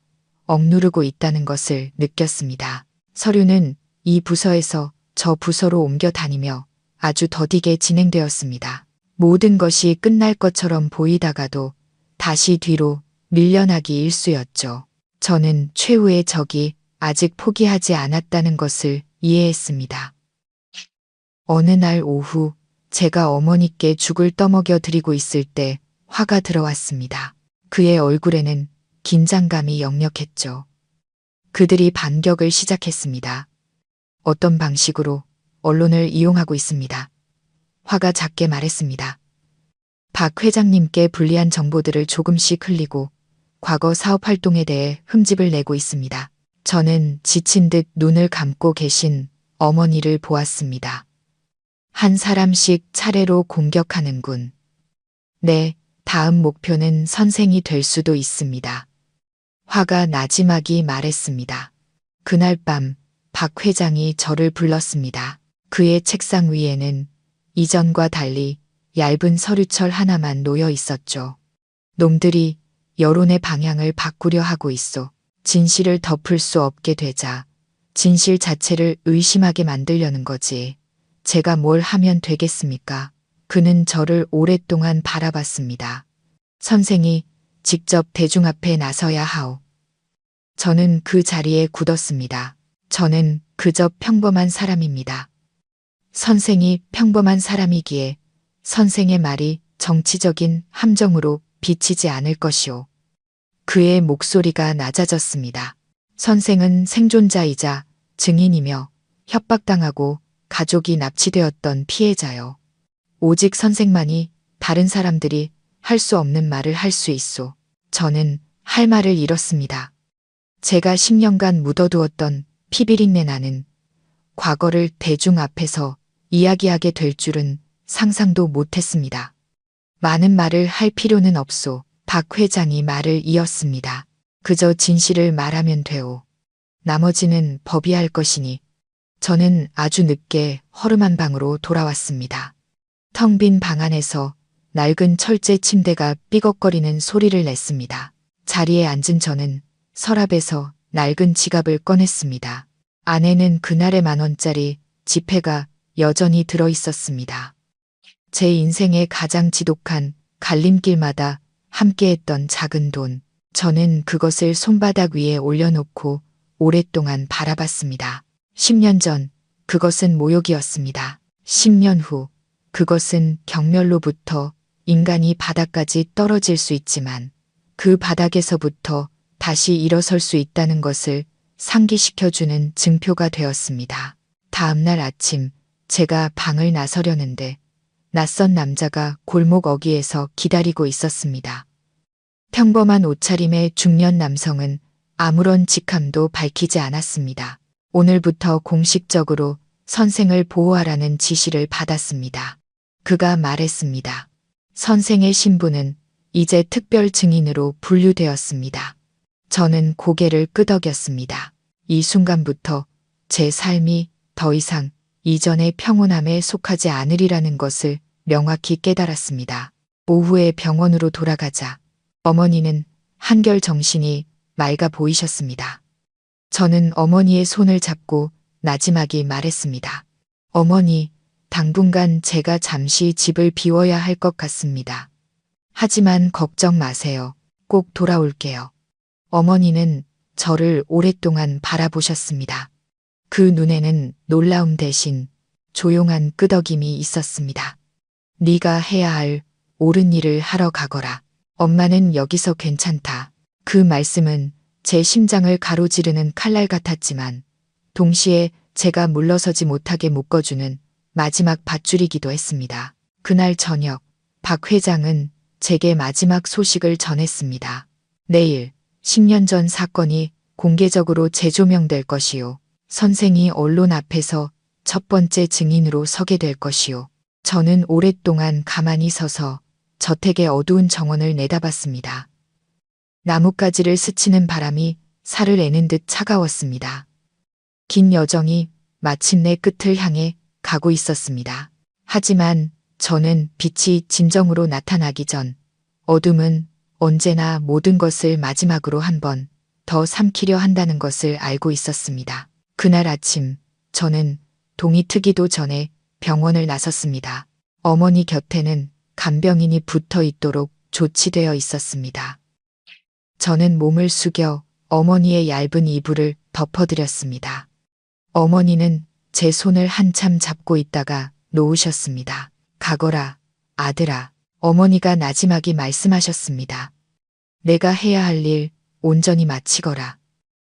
[SPEAKER 1] 억누르고 있다는 것을 느꼈습니다. 서류는 이 부서에서 저 부서로 옮겨 다니며 아주 더디게 진행되었습니다. 모든 것이 끝날 것처럼 보이다가도 다시 뒤로 밀려나기 일쑤였죠. 저는 최후의 적이 아직 포기하지 않았다는 것을 이해했습니다. 어느 날 오후 제가 어머니께 죽을 떠먹여 드리고 있을 때 화가 들어왔습니다. 그의 얼굴에는 긴장감이 역력했죠. 그들이 반격을 시작했습니다. 어떤 방식으로 언론을 이용하고 있습니다. 화가 작게 말했습니다. 박 회장님께 불리한 정보들을 조금씩 흘리고 과거 사업 활동에 대해 흠집을 내고 있습니다. 저는 지친 듯 눈을 감고 계신 어머니를 보았습니다. 한 사람씩 차례로 공격하는군. 네, 다음 목표는 선생이 될 수도 있습니다. 화가 나지막이 말했습니다. 그날 밤 박 회장이 저를 불렀습니다. 그의 책상 위에는 이전과 달리 얇은 서류철 하나만 놓여 있었죠. 놈들이 여론의 방향을 바꾸려 하고 있어. 진실을 덮을 수 없게 되자 진실 자체를 의심하게 만들려는 거지. 제가 뭘 하면 되겠습니까? 그는 저를 오랫동안 바라봤습니다. 선생이 직접 대중 앞에 나서야 하오. 저는 그 자리에 굳었습니다. 저는 그저 평범한 사람입니다. 선생이 평범한 사람이기에 선생의 말이 정치적인 함정으로 비치지 않을 것이오. 그의 목소리가 낮아졌습니다. 선생은 생존자이자 증인이며 협박당하고 가족이 납치되었던 피해자요. 오직 선생만이 다른 사람들이 할 수 없는 말을 할 수 있소. 저는 할 말을 잃었습니다. 제가 10년간 묻어두었던 피비린내 나는 과거를 대중 앞에서 이야기하게 될 줄은 상상도 못했습니다. 많은 말을 할 필요는 없소. 박 회장이 말을 이었습니다. 그저 진실을 말하면 돼오. 나머지는 법이 할 것이니. 저는 아주 늦게 허름한 방으로 돌아왔습니다. 텅 빈 방 안에서 낡은 철제 침대가 삐걱거리는 소리를 냈습니다. 자리에 앉은 저는 서랍에서 낡은 지갑을 꺼냈습니다. 안에는 그날의 10,000원짜리 지폐가 여전히 들어 있었습니다. 제 인생의 가장 지독한 갈림길마다 함께했던 작은 돈. 저는 그것을 손바닥 위에 올려놓고 오랫동안 바라봤습니다. 10년 전 그것은 모욕이었습니다. 10년 후 그것은 경멸로부터 인간이 바닥까지 떨어질 수 있지만 그 바닥에서부터 다시 일어설 수 있다는 것을 상기시켜주는 증표가 되었습니다. 다음 날 아침 제가 방을 나서려는데 낯선 남자가 골목 어귀에서 기다리고 있었습니다. 평범한 옷차림의 중년 남성은 아무런 직함도 밝히지 않았습니다. 오늘부터 공식적으로 선생을 보호하라는 지시를 받았습니다. 그가 말했습니다. 선생의 신분은 이제 특별 증인으로 분류되었습니다. 저는 고개를 끄덕였습니다. 이 순간부터 제 삶이 더 이상 이전의 평온함에 속하지 않으리라는 것을 명확히 깨달았습니다. 오후에 병원으로 돌아가자 어머니는 한결 정신이 맑아 보이셨습니다. 저는 어머니의 손을 잡고 나지막이 말했습니다. 어머니, 당분간 제가 잠시 집을 비워야 할 것 같습니다. 하지만 걱정 마세요. 꼭 돌아올게요. 어머니는 저를 오랫동안 바라보셨습니다. 그 눈에는 놀라움 대신 조용한 끄덕임이 있었습니다. 네가 해야 할 옳은 일을 하러 가거라. 엄마는 여기서 괜찮다. 그 말씀은 제 심장을 가로지르는 칼날 같았지만 동시에 제가 물러서지 못하게 묶어주는 마지막 밧줄이기도 했습니다. 그날 저녁 박 회장은 제게 마지막 소식을 전했습니다. 내일 10년 전 사건이 공개적으로 재조명될 것이요. 선생이 언론 앞에서 첫 번째 증인으로 서게 될 것이요. 저는 오랫동안 가만히 서서 저택의 어두운 정원을 내다봤습니다. 나뭇가지를 스치는 바람이 살을 애는 듯 차가웠습니다. 긴 여정이 마침내 끝을 향해 가고 있었습니다. 하지만 저는 빛이 진정으로 나타나기 전 어둠은 언제나 모든 것을 마지막으로 한 번 더 삼키려 한다는 것을 알고 있었습니다. 그날 아침 저는 동이 트기도 전에 병원을 나섰습니다. 어머니 곁에는 간병인이 붙어 있도록 조치되어 있었습니다. 저는 몸을 숙여 어머니의 얇은 이불을 덮어드렸습니다. 어머니는 제 손을 한참 잡고 있다가 놓으셨습니다. 가거라, 아들아. 어머니가 나지막이 말씀하셨습니다. 내가 해야 할 일 온전히 마치거라.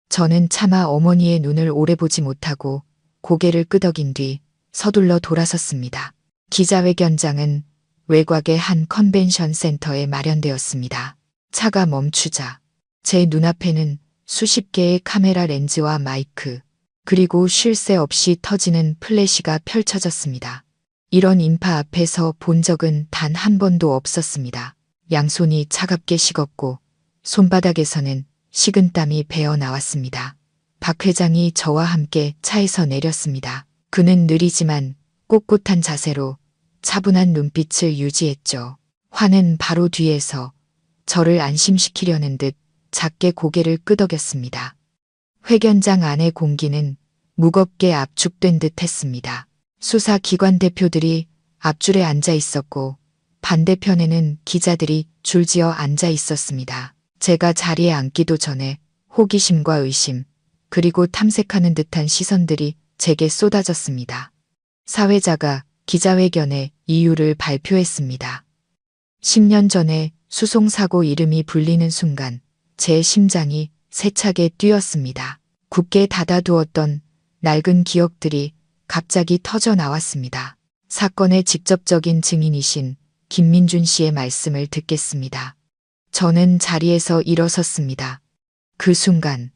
[SPEAKER 1] 저는 차마 어머니의 눈을 오래 보지 못하고 고개를 끄덕인 뒤 서둘러 돌아섰습니다. 기자회견장은 외곽의 한 컨벤션 센터에 마련되었습니다. 차가 멈추자 제 눈앞에는 수십 개의 카메라 렌즈와 마이크, 그리고 쉴 새 없이 터지는 플래시가 펼쳐졌습니다. 이런 인파 앞에서 본 적은 단 한 번도 없었습니다. 양손이 차갑게 식었고 손바닥에서는 식은땀이 배어 나왔습니다. 박 회장이 저와 함께 차에서 내렸습니다. 그는 느리지만 꼿꼿한 자세로 차분한 눈빛을 유지했죠. 화는 바로 뒤에서 저를 안심시키려는 듯 작게 고개를 끄덕였습니다. 회견장 안의 공기는 무겁게 압축된 듯 했습니다. 수사기관 대표들이 앞줄에 앉아 있었고 반대편에는 기자들이 줄지어 앉아 있었습니다. 제가 자리에 앉기도 전에 호기심과 의심, 그리고 탐색하는 듯한 시선들이 제게 쏟아졌습니다. 사회자가 기자회견에 이유를 발표했습니다. 10년 전에 수송사고 이름이 불리는 순간 제 심장이 세차게 뛰었습니다. 굳게 닫아두었던 낡은 기억들이 갑자기 터져 나왔습니다. 사건의 직접적인 증인이신 김민준 씨의 말씀을 듣겠습니다. 저는 자리에서 일어섰습니다. 그 순간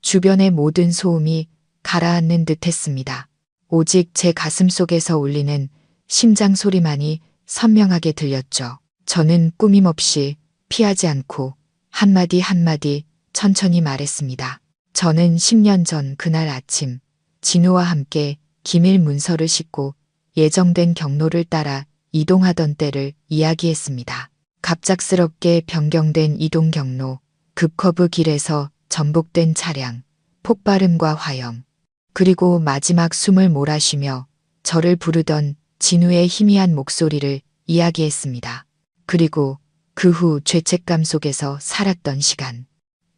[SPEAKER 1] 주변의 모든 소음이 가라앉는 듯 했습니다. 오직 제 가슴 속에서 울리는 심장 소리만이 선명하게 들렸죠. 저는 꾸밈없이 피하지 않고 한마디 한마디 천천히 말했습니다. 저는 10년 전 그날 아침 진우와 함께 기밀 문서를 싣고 예정된 경로를 따라 이동하던 때를 이야기했습니다. 갑작스럽게 변경된 이동 경로, 급커브 길에서 전복된 차량, 폭발음과 화염, 그리고 마지막 숨을 몰아쉬며 저를 부르던 진우의 희미한 목소리를 이야기했습니다. 그리고 그 후 죄책감 속에서 살았던 시간.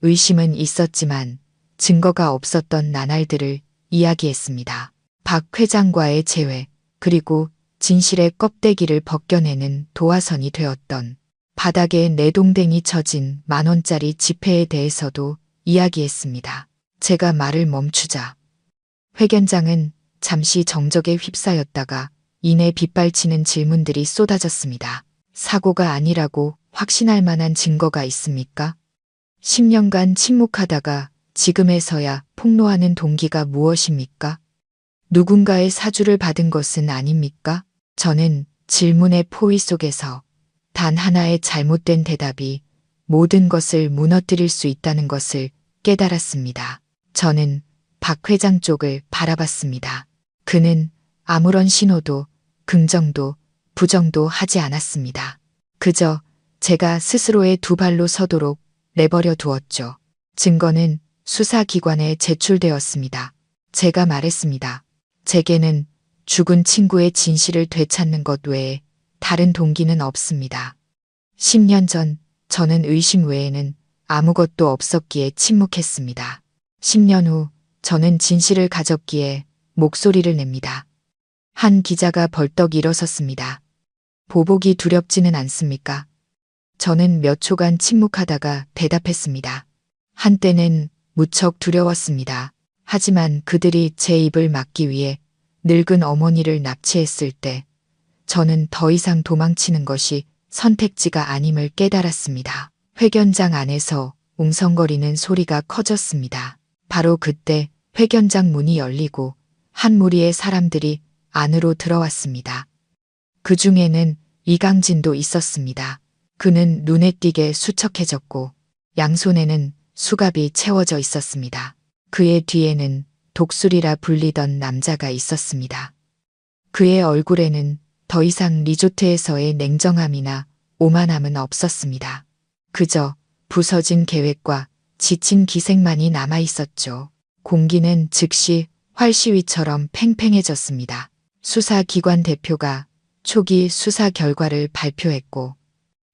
[SPEAKER 1] 의심은 있었지만 증거가 없었던 나날들을 이야기했습니다. 박 회장과의 재회, 그리고 진실의 껍데기를 벗겨내는 도화선이 되었던 바닥에 내동댕이 쳐진 10,000원짜리 지폐에 대해서도 이야기했습니다. 제가 말을 멈추자 회견장은 잠시 정적에 휩싸였다가 이내 빗발치는 질문들이 쏟아졌습니다. 사고가 아니라고 확신할 만한 증거가 있습니까? 10년간 침묵하다가 지금에서야 폭로하는 동기가 무엇입니까? 누군가의 사주를 받은 것은 아닙니까? 저는 질문의 포위 속에서 단 하나의 잘못된 대답이 모든 것을 무너뜨릴 수 있다는 것을 깨달았습니다. 저는 박 회장 쪽을 바라봤습니다. 그는 아무런 신호도 긍정도 부정도 하지 않았습니다. 그저 제가 스스로의 두 발로 서도록 내버려 두었죠. 증거는 수사기관에 제출되었습니다. 제가 말했습니다. 제게는 죽은 친구의 진실을 되찾는 것 외에 다른 동기는 없습니다. 10년 전 저는 의심 외에는 아무것도 없었기에 침묵했습니다. 10년 후 저는 진실을 가졌기에 목소리를 냅니다. 한 기자가 벌떡 일어섰습니다. 보복이 두렵지는 않습니까? 저는 몇 초간 침묵하다가 대답했습니다. 한때는 무척 두려웠습니다. 하지만 그들이 제 입을 막기 위해 늙은 어머니를 납치했을 때 저는 더 이상 도망치는 것이 선택지가 아님을 깨달았습니다. 회견장 안에서 웅성거리는 소리가 커졌습니다. 바로 그때 회견장 문이 열리고 한 무리의 사람들이 안으로 들어왔습니다. 그 중에는 이강진도 있었습니다. 그는 눈에 띄게 수척해졌고 양손에는 수갑이 채워져 있었습니다. 그의 뒤에는 독수리라 불리던 남자가 있었습니다. 그의 얼굴에는 더 이상 리조트에서의 냉정함이나 오만함은 없었습니다. 그저 부서진 계획과 지친 기색만이 남아 있었죠. 공기는 즉시 활시위처럼 팽팽해졌습니다. 수사기관 대표가 초기 수사 결과를 발표했고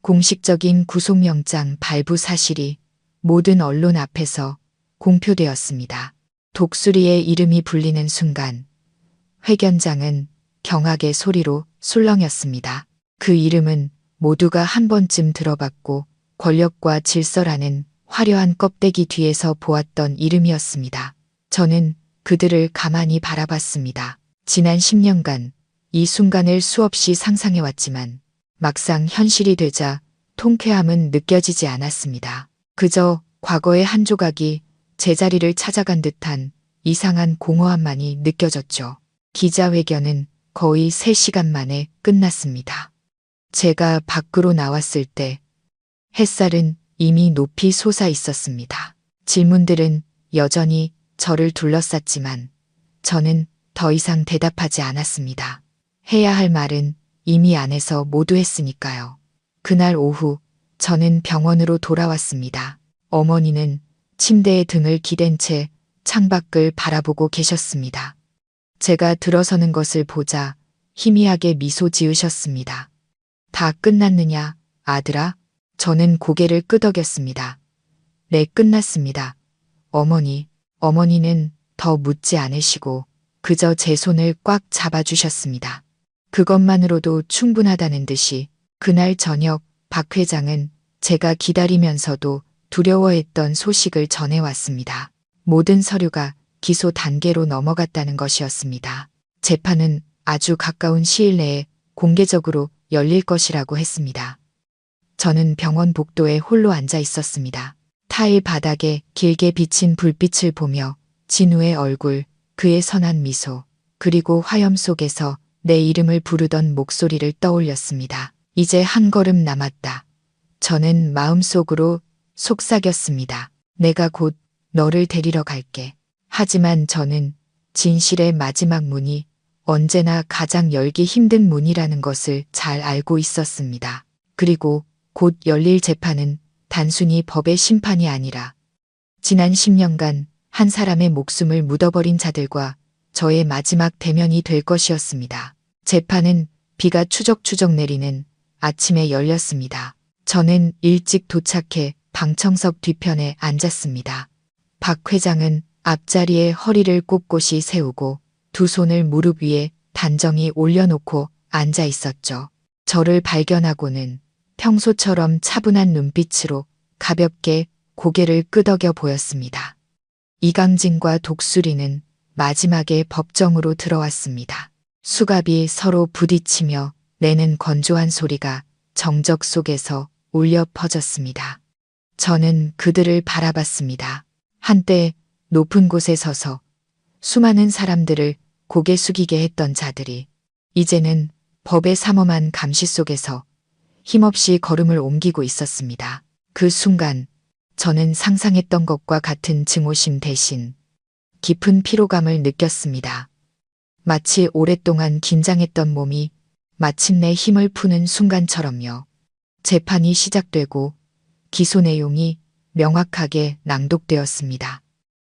[SPEAKER 1] 공식적인 구속영장 발부 사실이 모든 언론 앞에서 공표되었습니다. 독수리의 이름이 불리는 순간 회견장은 경악의 소리로 술렁였습니다. 그 이름은 모두가 한 번쯤 들어봤고 권력과 질서라는 화려한 껍데기 뒤에서 보았던 이름이었습니다. 저는 그들을 가만히 바라봤습니다. 지난 10년간 이 순간을 수없이 상상해왔지만 막상 현실이 되자 통쾌함은 느껴지지 않았습니다. 그저 과거의 한 조각이 제자리를 찾아간 듯한 이상한 공허함만이 느껴졌죠. 기자회견은 거의 3시간 만에 끝났습니다. 제가 밖으로 나왔을 때 햇살은 이미 높이 솟아 있었습니다. 질문들은 여전히 저를 둘러쌌지만 저는 더 이상 대답하지 않았습니다. 해야 할 말은 이미 안에서 모두 했으니까요. 그날 오후 저는 병원으로 돌아왔습니다. 어머니는 침대에 등을 기댄 채 창밖을 바라보고 계셨습니다. 제가 들어서는 것을 보자 희미하게 미소 지으셨습니다. 다 끝났느냐, 아들아? 저는 고개를 끄덕였습니다. 네, 끝났습니다. 어머니, 어머니는 더 묻지 않으시고 그저 제 손을 꽉 잡아주셨습니다. 그것만으로도 충분하다는 듯이 그날 저녁 박 회장은 제가 기다리면서도 두려워했던 소식을 전해왔습니다. 모든 서류가 기소 단계로 넘어갔다는 것이었습니다. 재판은 아주 가까운 시일 내에 공개적으로 열릴 것이라고 했습니다. 저는 병원 복도에 홀로 앉아 있었습니다. 타일 바닥에 길게 비친 불빛을 보며 진우의 얼굴, 그의 선한 미소, 그리고 화염 속에서 내 이름을 부르던 목소리를 떠올렸습니다. 이제 한 걸음 남았다. 저는 마음속으로 속삭였습니다. 내가 곧 너를 데리러 갈게. 하지만 저는 진실의 마지막 문이 언제나 가장 열기 힘든 문이라는 것을 잘 알고 있었습니다. 그리고 곧 열릴 재판은 단순히 법의 심판이 아니라 지난 10년간 한 사람의 목숨을 묻어버린 자들과 저의 마지막 대면이 될 것이었습니다. 재판은 비가 추적추적 내리는 아침에 열렸습니다. 저는 일찍 도착해 방청석 뒤편에 앉았습니다. 박 회장은 앞자리에 허리를 꼿꼿이 세우고 두 손을 무릎 위에 단정히 올려놓고 앉아 있었죠. 저를 발견하고는 평소처럼 차분한 눈빛으로 가볍게 고개를 끄덕여 보였습니다. 이강진과 독수리는 마지막에 법정으로 들어왔습니다. 수갑이 서로 부딪히며 내는 건조한 소리가 정적 속에서 울려 퍼졌습니다. 저는 그들을 바라봤습니다. 한때 높은 곳에 서서 수많은 사람들을 고개 숙이게 했던 자들이 이제는 법의 삼엄한 감시 속에서 힘없이 걸음을 옮기고 있었습니다. 그 순간 저는 상상했던 것과 같은 증오심 대신 깊은 피로감을 느꼈습니다. 마치 오랫동안 긴장했던 몸이 마침내 힘을 푸는 순간처럼요. 재판이 시작되고 기소 내용이 명확하게 낭독되었습니다.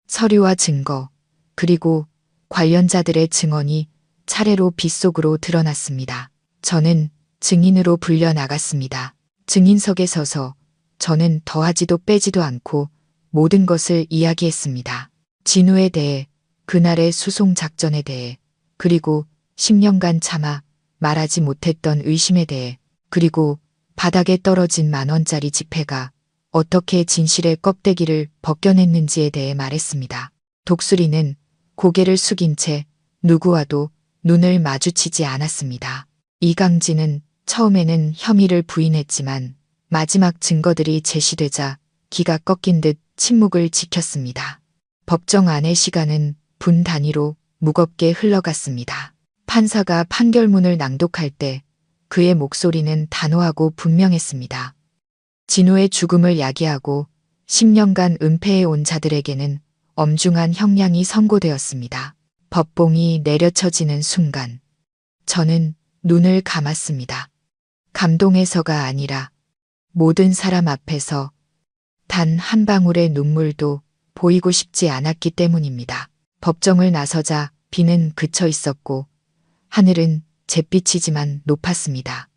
[SPEAKER 1] 서류와 증거, 그리고 관련자들의 증언이 차례로 빗속으로 드러났습니다. 저는 증인으로 불려 나갔습니다. 증인석에 서서 저는 더하지도 빼지도 않고 모든 것을 이야기했습니다. 진우에 대해, 그날의 수송 작전에 대해, 그리고 10년간 참아 말하지 못했던 의심에 대해, 그리고 바닥에 떨어진 10,000원짜리 지폐가 어떻게 진실의 껍데기를 벗겨냈는지에 대해 말했습니다. 독수리는 고개를 숙인 채 누구와도 눈을 마주치지 않았습니다. 이강진은 처음에는 혐의를 부인했지만 마지막 증거들이 제시되자 기가 꺾인 듯 침묵을 지켰습니다. 법정 안의 시간은 분 단위로 무겁게 흘러갔습니다. 판사가 판결문을 낭독할 때 그의 목소리는 단호하고 분명했습니다. 진우의 죽음을 야기하고 10년간 은폐해온 자들에게는 엄중한 형량이 선고되었습니다. 법봉이 내려쳐지는 순간 저는 눈을 감았습니다. 감동에서가 아니라 모든 사람 앞에서 단 한 방울의 눈물도 보이고 싶지 않았기 때문입니다. 법정을 나서자 비는 그쳐 있었고 하늘은 잿빛이지만 높았습니다.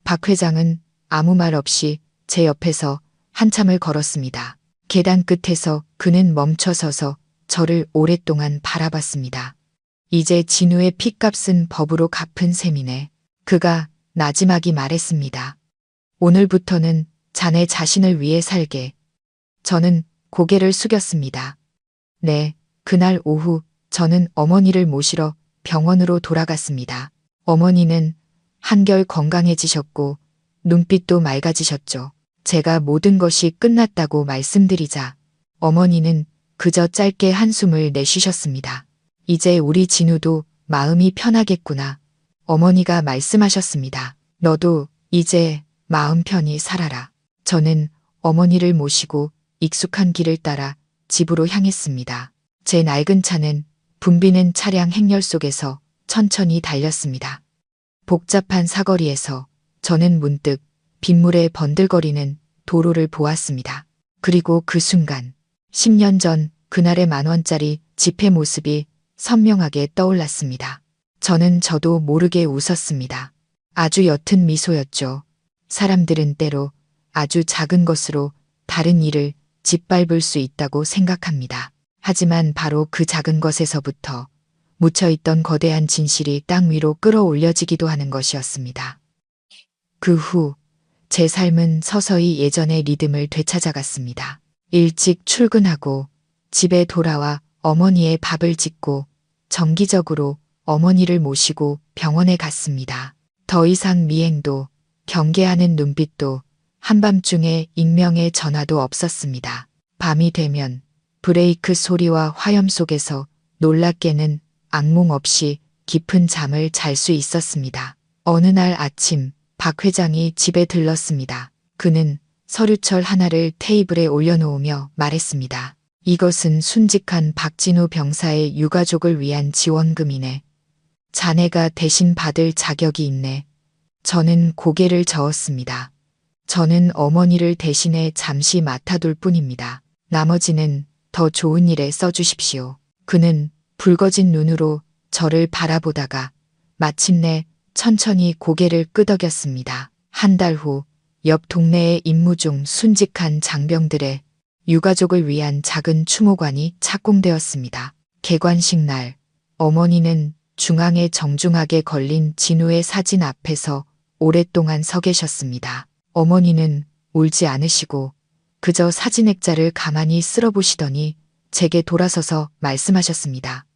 [SPEAKER 1] 박 회장은 아무 말 없이 제 옆에서 한참을 걸었습니다. 계단 끝에서 그는 멈춰서서 저를 오랫동안 바라봤습니다. 이제 진우의 핏값은 법으로 갚은 셈이네. 그가 나지막이 말했습니다. 오늘부터는 자네 자신을 위해 살게. 저는 고개를 숙였습니다. 네, 그날 오후 저는 어머니를 모시러 병원으로 돌아갔습니다. 어머니는 한결 건강해지셨고 눈빛도 맑아지셨죠. 제가 모든 것이 끝났다고 말씀드리자 어머니는 그저 짧게 한숨을 내쉬셨습니다. 이제 우리 진우도 마음이 편하겠구나. 어머니가 말씀하셨습니다. 너도 이제 마음 편히 살아라. 저는 어머니를 모시고 익숙한 길을 따라 집으로 향했습니다. 제 낡은 차는 붐비는 차량 행렬 속에서 천천히 달렸습니다. 복잡한 사거리에서 저는 문득 빗물에 번들거리는 도로를 보았습니다. 그리고 그 순간 10년 전 그날의 10,000원짜리 지폐 모습이 선명하게 떠올랐습니다. 저도 모르게 웃었습니다. 아주 옅은 미소였죠. 사람들은 때로 아주 작은 것으로 다른 일을 짓밟을 수 있다고 생각합니다. 하지만 바로 그 작은 것에서부터 묻혀있던 거대한 진실이 땅 위로 끌어올려지기도 하는 것이었습니다. 그 후 제 삶은 서서히 예전의 리듬을 되찾아갔습니다. 일찍 출근하고 집에 돌아와 어머니의 밥을 짓고 정기적으로 어머니를 모시고 병원에 갔습니다. 더 이상 미행도 경계하는 눈빛도 한밤중에 익명의 전화도 없었습니다. 밤이 되면 브레이크 소리와 화염 속에서 놀랍게는 악몽 없이 깊은 잠을 잘 수 있었습니다. 어느 날 아침 박 회장이 집에 들렀습니다. 그는 서류철 하나를 테이블에 올려놓으며 말했습니다. 이것은 순직한 박진우 병사의 유가족을 위한 지원금이네. 자네가 대신 받을 자격이 있네. 저는 고개를 저었습니다. 저는 어머니를 대신해 잠시 맡아둘 뿐입니다. 나머지는 더 좋은 일에 써주십시오. 그는 붉어진 눈으로 저를 바라보다가 마침내 천천히 고개를 끄덕였습니다. 한 달 후 옆 동네의 임무 중 순직한 장병들의 유가족을 위한 작은 추모관이 착공되었습니다. 개관식 날 어머니는 중앙에 정중하게 걸린 진우의 사진 앞에서 오랫동안 서 계셨습니다. 어머니는 울지 않으시고 그저 사진 액자를 가만히 쓸어보시더니 제게 돌아서서 말씀하셨습니다.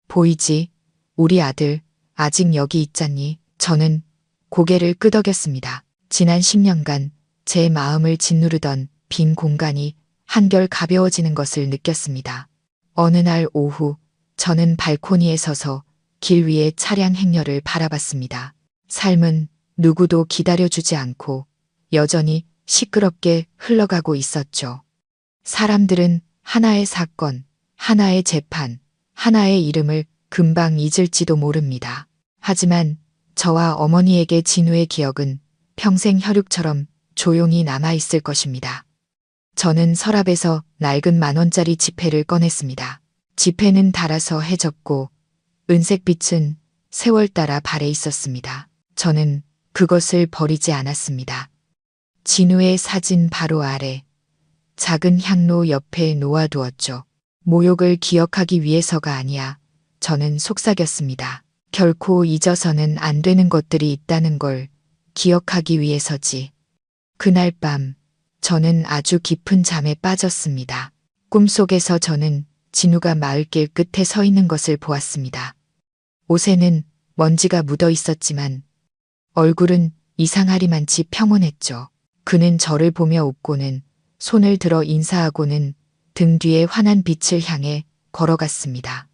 [SPEAKER 1] 보이지? 우리 아들 아직 여기 있잖니. 저는 고개를 끄덕였습니다. 지난 10년간 제 마음을 짓누르던 빈 공간이 한결 가벼워지는 것을 느꼈습니다. 어느 날 오후 저는 발코니에 서서 길 위의 차량 행렬을 바라봤습니다. 삶은 누구도 기다려주지 않고 여전히 시끄럽게 흘러가고 있었죠. 사람들은 하나의 사건, 하나의 재판, 하나의 이름을 금방 잊을지도 모릅니다. 하지만 저와 어머니에게 진우의 기억은 평생 혈육처럼 조용히 남아있을 것입니다. 저는 서랍에서 낡은 10,000원짜리 지폐를 꺼냈습니다. 지폐는 닳아서 해졌고 은색빛은 세월 따라 발해 있었습니다. 저는 그것을 버리지 않았습니다. 진우의 사진 바로 아래 작은 향로 옆에 놓아두었죠. 모욕을 기억하기 위해서가 아니야. 저는 속삭였습니다. 결코 잊어서는 안 되는 것들이 있다는 걸 기억하기 위해서지. 그날 밤 저는 아주 깊은 잠에 빠졌습니다. 꿈속에서 저는 진우가 마을길 끝에 서 있는 것을 보았습니다. 옷에는 먼지가 묻어 있었지만 얼굴은 이상하리만치 평온했죠. 그는 저를 보며 웃고는 손을 들어 인사하고는 등 뒤에 환한 빛을 향해 걸어갔습니다.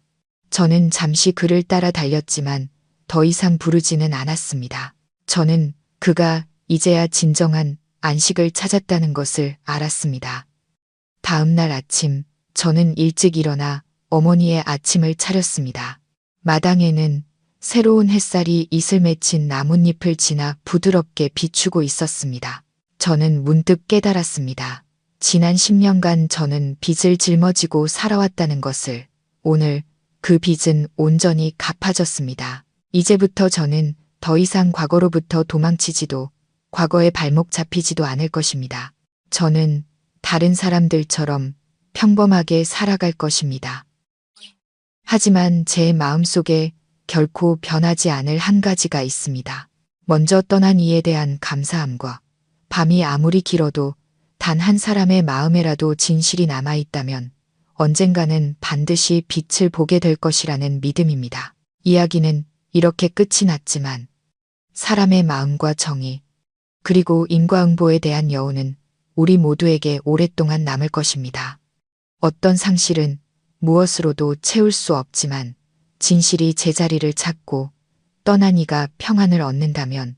[SPEAKER 1] 저는 잠시 그를 따라 달렸지만 더 이상 부르지는 않았습니다. 저는 그가 이제야 진정한 안식을 찾았다는 것을 알았습니다. 다음 날 아침 저는 일찍 일어나 어머니의 아침을 차렸습니다. 마당에는 새로운 햇살이 이슬 맺힌 나뭇잎을 지나 부드럽게 비추고 있었습니다. 저는 문득 깨달았습니다. 지난 10년간 저는 빚을 짊어지고 살아왔다는 것을. 오늘 그 빚은 온전히 갚아졌습니다. 이제부터 저는 더 이상 과거로부터 도망치지도 과거에 발목 잡히지도 않을 것입니다. 저는 다른 사람들처럼 평범하게 살아갈 것입니다. 하지만 제 마음속에 결코 변하지 않을 한 가지가 있습니다. 먼저 떠난 이에 대한 감사함과 밤이 아무리 길어도 단 한 사람의 마음에라도 진실이 남아있다면 언젠가는 반드시 빛을 보게 될 것이라는 믿음입니다. 이야기는 이렇게 끝이 났지만 사람의 마음과 정의 그리고 인과응보에 대한 여운은 우리 모두에게 오랫동안 남을 것입니다. 어떤 상실은 무엇으로도 채울 수 없지만 진실이 제자리를 찾고 떠난 이가 평안을 얻는다면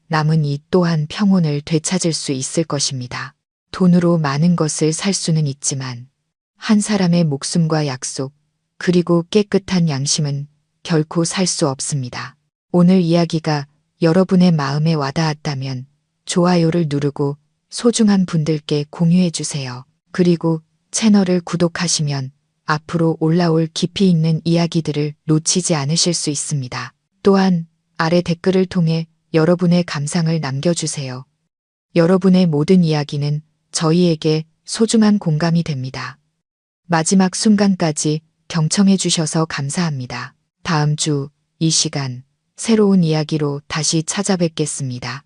[SPEAKER 1] 남은 이 또한 평온을 되찾을 수 있을 것입니다. 돈으로 많은 것을 살 수는 있지만 한 사람의 목숨과 약속 그리고 깨끗한 양심은 결코 살 수 없습니다. 오늘 이야기가 여러분의 마음에 와닿았다면 좋아요를 누르고 소중한 분들께 공유해 주세요. 그리고 채널을 구독하시면 앞으로 올라올 깊이 있는 이야기들을 놓치지 않으실 수 있습니다. 또한 아래 댓글을 통해 여러분의 감상을 남겨주세요. 여러분의 모든 이야기는 저희에게 소중한 공감이 됩니다. 마지막 순간까지 경청해 주셔서 감사합니다. 다음 주 이 시간 새로운 이야기로 다시 찾아뵙겠습니다.